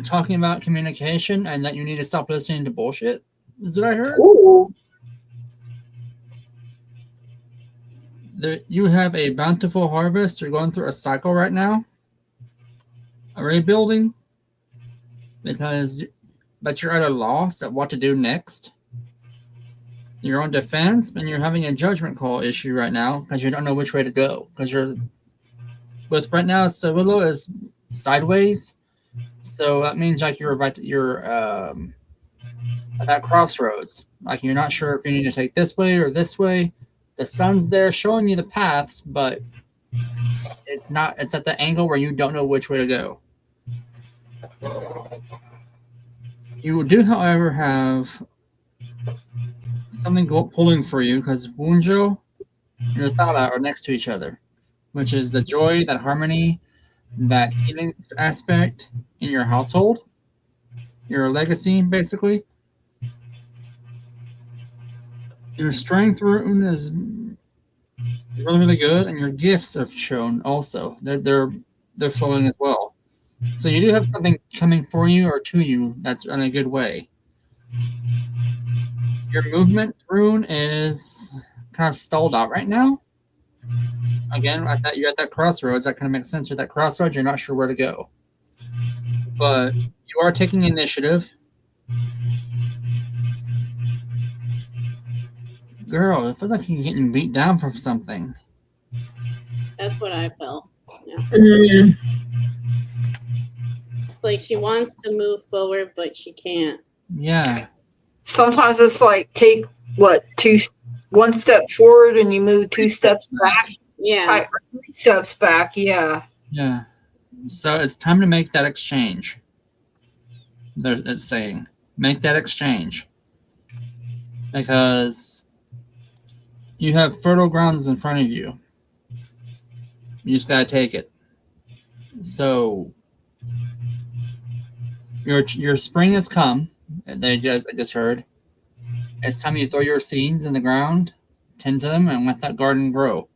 talking about communication and that you need to stop listening to bullshit. Is what I heard? Ooh. You have a bountiful harvest. You're going through a cycle right now. A rebuilding. But you're at a loss at what to do next. You're on defense, and you're having a judgment call issue right now because you don't know which way to go. Because right now, Willow is sideways, so that means like you're at that crossroads. Like you're not sure if you need to take this way or this way. The sun's there showing you the paths, but it's not. It's at the angle where you don't know which way to go. You do, however, have something pulling for you because Wunjo and your Thala are next to each other, which is the joy, that harmony, that healing aspect in your household, your legacy, basically. Your strength rune is really, really good, and your gifts are shown also. They're flowing as well. So you do have something coming for you or to you that's in a good way. Your movement rune is kind of stalled out right now. Again, you're at that crossroads. That kind of makes sense. You're at that crossroads. You're not sure where to go. But you are taking initiative. Girl, it feels like you're getting beat down from something. That's what I felt. Yeah. Mm. It's like she wants to move forward, but she can't. Yeah. Sometimes it's like take one step forward and you move 2 steps back. Yeah. 3 steps back. Yeah. Yeah. So it's time to make that exchange. It's saying, make that exchange. Because you have fertile grounds in front of you. You just gotta take it. So your spring has come. I just heard. It's time you throw your seeds in the ground, tend to them, and let that garden grow.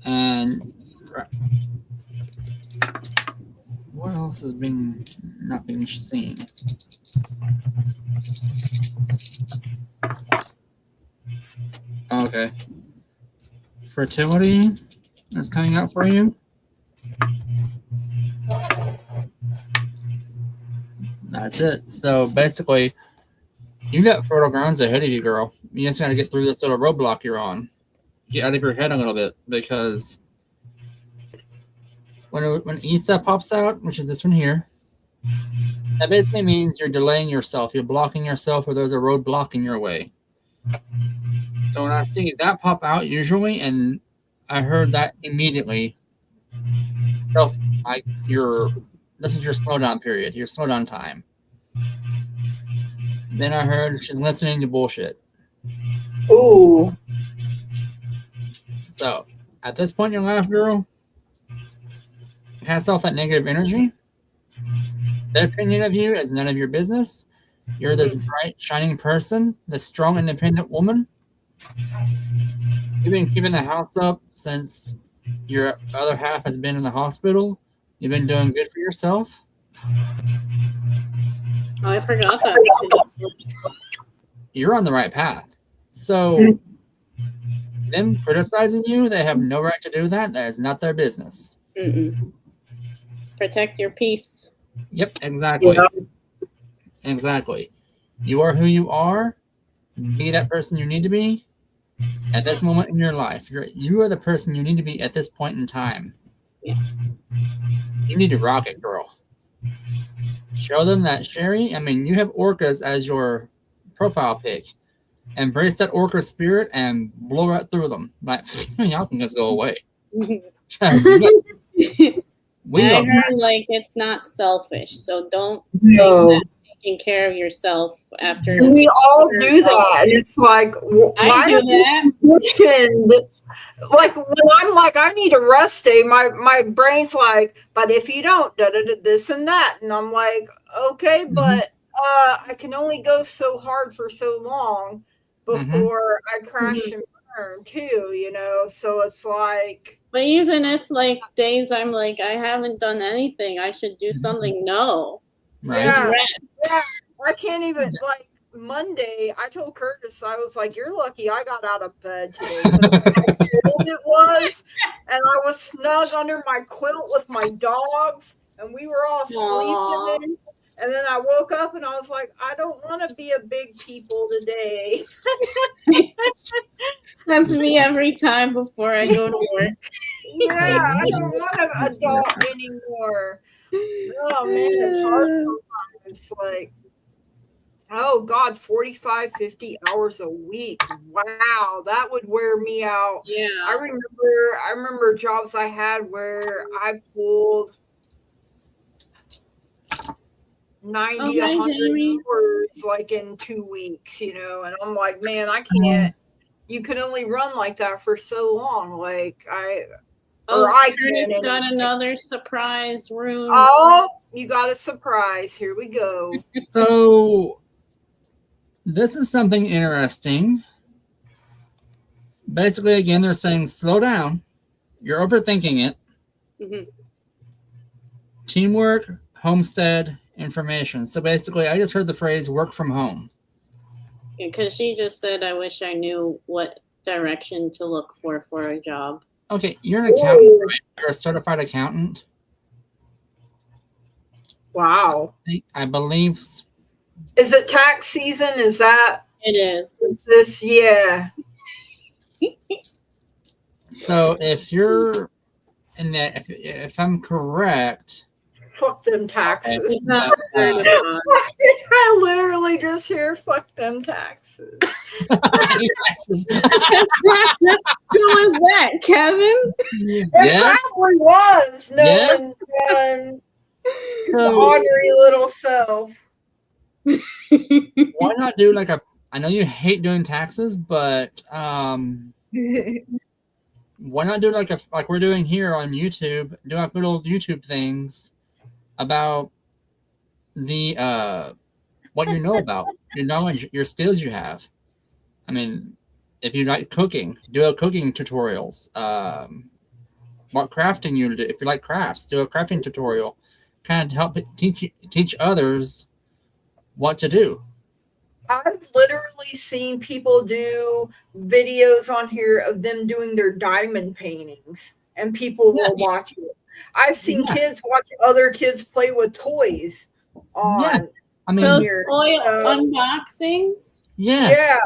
And what else is not being seen? Okay. Fertility is coming out for you. That's it. So basically, you got fertile grounds ahead of you, girl. You just got to get through this little roadblock you're on. Get out of your head a little bit, because when Isa pops out, which is this one here, that basically means you're delaying yourself. You're blocking yourself, or there's a roadblock in your way. So when I see that pop out, usually, and I heard that immediately, so this is your slowdown period, your slowdown time. Then I heard she's listening to bullshit. Ooh. So at this point in your life, girl, cast off that negative energy. Their opinion of you is none of your business. You're this bright, shining person, this strong, independent woman. You've been keeping the house up since your other half has been in the hospital. You've been doing good for yourself. Oh, I forgot that. You're on the right path. So them criticizing you, they have no right to do that. That is not their business. Mm-mm. Protect your peace. Yep, exactly. Yeah. Exactly. You are who you are. Be that person you need to be at this moment in your life. You are the person you need to be at this point in time. Yeah. You need to rock it, girl. Show them that, Sherry. You have orcas as your profile pic. Embrace that orca spirit and blow right through them. Like, y'all can just go away. I heard like it's not selfish, so don't make that taking care of yourself after. And we all do that. It's like, I do that. Like when I'm like, I need a rest day, my brain's like, but if you don't, this and that, and I'm like, okay, but I can only go so hard for so long before I crash and burn too, you know. So it's like, but even if like days I'm like, I haven't done anything, I should do something. No, Right. just rest. Yeah, I can't even like. Monday, I told Curtis, I was like, "You're lucky I got out of bed today." How cold it was, and I was snug under my quilt with my dogs, and we were all sleeping. And then I woke up and I was like, "I don't want to be a big people today." That's me every time before I go to work. Yeah, I don't want a dog anymore. Oh man, it's hard sometimes. Like, oh God, 45, 50 hours a week. Wow, that would wear me out. Yeah. I remember jobs I had where I pulled 90, 100 hours like in 2 weeks, you know, and I'm like, man, I can't. You can only run like that for so long. Like Curtis got another surprise room. Oh, you got a surprise. Here we go. So this is something interesting. Basically, again, they're saying slow down. You're overthinking it. Teamwork, homestead, information. So basically, I just heard the phrase work from home. Because she just said, I wish I knew what direction to look for a job. Okay, you're an accountant, right? You're a certified accountant. Wow. I believe. Is it tax season? Is that? It is. Is this? Yeah. So if you're in that, if I'm correct. Fuck them taxes. I literally just hear fuck them taxes. Who was that, Kevin? It probably was. His ornery little self. Why not do like I know you hate doing taxes, but why not do like we're doing here on YouTube, do like little YouTube things about the what you know about, your knowledge, your skills you have. I mean, if you like cooking, do a cooking tutorials. What crafting you do, if you like crafts, do a crafting tutorial. Kind of help teach others what to do. I've literally seen people do videos on here of them doing their diamond paintings, and people will watch it. I've seen kids watch other kids play with toys on. I mean, those toy unboxings. Yeah,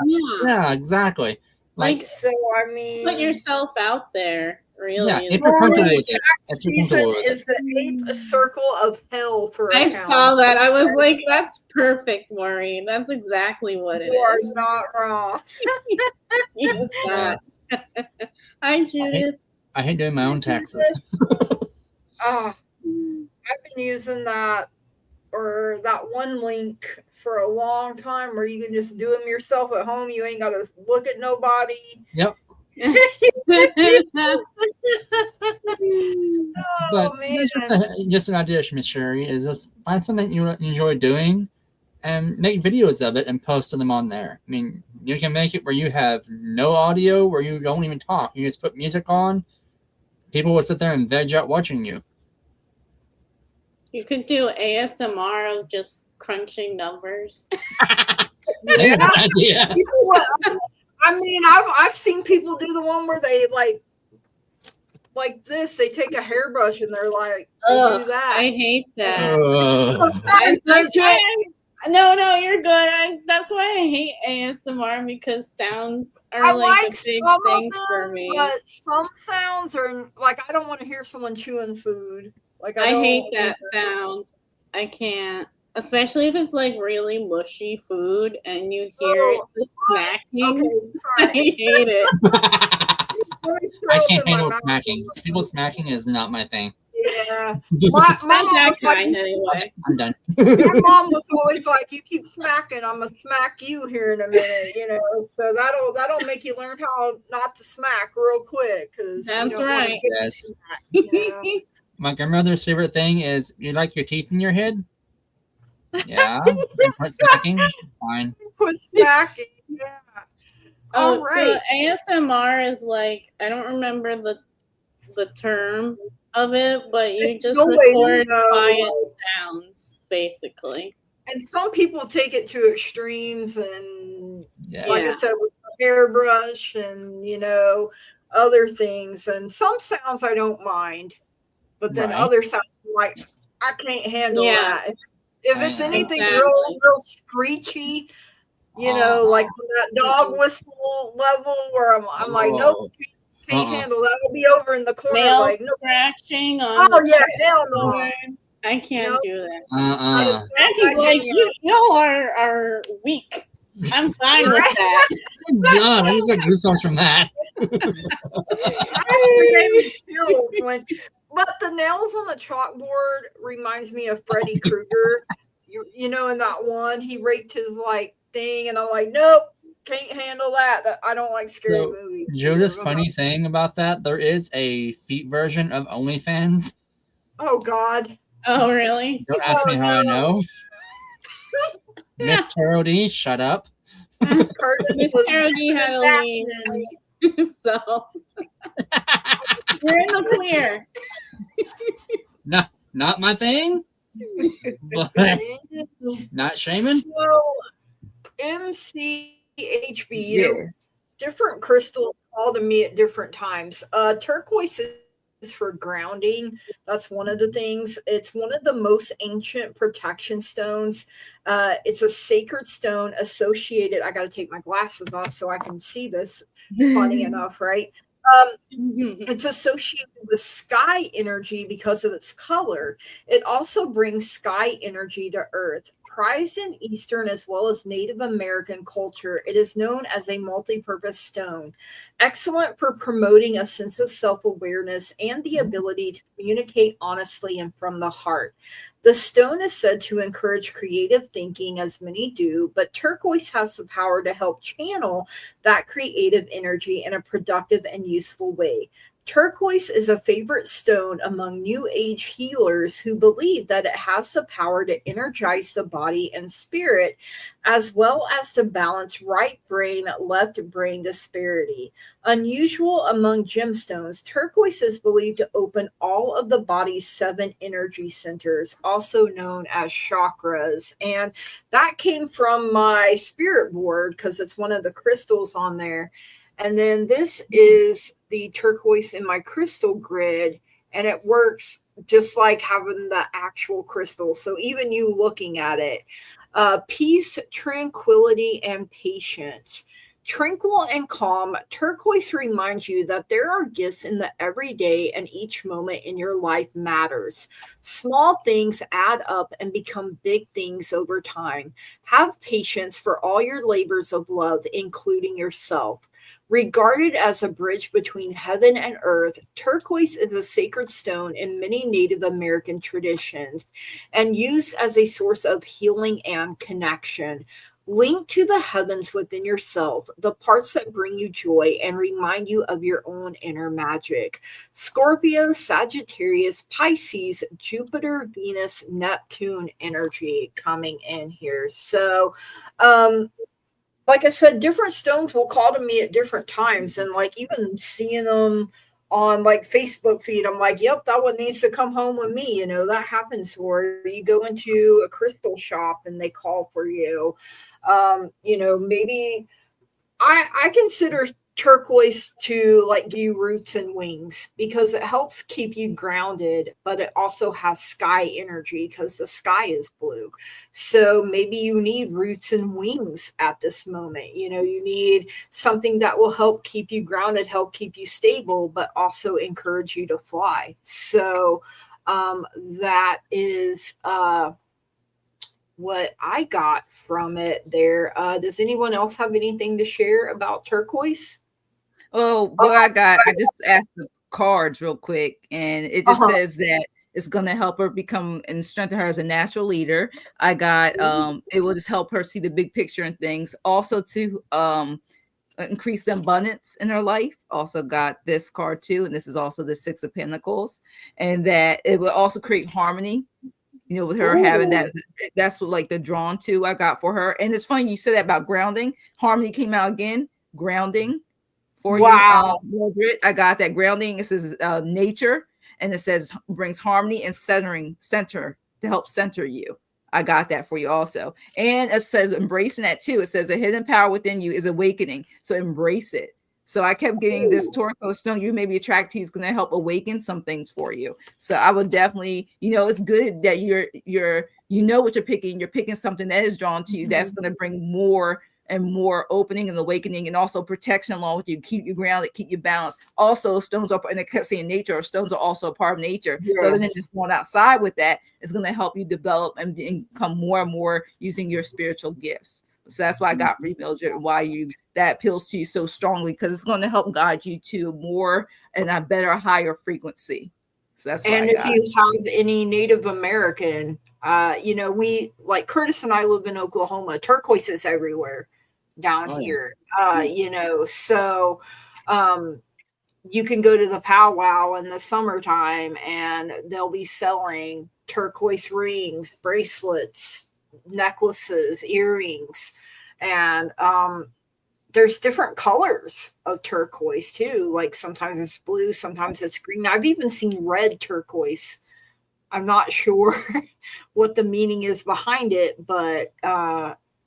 exactly. Like, so I mean, put yourself out there. Really, if you're comfortable with it. Tax season is the 8th circle of hell for I saw that. I was like, that's perfect, Maureen. That's exactly what it is. You are not wrong. Yes. Hi, Judith. I hate doing my own taxes. I've been using that or that one link for a long time where you can just do them yourself at home. You ain't got to look at nobody. Yep. But just an idea, Miss Sherry, is just find something you enjoy doing and make videos of it and post them on there. I mean, you can make it where you have no audio, where you don't even talk. You just put music on. People will sit there and veg out watching you. You could do ASMR of just crunching numbers. Yeah. Idea. You know what? I mean, I've seen people do the one where they like this. They take a hairbrush and they're like, do that. I hate that. No, you're good. That's why I hate ASMR, because sounds are like a big thing for me. But some sounds are like, I don't want to hear someone chewing food. Like I hate that sound. I can't. Especially if it's like really mushy food and you hear the smacking. Okay, sorry. I hate it. I can't handle smacking. People smacking is not my thing. Yeah. My mom was like, anyway. I'm done. my mom was always like, "You keep smacking, I'm gonna smack you here in a minute," you know. So that'll make you learn how not to smack real quick, because That's right. Yes. You know? My grandmother's favorite thing is, you like your teeth in your head? Yeah. Quit smacking? Fine. Quit smacking. Yeah. Oh, All right. so ASMR is like, I don't remember the term of it, but you It's just noise, record no. quiet sounds, basically. And some people take it to extremes, and like I Yeah. said, with the hairbrush and other things. And some sounds I don't mind, but then Right. other sounds I'm like, I can't handle Yeah. that. If it's anything Exactly. real screechy, like on that dog whistle level, where I'm like, nope, can't handle that. I'll be over in the corner Nail like, nope. scratching on Oh the yeah, hell no. keyboard. I can't Nope. do that. That is Jackie's like, y'all are weak. I'm fine with that. God, I just got goosebumps from that. But the nails on the chalkboard reminds me of Freddy Krueger. You know, in that one, he raked his thing, and I'm like, nope, can't handle that. I don't like scary movies. Judith, funny thing about that, there is a feet version of OnlyFans. Oh God. Oh really? Don't ask me how I know. Miss Taro D, shut up. Miss Taro D had to leave. So you're in the clear. Not my thing. But not shaming. So MCHB, different crystals call to me at different times. Turquoise is for grounding. That's one of the things. It's one of the most ancient protection stones. It's a sacred stone associated. I got to take my glasses off so I can see this. Funny enough, right? It's associated with sky energy because of its color. It also brings sky energy to Earth. Prized in Eastern as well as Native American culture, it is known as a multi-purpose stone. Excellent for promoting a sense of self-awareness and the ability to communicate honestly and from the heart. The stone is said to encourage creative thinking, as many do, but turquoise has the power to help channel that creative energy in a productive and useful way. Turquoise is a favorite stone among New Age healers who believe that it has the power to energize the body and spirit, as well as to balance right brain, left brain disparity. Unusual among gemstones, turquoise is believed to open all of the body's 7 energy centers, also known as chakras. And that came from my spirit board because it's one of the crystals on there. And then this is the turquoise in my crystal grid, and it works just like having the actual crystal. So even you looking at it, peace, tranquility, and patience. Tranquil and calm, turquoise reminds you that there are gifts in the everyday, and each moment in your life matters. Small things add up and become big things over time. Have patience for all your labors of love, including yourself. Regarded as a bridge between heaven and earth, turquoise is a sacred stone in many Native American traditions and used as a source of healing and connection. Link to the heavens within yourself, the parts that bring you joy and remind you of your own inner magic. Scorpio, Sagittarius, Pisces, Jupiter, Venus, Neptune energy coming in here. So, like I said, different stones will call to me at different times. And even seeing them on Facebook feed, I'm like, yep, that one needs to come home with me. That happens where you go into a crystal shop and they call for you. Maybe I consider turquoise to give you roots and wings because it helps keep you grounded, but it also has sky energy because the sky is blue. So maybe you need roots and wings at this moment. You need something that will help keep you grounded, help keep you stable, but also encourage you to fly. So that is what I got from it there. Does anyone else have anything to share about turquoise? Oh, what I just asked the cards real quick, and it just says that It's going to help her become and strengthen her as a natural leader. I got it will just help her see the big picture and things. Also to increase the abundance in her life. Also got this card too, and this is also the Six of Pentacles, and that it will also create harmony. You know, with her having that, that's what like the drawn to I got for her. And it's funny you said that about grounding. Harmony came out again. Grounding for you, Mildred. I got that grounding. It says nature, and it says brings harmony and center to help center you. I got that for you also. And it says embracing that too. It says a hidden power within you is awakening. So embrace it. So I kept getting this turquoise stone you may be attracted to is going to help awaken some things for you. So I would definitely, you know, it's good that you're you know what you're picking. You're picking something that is drawn to you. That's going to bring more and more opening and awakening, and also protection along with you, keep you grounded, keep you balanced. Also, stones are, and I kept saying nature, or stones are also a part of nature. Yes. So then just going outside with that is going to help you develop and become more and more using your spiritual gifts. So that's why I got for you, Mildred, why that appeals to you so strongly, because it's going to help guide you to more and a better, higher frequency. So that's and if you have any Native American, you know, we like Curtis and I live in Oklahoma. Turquoise is everywhere down here, you know, so you can go to the powwow in the summertime and they'll be selling turquoise rings, bracelets, necklaces, earrings, and there's different colors of turquoise too. Like sometimes it's blue, sometimes it's green. I've even seen red turquoise. I'm not sure what the meaning is behind it, but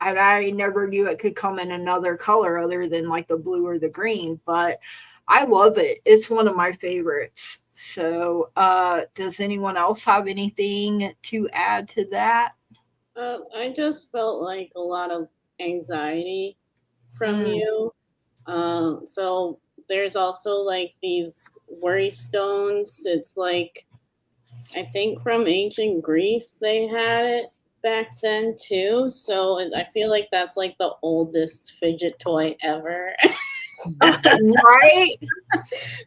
I never knew it could come in another color other than like the blue or the green, but I love it. It's one of my favorites. So does anyone else have anything to add to that? I just felt like a lot of anxiety from you. So there's also like these worry stones. It's like, I think from ancient Greece, they had it back then too. So I feel like that's like the oldest fidget toy ever. Right?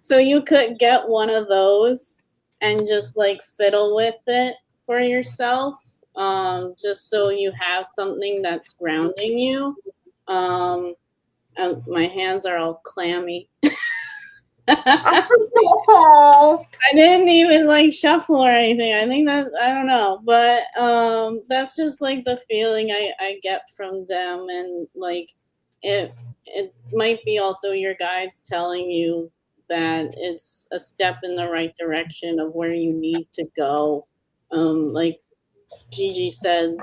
So you could get one of those and just like fiddle with it for yourself. Just so you have something that's grounding you. My hands are all clammy. I didn't even like shuffle or anything. I think that, I don't know, but that's just like the feeling I get from them, and like it might be also your guides telling you that it's a step in the right direction of where you need to go. Like Gigi said,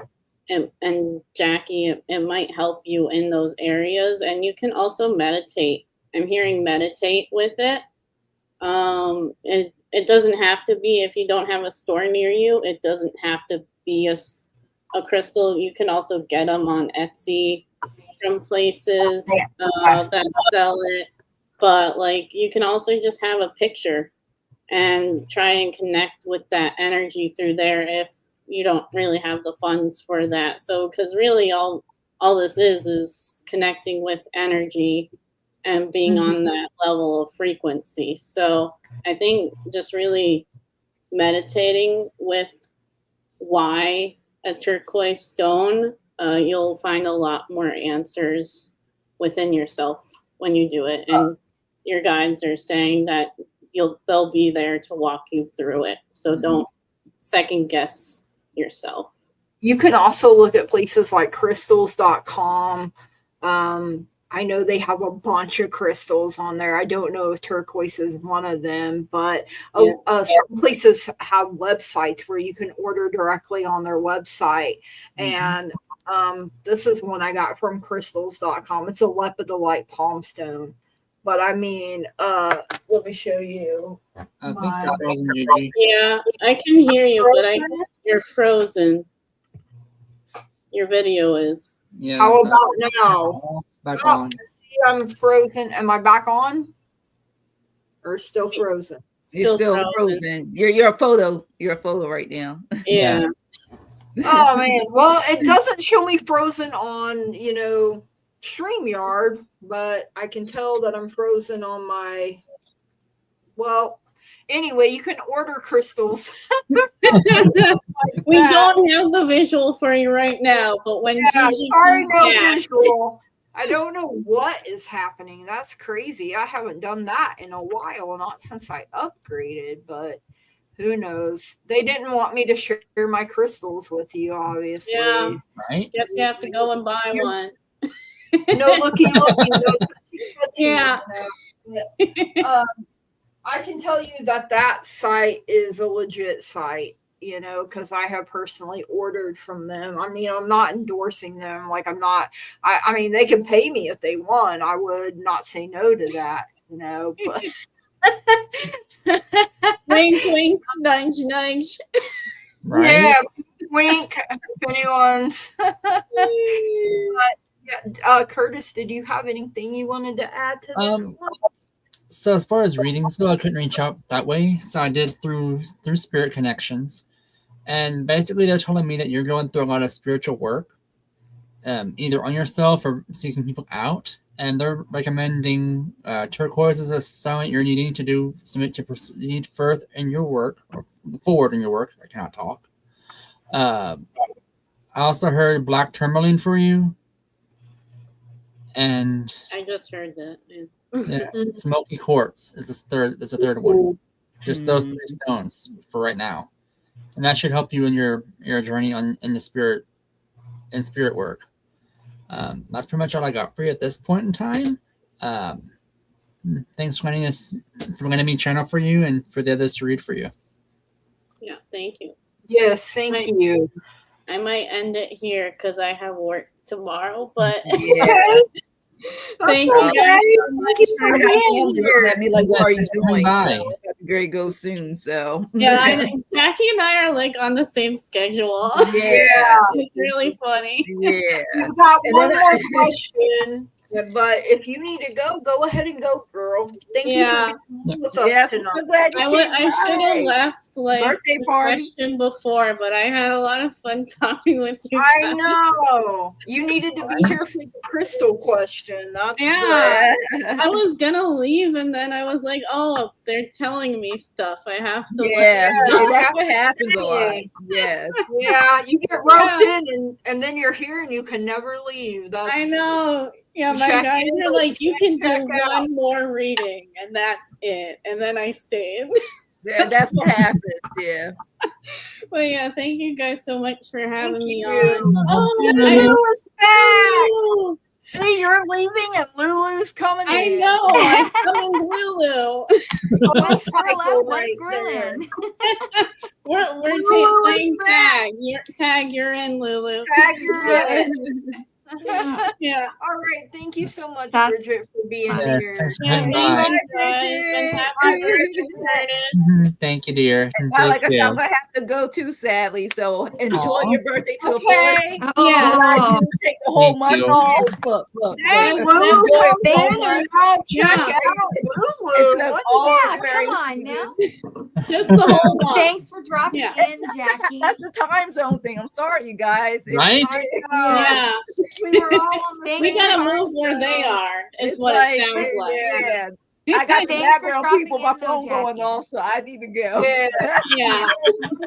and Jackie, it might help you in those areas, and you can also meditate. I'm hearing meditate with it. It doesn't have to be, if you don't have a store near you, it doesn't have to be a crystal. You can also get them on Etsy from places that sell it. But like, you can also just have a picture and try and connect with that energy through there if you don't really have the funds for that. So, because really all this is connecting with energy and being on that level of frequency. So I think just really meditating with why a turquoise stone, you'll find a lot more answers within yourself when you do it. And your guides are saying that they'll be there to walk you through it. So don't second guess yourself. You can also look at places like crystals.com. I know they have a bunch of crystals on there. I don't know if turquoise is one of them, but some places have websites where you can order directly on their website. And this is one I got from crystals.com. It's a lepidolite palm stone. But I mean, let me show you. I think you're frozen, Gigi. Yeah, I can hear you, but you're frozen. Your video is. Yeah. How about now? Back on. See, I'm frozen. Am I back on? Or still frozen? You're still frozen. You're a photo. You're a photo right now. Yeah. Oh man. Well, it doesn't show me frozen on, StreamYard, but I can tell that I'm frozen on my. Well, Anyway, you can order crystals. We don't have the visual for you right now, but when Gigi sorry, comes no back, visual. I don't know what is happening. That's crazy. I haven't done that in a while, not since I upgraded, but who knows? They didn't want me to share my crystals with you, obviously. Yeah. Right? Guess you have to go and buy one. No looky. No, Yeah. I can tell you that site is a legit site, you know, because I have personally ordered from them. I mean, I'm not endorsing them. Like, I mean, they can pay me if they want. I would not say no to that, you know, but. Wink, wink, nudge, nudge. Right? Yeah, wink, if anyone's. Curtis, did you have anything you wanted to add to that? So as far as readings go, I couldn't reach out that way, so I did through spirit connections, and basically they're telling me that you're going through a lot of spiritual work, either on yourself or seeking people out, and they're recommending turquoise as a stone you're needing to do something to proceed further in your work or forward in your work. I cannot talk. I also heard black tourmaline for you, and I just heard that. yeah, smoky quartz is a third one. Just those 3 stones for right now, and that should help you in your journey in the spirit work. That's pretty much all I got for you at this point in time. Thanks for letting me channel for you and for the others to read for you. Yeah, thank you. Yes, thank you. I might end it here because I have work tomorrow, but thank you guys so much for being here. At me like, what are you doing? Bye. So Gary goes soon, so Yeah, Jackie and I are like on the same schedule. Yeah, it's really funny. Yeah. We've got one more question, but if you need to go ahead and go, girl. Thank you for being with us tonight. So glad you came I should have left like birthday party question before, but I had a lot of fun talking with you. I know. You needed to be here for the crystal question. That's I was gonna leave and then I was like, oh, they're telling me stuff. I have to that's what happens a lot. Yes. Yeah, you get roped in and then you're here and you can never leave. That's I know. Yeah, my guys were like, you can do one more reading and that's it. And then I stayed. Yeah, that's what happened. Yeah. Well, yeah, thank you guys so much for having me on. Oh, Lulu's back. See, you're leaving and Lulu's coming in. I know. I summoned Lulu. We're playing tag. You're in, Lulu. Tag, you're in. Yeah. All right. Thank you so much, Bridget, for being here. Thanks for coming by. Thank you, dear. Like I said, I'm gonna have to go too, sadly. So enjoy your birthday to the fullest. Yeah. Take the whole month off. Look. Hey, Lulu, check out Lulu. Come on now. Just the whole month. Thanks for dropping in, Jackie. That's the time zone thing. I'm sorry, you guys. Right? Yeah. We were all on the We gotta move where they are, is what it sounds like. Yeah. I got the background people, my phone going off, so I need to go. Yeah.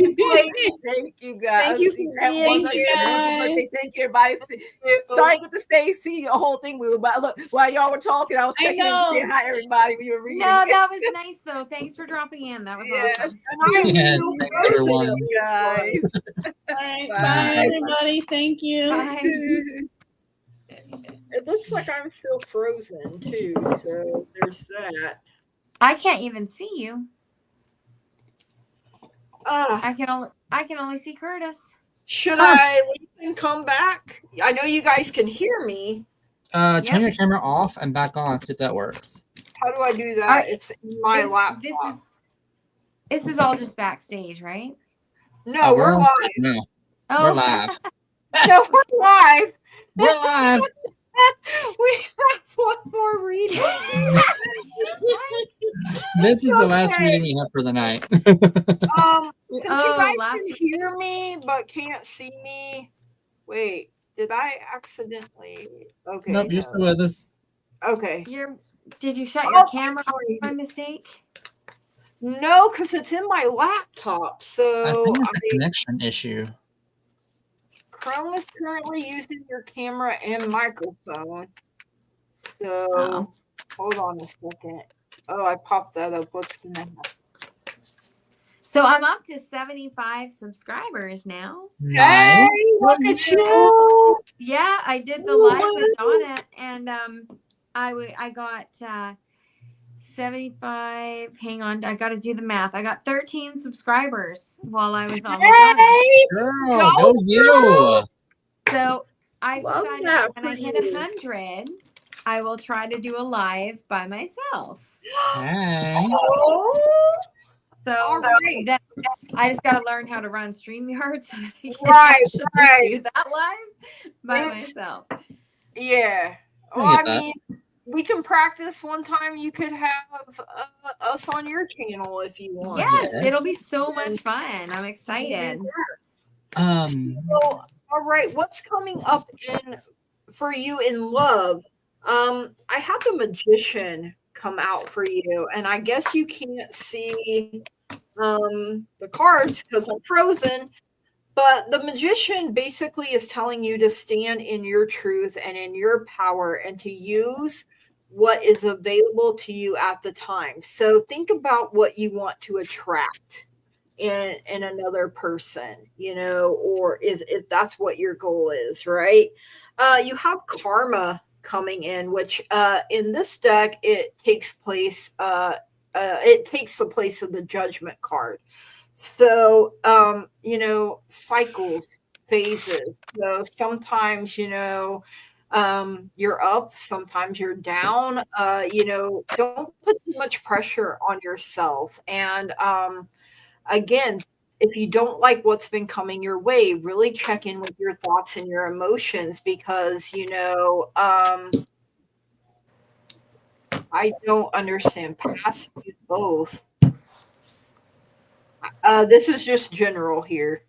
Thank you, guys. Thank you, guys. Thank you, everybody. Sorry, I get to stay see the whole thing, but look, while y'all were talking, I was checking in to say hi, everybody. When you were reading. No, that was nice though. Thanks for dropping in. That was awesome. And I'm Thanks, everyone. guys. All right, bye, everybody. Thank you. Bye. It looks like I'm still frozen too, so there's that. I can't even see you. I can only see Curtis. Should I leave and come back? I know you guys can hear me. Turn your camera off and back on. See if that works. How do I do that? It's in my laptop. This is all just backstage, right? No, we're live. No, Oh. we're live. No, we're live. We're live. We have one more reading. This is the last reading we have for the night. Since you guys can hear me but can't see me, wait, did I accidentally? Okay. Nope, you're still with us. Okay. Did you shut your camera off by mistake? No, because it's in my laptop. I So think it's a connection issue. Chrome is currently using your camera and microphone. So hold on a second. Oh, I popped that up. What's gonna happen? So I'm up to 75 subscribers now. Nice. Hey, look at you! Yeah, I did the live with Donna, and I got 75. Hang on, I got to do the math. I got 13 subscribers while I was on with Donna. Hey, Girl, go you! So I Love decided that that when I for hit you. 100, I will try to do a live by myself. Hey. Oh, So right. then I just got to learn how to run StreamYard so I can Right, actually right. do that live by myself. Yeah. Well, I I get that. mean, we can practice one time. You could have us on your channel if you want. Yes, Yes. it'll be so much fun. I'm excited. So, all right, what's coming up in for you in love? I had the Magician come out for you, and I guess you can't see the cards because I'm frozen. But the Magician basically is telling you to stand in your truth and in your power and to use what is available to you at the time. So think about what you want to attract in another person, you know, or if that's what your goal is, right? You have karma coming in, which in this deck it takes place it takes the place of the judgment card. So you know, cycles, phases. So sometimes, you know, you're up, sometimes you're down. You know, don't put too much pressure on yourself. And again, if you don't like what's been coming your way, really check in with your thoughts and your emotions because, you know, I don't understand past you both. This is just general here.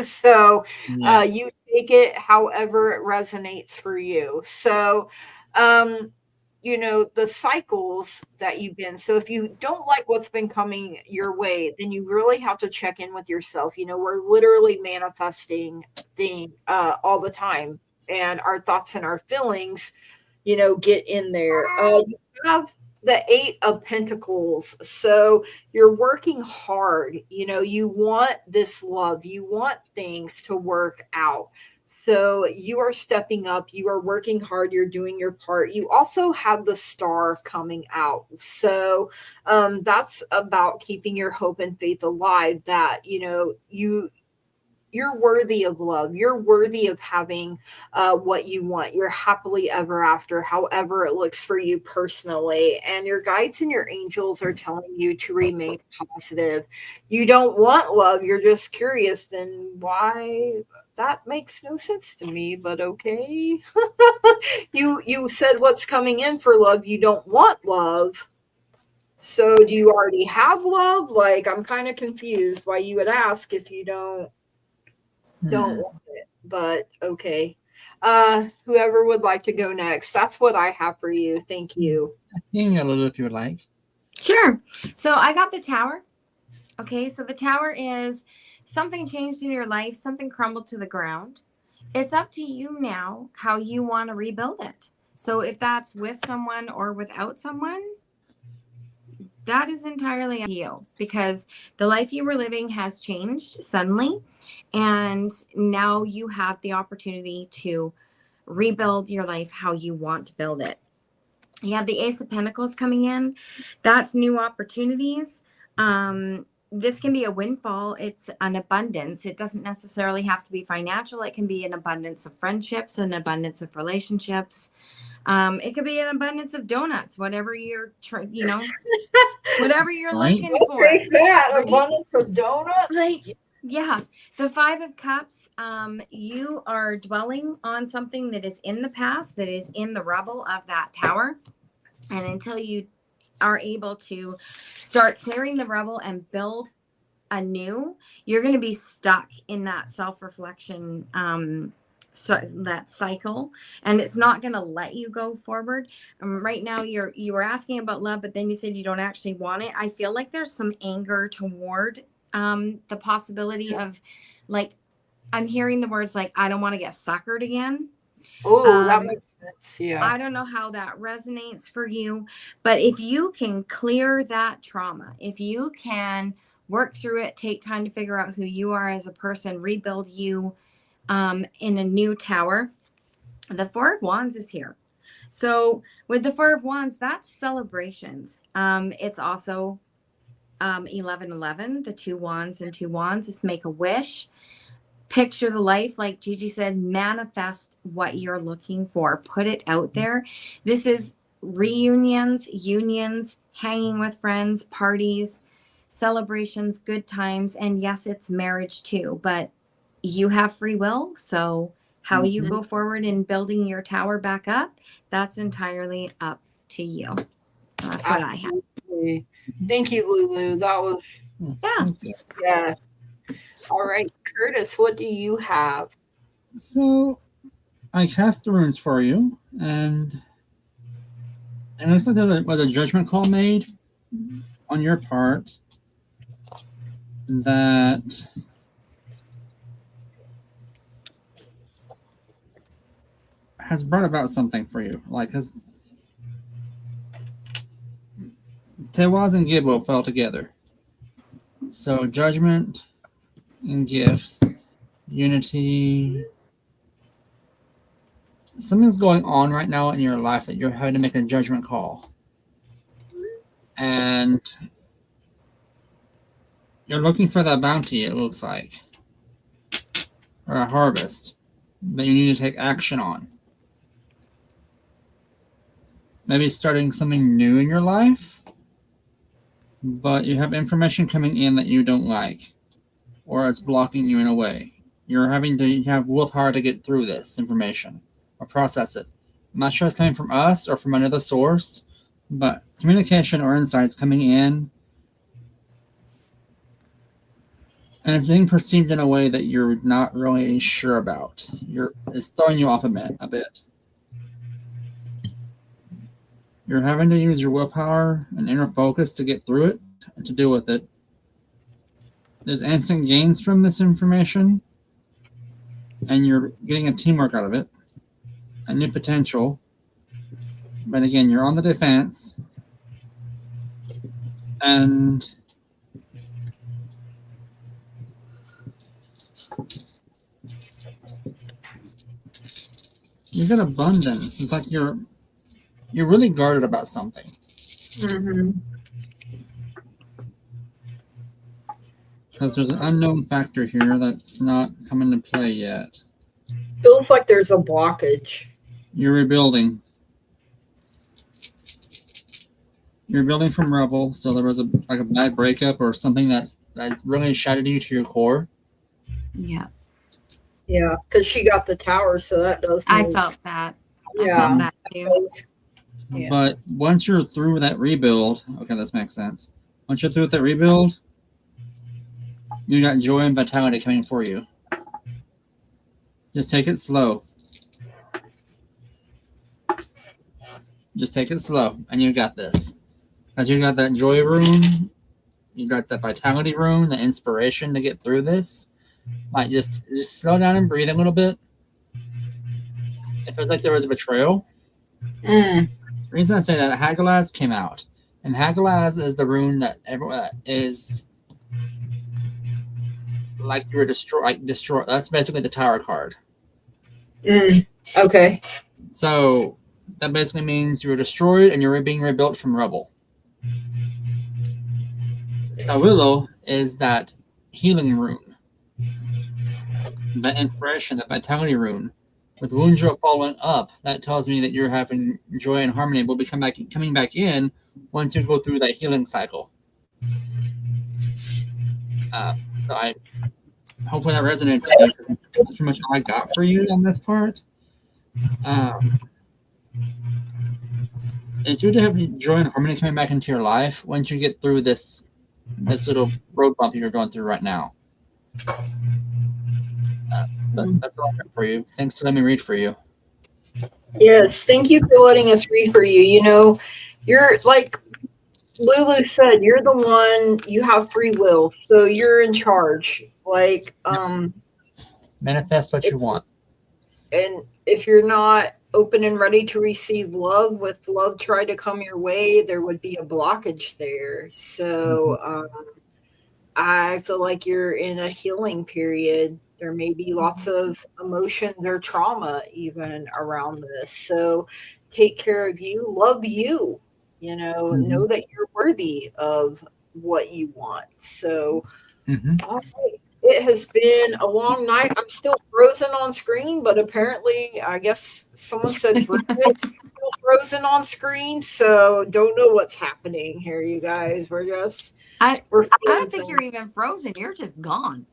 So you take it however it resonates for you. So, you know, the cycles that you've been. So if you don't like what's been coming your way, then you really have to check in with yourself. You know, we're literally manifesting things all the time, and our thoughts and our feelings, you know, get in there. You have the Eight of Pentacles. So you're working hard. You know, you want this love, you want things to work out. So you are stepping up, you are working hard, you're doing your part. You also have the Star coming out. So that's about keeping your hope and faith alive that, you know, you're worthy of love. You're worthy of having what you want. You're happily ever after, however it looks for you personally. And your guides and your angels are telling you to remain positive. You don't want love. You're just curious. Then why? That makes no sense to me, but okay. You said what's coming in for love. You don't want love. So do you already have love? Like, I'm kind of confused why you would ask if you don't want it, but okay. Whoever would like to go next, that's what I have for you. Thank you. You can go, Lulu, if you would like. Sure. So I got the Tower. Okay, so the Tower is something changed in your life, something crumbled to the ground. It's up to you now how you want to rebuild it. So if that's with someone or without someone, that is entirely up to you because the life you were living has changed suddenly. And now you have the opportunity to rebuild your life how you want to build it. You have the Ace of Pentacles coming in. That's new opportunities. This can be a windfall. It's an abundance. It doesn't necessarily have to be financial. It can be an abundance of friendships, an abundance of relationships. It could be an abundance of donuts, whatever you're, you know, whatever you're looking for. Take that, right? abundance of donuts. Like, yeah, the Five of Cups, you are dwelling on something that is in the past, that is in the rubble of that tower. And until you are able to start clearing the rubble and build anew, you're going to be stuck in that self-reflection that cycle, and it's not going to let you go forward. Right now you were asking about love, but then you said you don't actually want it. I feel like there's some anger toward the possibility of, like, I'm hearing the words like, I don't want to get suckered again. Oh, that makes sense. Yeah. I don't know how that resonates for you, but if you can clear that trauma, if you can work through it, take time to figure out who you are as a person, rebuild you in a new tower. The Four of Wands is here. So with the Four of Wands, that's celebrations. It's also 1111, the 2 wands and 2 wands. It's make a wish. Picture the life, like Gigi said, manifest what you're looking for. Put it out there. This is reunions, unions, hanging with friends, parties, celebrations, good times. And yes, it's marriage too, but you have free will. So how you go forward in building your tower back up, that's entirely up to you. That's what I have. Thank you, Lulu. That was, yeah. All right, Curtis, what do you have? So I cast the runes for you, and it looks like there was a judgment call made on your part that has brought about something for you. Like, because Tewaz and Gibbo fell together. So judgment and gifts, unity. Something's going on right now in your life that you're having to make a judgment call. And you're looking for that bounty, it looks like. Or a harvest that you need to take action on. Maybe starting something new in your life, but you have information coming in that you don't like, or it's blocking you in a way. You're having to have willpower to get through this information or process it. I'm not sure it's coming from us or from another source, but communication or insights coming in, and it's being perceived in a way that you're not really sure about. It's throwing you off a bit. You're having to use your willpower and inner focus to get through it and to deal with it. There's instant gains from this information, and you're getting a teamwork out of it, a new potential. But again, you're on the defense, and you get abundance. It's like you're really guarded about something. Mm-hmm. Because there's an unknown factor here that's not come into play yet. Feels like there's a blockage. You're rebuilding. You're rebuilding from rubble, so there was a bad breakup or something that really shattered you to your core. Yeah. Yeah, because she got the tower, so that does. I felt that. Yeah. I felt that too. Yeah. But once you're through that rebuild, okay, this makes sense. Once you're through with that rebuild, you got joy and vitality coming for you. Just take it slow. Just take it slow, and you got this. As you got that joy rune, you got that vitality rune, the inspiration to get through this. Like, just slow down and breathe a little bit. It feels like there was a betrayal. The reason I say that, Hagalaz came out. And Hagalaz is the rune that is like you were destroy. That's basically the tower card. Okay. So that basically means you were destroyed and you're being rebuilt from rubble. Sawillo is that healing rune, that inspiration, that vitality rune. With Wunjo following up, that tells me that you're having joy and harmony will be coming back in once you go through that healing cycle. So I hopefully that resonates with you. That's pretty much all I got for you on this part. It's good to have joy and harmony coming back into your life once you get through this little road bump you're going through right now. That's all I got for you. Thanks for letting me read for you. Yes, thank you for letting us read for you. You know, you're like Lulu said, you're the one, you have free will, so you're in charge. Like, Manifest what you want. and if you're not open and ready to receive love, with love try to come your way, there would be a blockage there. So I feel like you're in a healing period. There may be lots of emotions or trauma even around this. So take care of you, love you, you know that you're worthy of what you want. So all right. It has been a long night. I'm still frozen on screen, but apparently, I guess someone said Bridget is still frozen on screen. So don't know what's happening here, you guys. We're I don't frozen. think you're even frozen. You're just gone.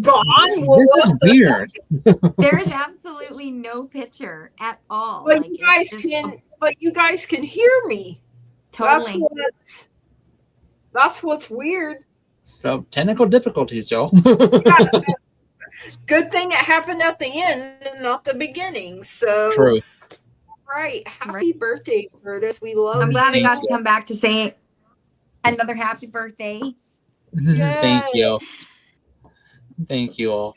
Gone? Well, This is weird. There is absolutely no picture at all. But Like, you guys it's just but you guys can hear me. totally. That's what's weird. So technical difficulties, y'all. Good thing it happened at the end and not the beginning. So True. right. Happy birthday, Curtis. We love you. I'm glad I got to come back to say another happy birthday. Thank you. Thank you all.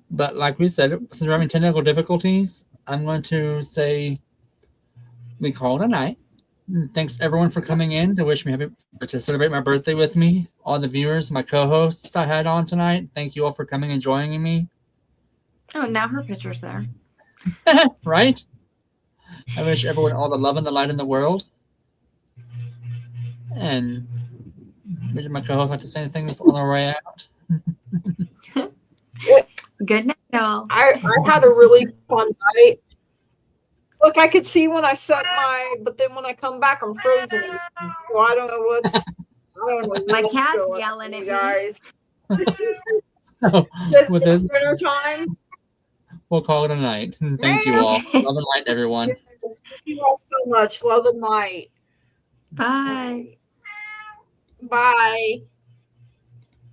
But like we said, since we're having technical difficulties, I'm going to say we call it a night. Thanks everyone for coming in to wish me to celebrate my birthday with me. All the viewers, my co-hosts I had on tonight. Thank you all for coming and joining me. Oh, now her picture's there. Right? I wish everyone all the love and the light in the world. And would my co-host like to say anything on the way out? Good night, y'all. I had a really fun night. Look, I could see when I set but then when I come back, I'm frozen. So I don't know My what's cat's going yelling on, at you me. guys. So with this, dinner time. we'll call it a night. Thank you all. Love and light, everyone. Thank you all so much. Love and light. Bye. Bye.